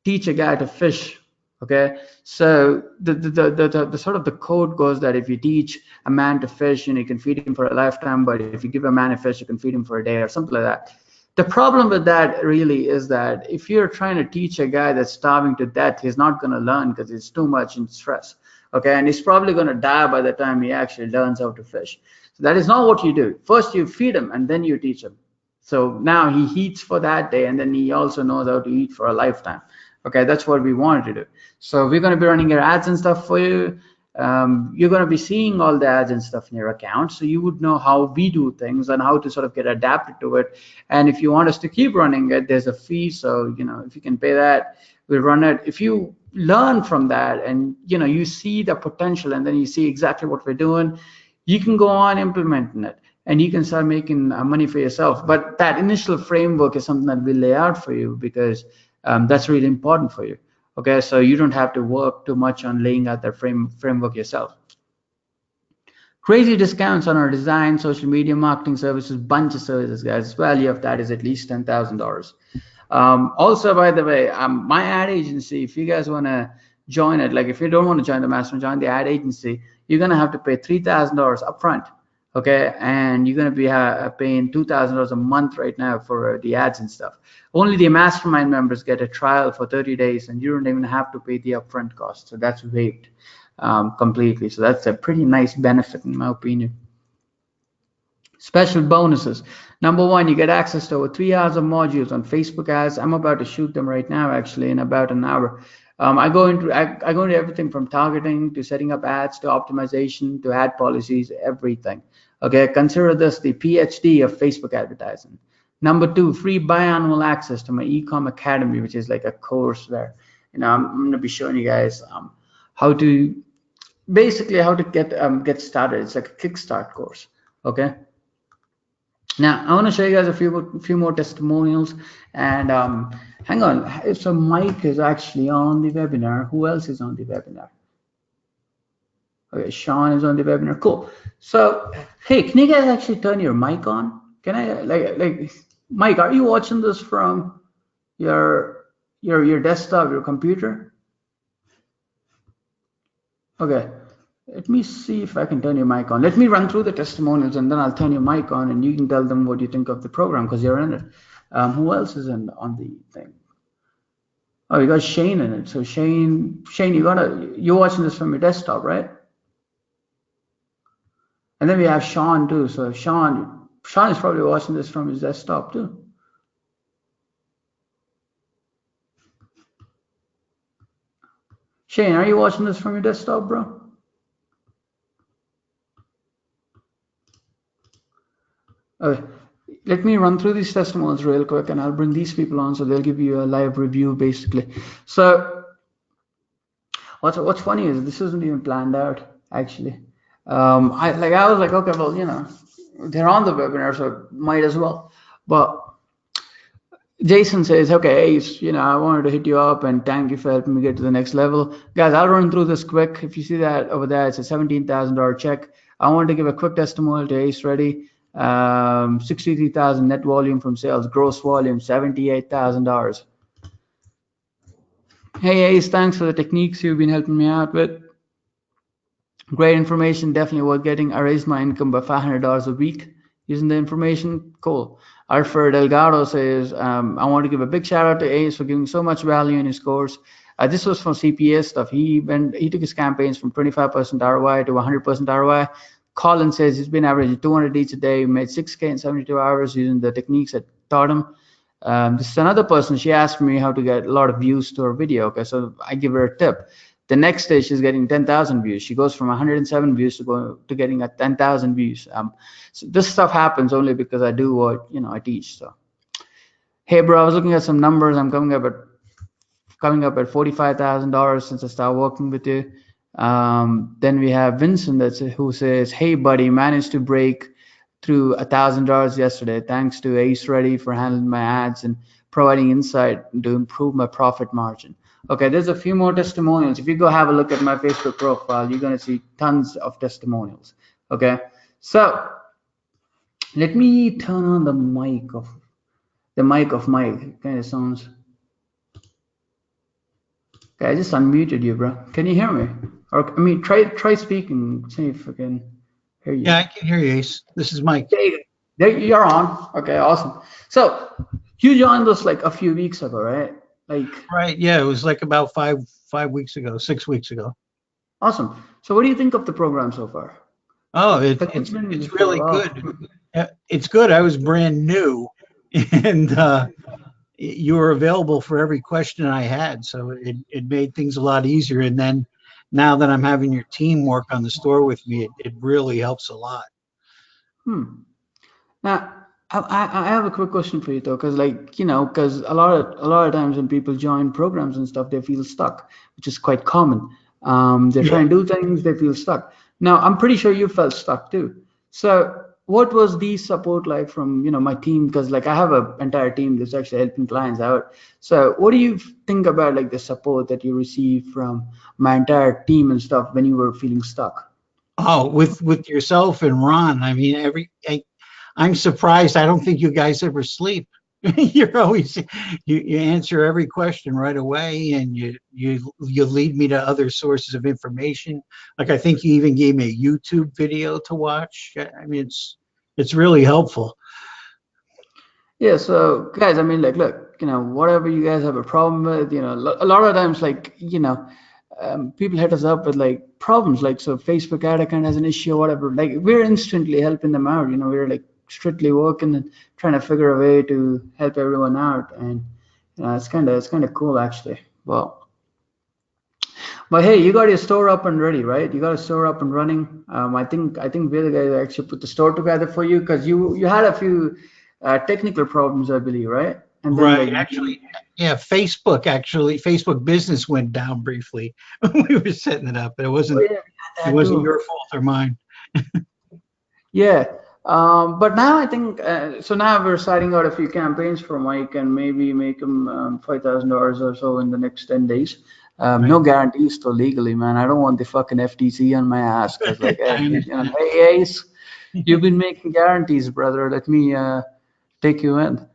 teach a guy to fish. Okay, so the sort of the code goes that if you teach a man to fish, you can feed him for a lifetime, but if you give a man a fish, you can feed him for a day or something like that. The problem with that really is that if you're trying to teach a guy that's starving to death, he's not going to learn because it's too much in stress. okay, and he's probably going to die by the time he actually learns how to fish. So that is not what you do. First you feed him and then you teach him. So now he eats for that day, and then he also knows how to eat for a lifetime. Okay, that's what we wanted to do. So we're going to be running your ads and stuff for you. You're going to be seeing all the ads and stuff in your account, so you would know how we do things and how to sort of get adapted to it. And if you want us to keep running it, there's a fee. So if you can pay that, we'll run it. If you learn from that and you see the potential, and then you see exactly what we're doing, you can go on implementing it, and you can start making money for yourself. But that initial framework is something that we lay out for you, because that's really important for you. Okay, so you don't have to work too much on laying out that framework yourself. Crazy discounts on our design, social media marketing services, bunch of services, guys. Value of that is at least $10,000. Also, by the way, my ad agency, if you guys want to join it, like if you don't want to join the mastermind, join the ad agency, you're going to have to pay $3,000 upfront. Okay, and you're going to be paying $2,000 a month right now for the ads and stuff. Only the mastermind members get a trial for 30 days, and you don't even have to pay the upfront cost. So that's waived completely. So that's a pretty nice benefit, in my opinion. Special bonuses. Number one, you get access to over 3 hours of modules on Facebook ads. I'm about to shoot them right now, actually, in about an hour. I go into everything from targeting to setting up ads to optimization to ad policies, everything. Okay, consider this the PhD of Facebook advertising. Number two, free biannual access to my Ecom Academy, which is like a course where I'm going to be showing you guys how to get started. It's like a kickstart course. Okay. Now I want to show you guys a few more testimonials, and hang on. So Mike is actually on the webinar. Who else is on the webinar? Okay, Sean is on the webinar. Cool. So hey, can you guys actually turn your mic on? Can I like Mike? Are you watching this from your desktop, your computer? Okay. Let me see if I can turn your mic on. Let me run through the testimonials, and then I'll turn your mic on, and you can tell them what you think of the program, because you're in it. Who else is on the thing? Oh, you got Shane in it. So Shane, you're watching this from your desktop, right? And then we have Sean too. So Sean is probably watching this from his desktop too. Shane, are you watching this from your desktop, bro? Okay. Let me run through these testimonials real quick, and I'll bring these people on, so they'll give you a live review, basically. So what's funny is this isn't even planned out, actually. I was like, okay, well, they're on the webinar, so might as well. But Jason says, okay, Ace, I wanted to hit you up and thank you for helping me get to the next level. Guys, I'll run through this quick. If you see that over there, it's a $17,000 check. I wanted to give a quick testimonial to Ace Ready. 63,000 net volume from sales, gross volume $78,000. Hey Ace, thanks for the techniques you've been helping me out with. Great information, definitely worth getting. I raised my income by $500 a week using the information. Cool. Alfred Delgado says, I want to give a big shout out to Ace for giving so much value in his course. This was from CPA stuff. He took his campaigns from 25% ROI to 100% ROI. Colin says he's been averaging 200 leads a day, made 6K in 72 hours using the techniques I taught him. This is another person. She asked me how to get a lot of views to her video. Okay, so I give her a tip. The next day, she's getting 10,000 views. She goes from 107 views to getting 10,000 views. So this stuff happens only because I do what I teach. So, hey, bro, I was looking at some numbers. I'm coming up at $45,000 since I started working with you. Then we have Vincent who says, hey buddy, managed to break through $1,000 yesterday thanks to Ace Ready for handling my ads and providing insight to improve my profit margin. Okay, there's a few more testimonials. If you go have a look at my Facebook profile, you're going to see tons of testimonials. Okay, so let me turn on the mic of Mike. It kind of sounds. Okay, I just unmuted you, bro. Can you hear me? Or try speaking. See if I can hear you. Yeah, I can hear you, Ace. This is Mike. There you're on. Okay, awesome. So you joined us like a few weeks ago, right? Right. Yeah, it was like about 5 weeks ago, 6 weeks ago. Awesome. So what do you think of the program so far? Oh, It's it's been a really while. good. It's good. I was brand new, and you were available for every question I had, so it made things a lot easier. And then now that I'm having your team work on the store with me, it really helps a lot. Hmm. Now, I have a quick question for you though, because because a lot of times when people join programs and stuff, they feel stuck, which is quite common. They're Yeah. trying to do things, they feel stuck. Now, I'm pretty sure you felt stuck too. So, what was the support like from my team? Because like I have an entire team that's actually helping clients out. So, what do you think about like the support that you received from my entire team and stuff when you were feeling stuck? Oh, with yourself and Ron, I mean, I'm surprised. I don't think you guys ever sleep. You're always you answer every question right away, and you lead me to other sources of information. Like I think you even gave me a YouTube video to watch. I mean, it's really helpful. Yeah, so guys, I mean, like, look, whatever you guys have a problem with, a lot of times, people hit us up with like problems, like, so Facebook ad account has an issue or whatever. Like, we're instantly helping them out. We're like strictly working and trying to figure a way to help everyone out, and it's kind of cool actually. Well, but hey, you got your store up and ready, right? You got a store up and running. I think we're the guys that actually put the store together for you because you had a few technical problems, I believe, right? And then Right. like, Actually, yeah, Facebook business went down briefly when we were setting it up, but oh yeah, we it had that wasn't too. your fault or mine. Yeah. But now I think so. Now we're starting out a few campaigns for Mike and maybe make him $5,000 or so in the next 10 days. Right. No guarantees though legally, man. I don't want the fucking FTC on my ass because like, I understand. hey Ace, you've been making guarantees, brother. Let me take you in.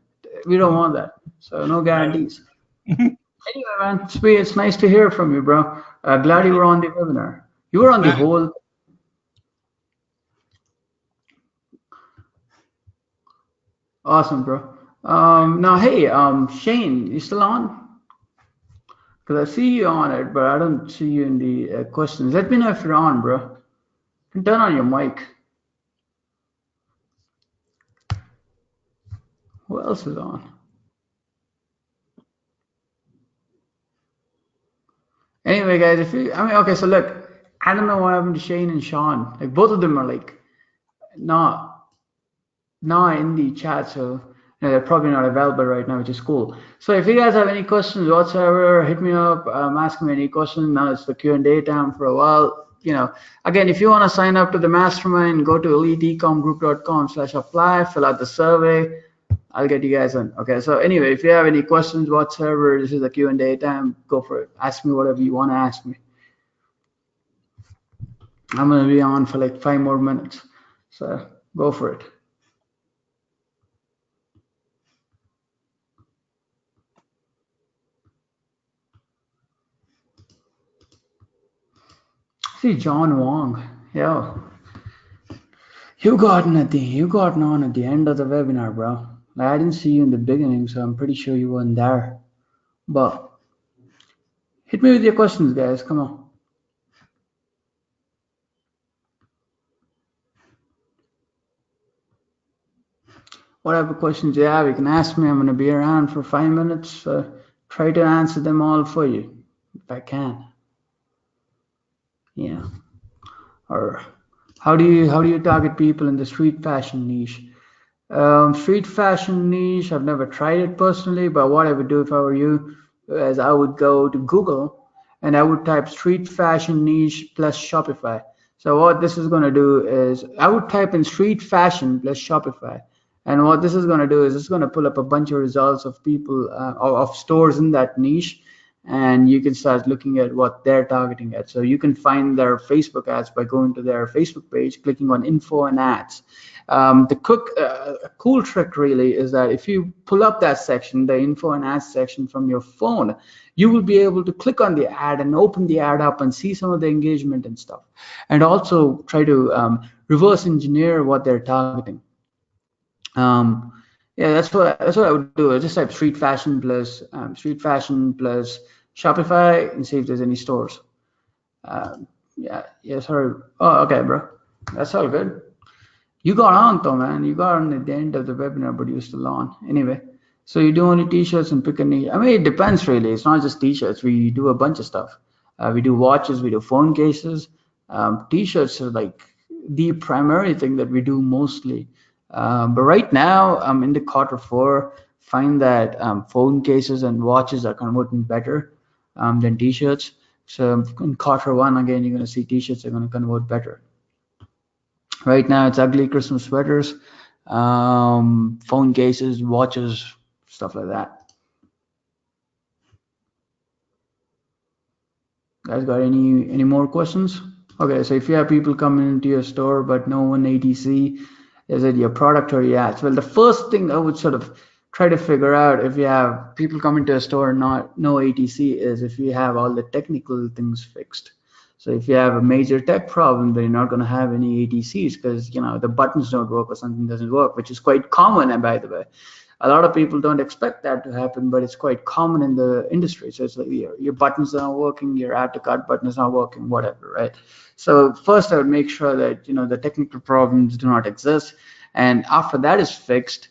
We don't want that. So no Right. guarantees. Anyway, man, it's nice to hear from you, bro. Glad you Right. were on the webinar. You were on the Right. whole. Awesome, bro. Now, hey, Shane, you still on? Because I see you on it, but I don't see you in the questions. Let me know if you're on, bro. You can turn on your mic. Who else is on? Anyway, guys, okay, so look, I don't know what happened to Shane and Sean. Like, both of them are like not not in the chat, so they're probably not available right now, which is cool. So if you guys have any questions whatsoever, hit me up. Ask me any questions. Now it's the Q&A time for a while. Again, if you want to sign up to the mastermind, go to eliteecomgroup.com/apply, fill out the survey. I'll get you guys in. Okay. So anyway, if you have any questions whatsoever, this is the Q&A time. Go for it. Ask me whatever you want to ask me. I'm gonna be on for like 5 more minutes. So go for it. See John Wong. Yeah. You got on at the end of the webinar, bro. Like, I didn't see you in the beginning, so I'm pretty sure you weren't there. But hit me with your questions, guys. Come on. Whatever questions you have, you can ask me. I'm gonna be around for 5 minutes. Try to answer them all for you, if I can. Yeah. Or how do you target people in the street fashion niche? Street fashion niche, I've never tried it personally, but what I would do if I were you is I would go to Google and I would type street fashion niche plus Shopify. So what this is going to do is I would type in street fashion plus Shopify. And what this is going to do is it's going to pull up a bunch of results of people, of stores in that niche, and you can start looking at what they're targeting at. So you can find their Facebook ads by going to their Facebook page, clicking on info and ads. Cool trick really is that if you pull up that section, the info and ads section from your phone, you will be able to click on the ad and open the ad up and see some of the engagement and stuff, and also try to reverse engineer what they're targeting. Yeah, that's what I would do. I just type street fashion plus Shopify and see if there's any stores. Yeah, yes, sir. Oh, okay, bro. That's all good. You got on though, man. You got on at the end of the webinar, but you're still on. Anyway, so you do only t-shirts and pick any. I mean, it depends really. It's not just t-shirts. We do a bunch of stuff. We do watches. We do phone cases. T-shirts are like the primary thing that we do mostly. But right now, in the Q4, find that phone cases and watches are converting better than t-shirts. So in Q1, again, you're going to see t-shirts are going to convert better. Right now, it's ugly Christmas sweaters, phone cases, watches, stuff like that. Guys, got any more questions? Okay, so if you have people coming into your store but no one ATC, is it your product or your ads? Well, the first thing I would sort of try to figure out if you have people coming to a store and no ATC is if you have all the technical things fixed. So if you have a major tech problem, then you're not going to have any ATCs because the buttons don't work or something doesn't work, which is quite common. And by the way, a lot of people don't expect that to happen, but it's quite common in the industry. So it's like your buttons are not working, your add to cart button is not working, whatever, right? So first I would make sure that the technical problems do not exist, and after that is fixed,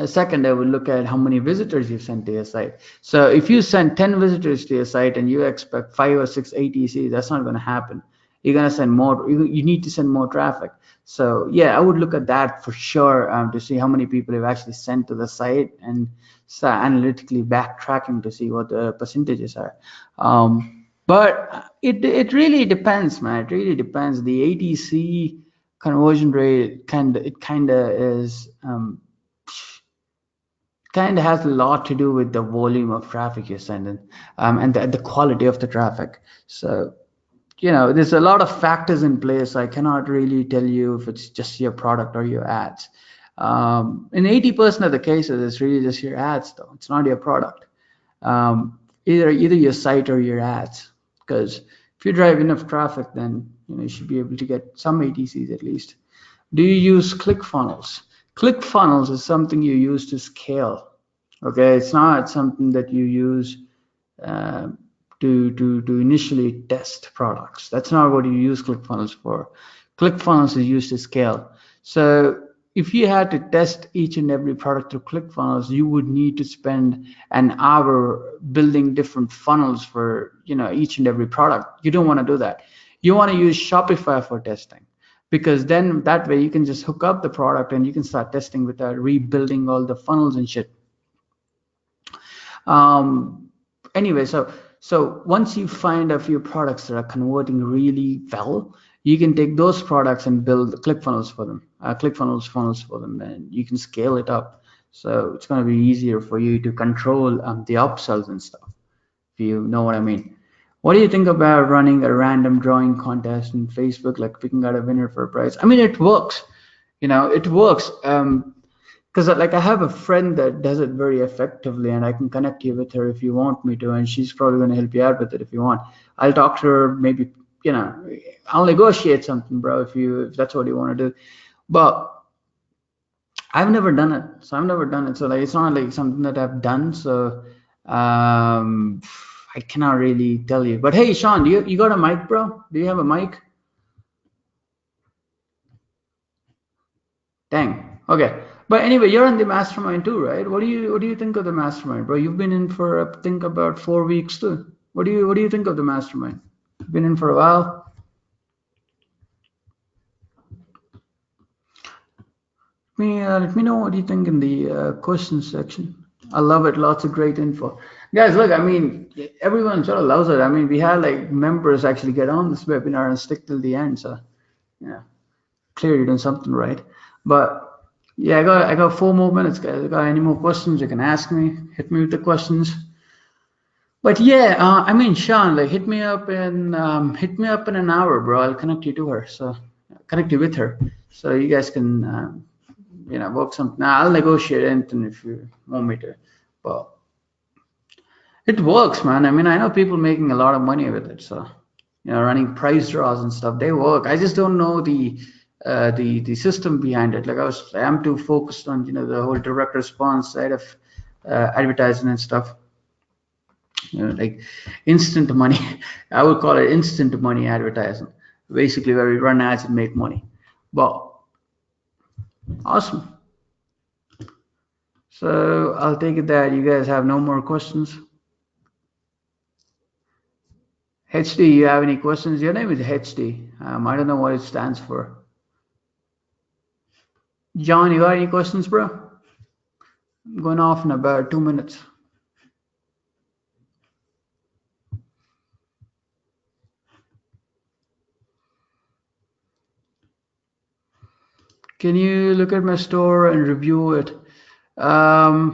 second, I would look at how many visitors you've sent to your site. So if you send 10 visitors to your site and you expect 5 or 6 ATCs, that's not going to happen. You're going to send more. You need to send more traffic. So yeah, I would look at that for sure to see how many people have actually sent to the site and start analytically backtracking to see what the percentages are. But it really depends, man. It really depends. The ATC conversion rate kind of is. Kind of has a lot to do with the volume of traffic you're sending and the quality of the traffic. So, there's a lot of factors in place. I cannot really tell you if it's just your product or your ads. In 80% of the cases, it's really just your ads, though. It's not your product. Either your site or your ads. Because if you drive enough traffic, then you should be able to get some ATCs at least. Do you use ClickFunnels? ClickFunnels is something you use to scale. Okay, it's not something that you use to initially test products. That's not what you use ClickFunnels for. ClickFunnels is used to scale. So if you had to test each and every product through ClickFunnels, you would need to spend an hour building different funnels for each and every product. You don't want to do that. You want to use Shopify for testing, because then that way you can just hook up the product and you can start testing without rebuilding all the funnels and shit. Anyway, so once you find a few products that are converting really well, you can take those products and build ClickFunnels for them, ClickFunnels funnels for them, and you can scale it up. So it's going to be easier for you to control the upsells and stuff, if you know what I mean. What do you think about running a random drawing contest in Facebook, like picking out a winner for a prize? I mean, it works. It works. Because like I have a friend that does it very effectively, and I can connect you with her if you want me to, and she's probably going to help you out with it if you want. I'll talk to her, maybe I'll negotiate something, bro, if that's what you want to do. But I've never done it, so like it's not like something that I've done, so I cannot really tell you. But hey, Sean, you got a mic, bro? Do you have a mic? Dang. Okay. But anyway, you're in the mastermind too, right? What do you think of the mastermind, bro? You've been in for I think about 4 weeks too. What do you think of the mastermind? You've been in for a while. Let me know what you think in the questions section. I love it. Lots of great info, guys. Look, I mean, everyone sort of loves it. I mean, we had like members actually get on this webinar and stick till the end. So, yeah, clearly doing something right. But yeah, I got 4 more minutes, guys. If you got any more questions, you can ask me. Hit me with the questions. But yeah, I mean, Sean, like hit me up in an hour, bro. I'll connect you to her. So connect you with her, so you guys can work something. I'll negotiate anything if you want me to. But it works, man. I mean, I know people making a lot of money with it. So running price draws and stuff, they work. I just don't know the system behind it. Like I'm too focused on the whole direct response side of advertising and stuff. like instant money. I would call it instant money advertising, basically where we run ads and make money. But awesome. So I'll take it that you guys have no more questions. HD, you have any questions? Your name is HD. I don't know what it stands for. John, you got any questions, bro? I'm going off in about 2 minutes. Can you look at my store and review it? Yeah,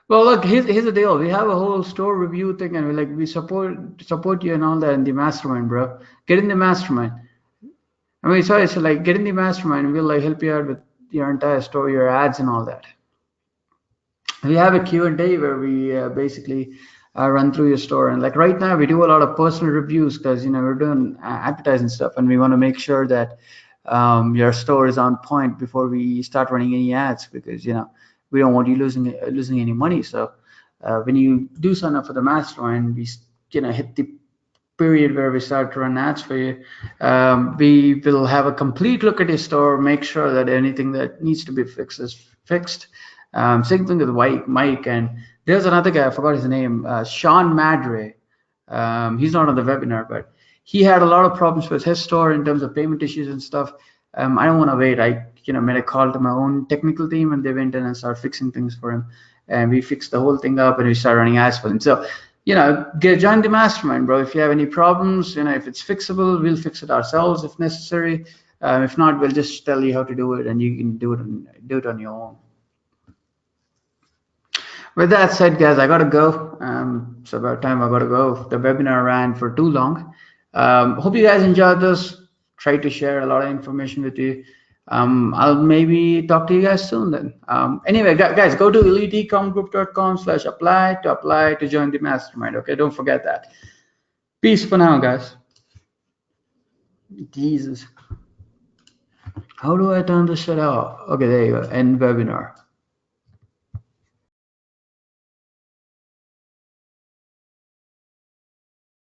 well, look, here's the deal. We have a whole store review thing, and we support you and all that in the mastermind, bro. Get in the mastermind. Sorry, so like get in the mastermind. We'll like help you out with your entire store, your ads, and all that. We have a Q&A where we basically run through your store, and like right now we do a lot of personal reviews because we're doing advertising stuff, and we want to make sure that your store is on point before we start running any ads, because we don't want you losing any money. So when you do sign up for the mastermind, we hit the period where we start to run ads for you. We will have a complete look at your store, make sure that anything that needs to be fixed is fixed. Same thing with Mike, and there's another guy, I forgot his name, Sean Madre. He's not on the webinar, but he had a lot of problems with his store in terms of payment issues and stuff. I don't want to wait. I made a call to my own technical team, and they went in and started fixing things for him, and we fixed the whole thing up, and we started running ads for him. So join the mastermind, bro. If you have any problems, if it's fixable, we'll fix it ourselves if necessary. If not, we'll just tell you how to do it, and you can do it on your own. With that said, guys, I gotta go. It's about time I gotta go. The webinar ran for too long. Hope you guys enjoyed this. Try to share a lot of information with you. I'll maybe talk to you guys soon then. Anyway, guys, go to eliteecomgroup.com/apply to join the mastermind. Okay, don't forget that. Peace for now, guys. Jesus. How do I turn this shit off? Okay, there you go. End webinar.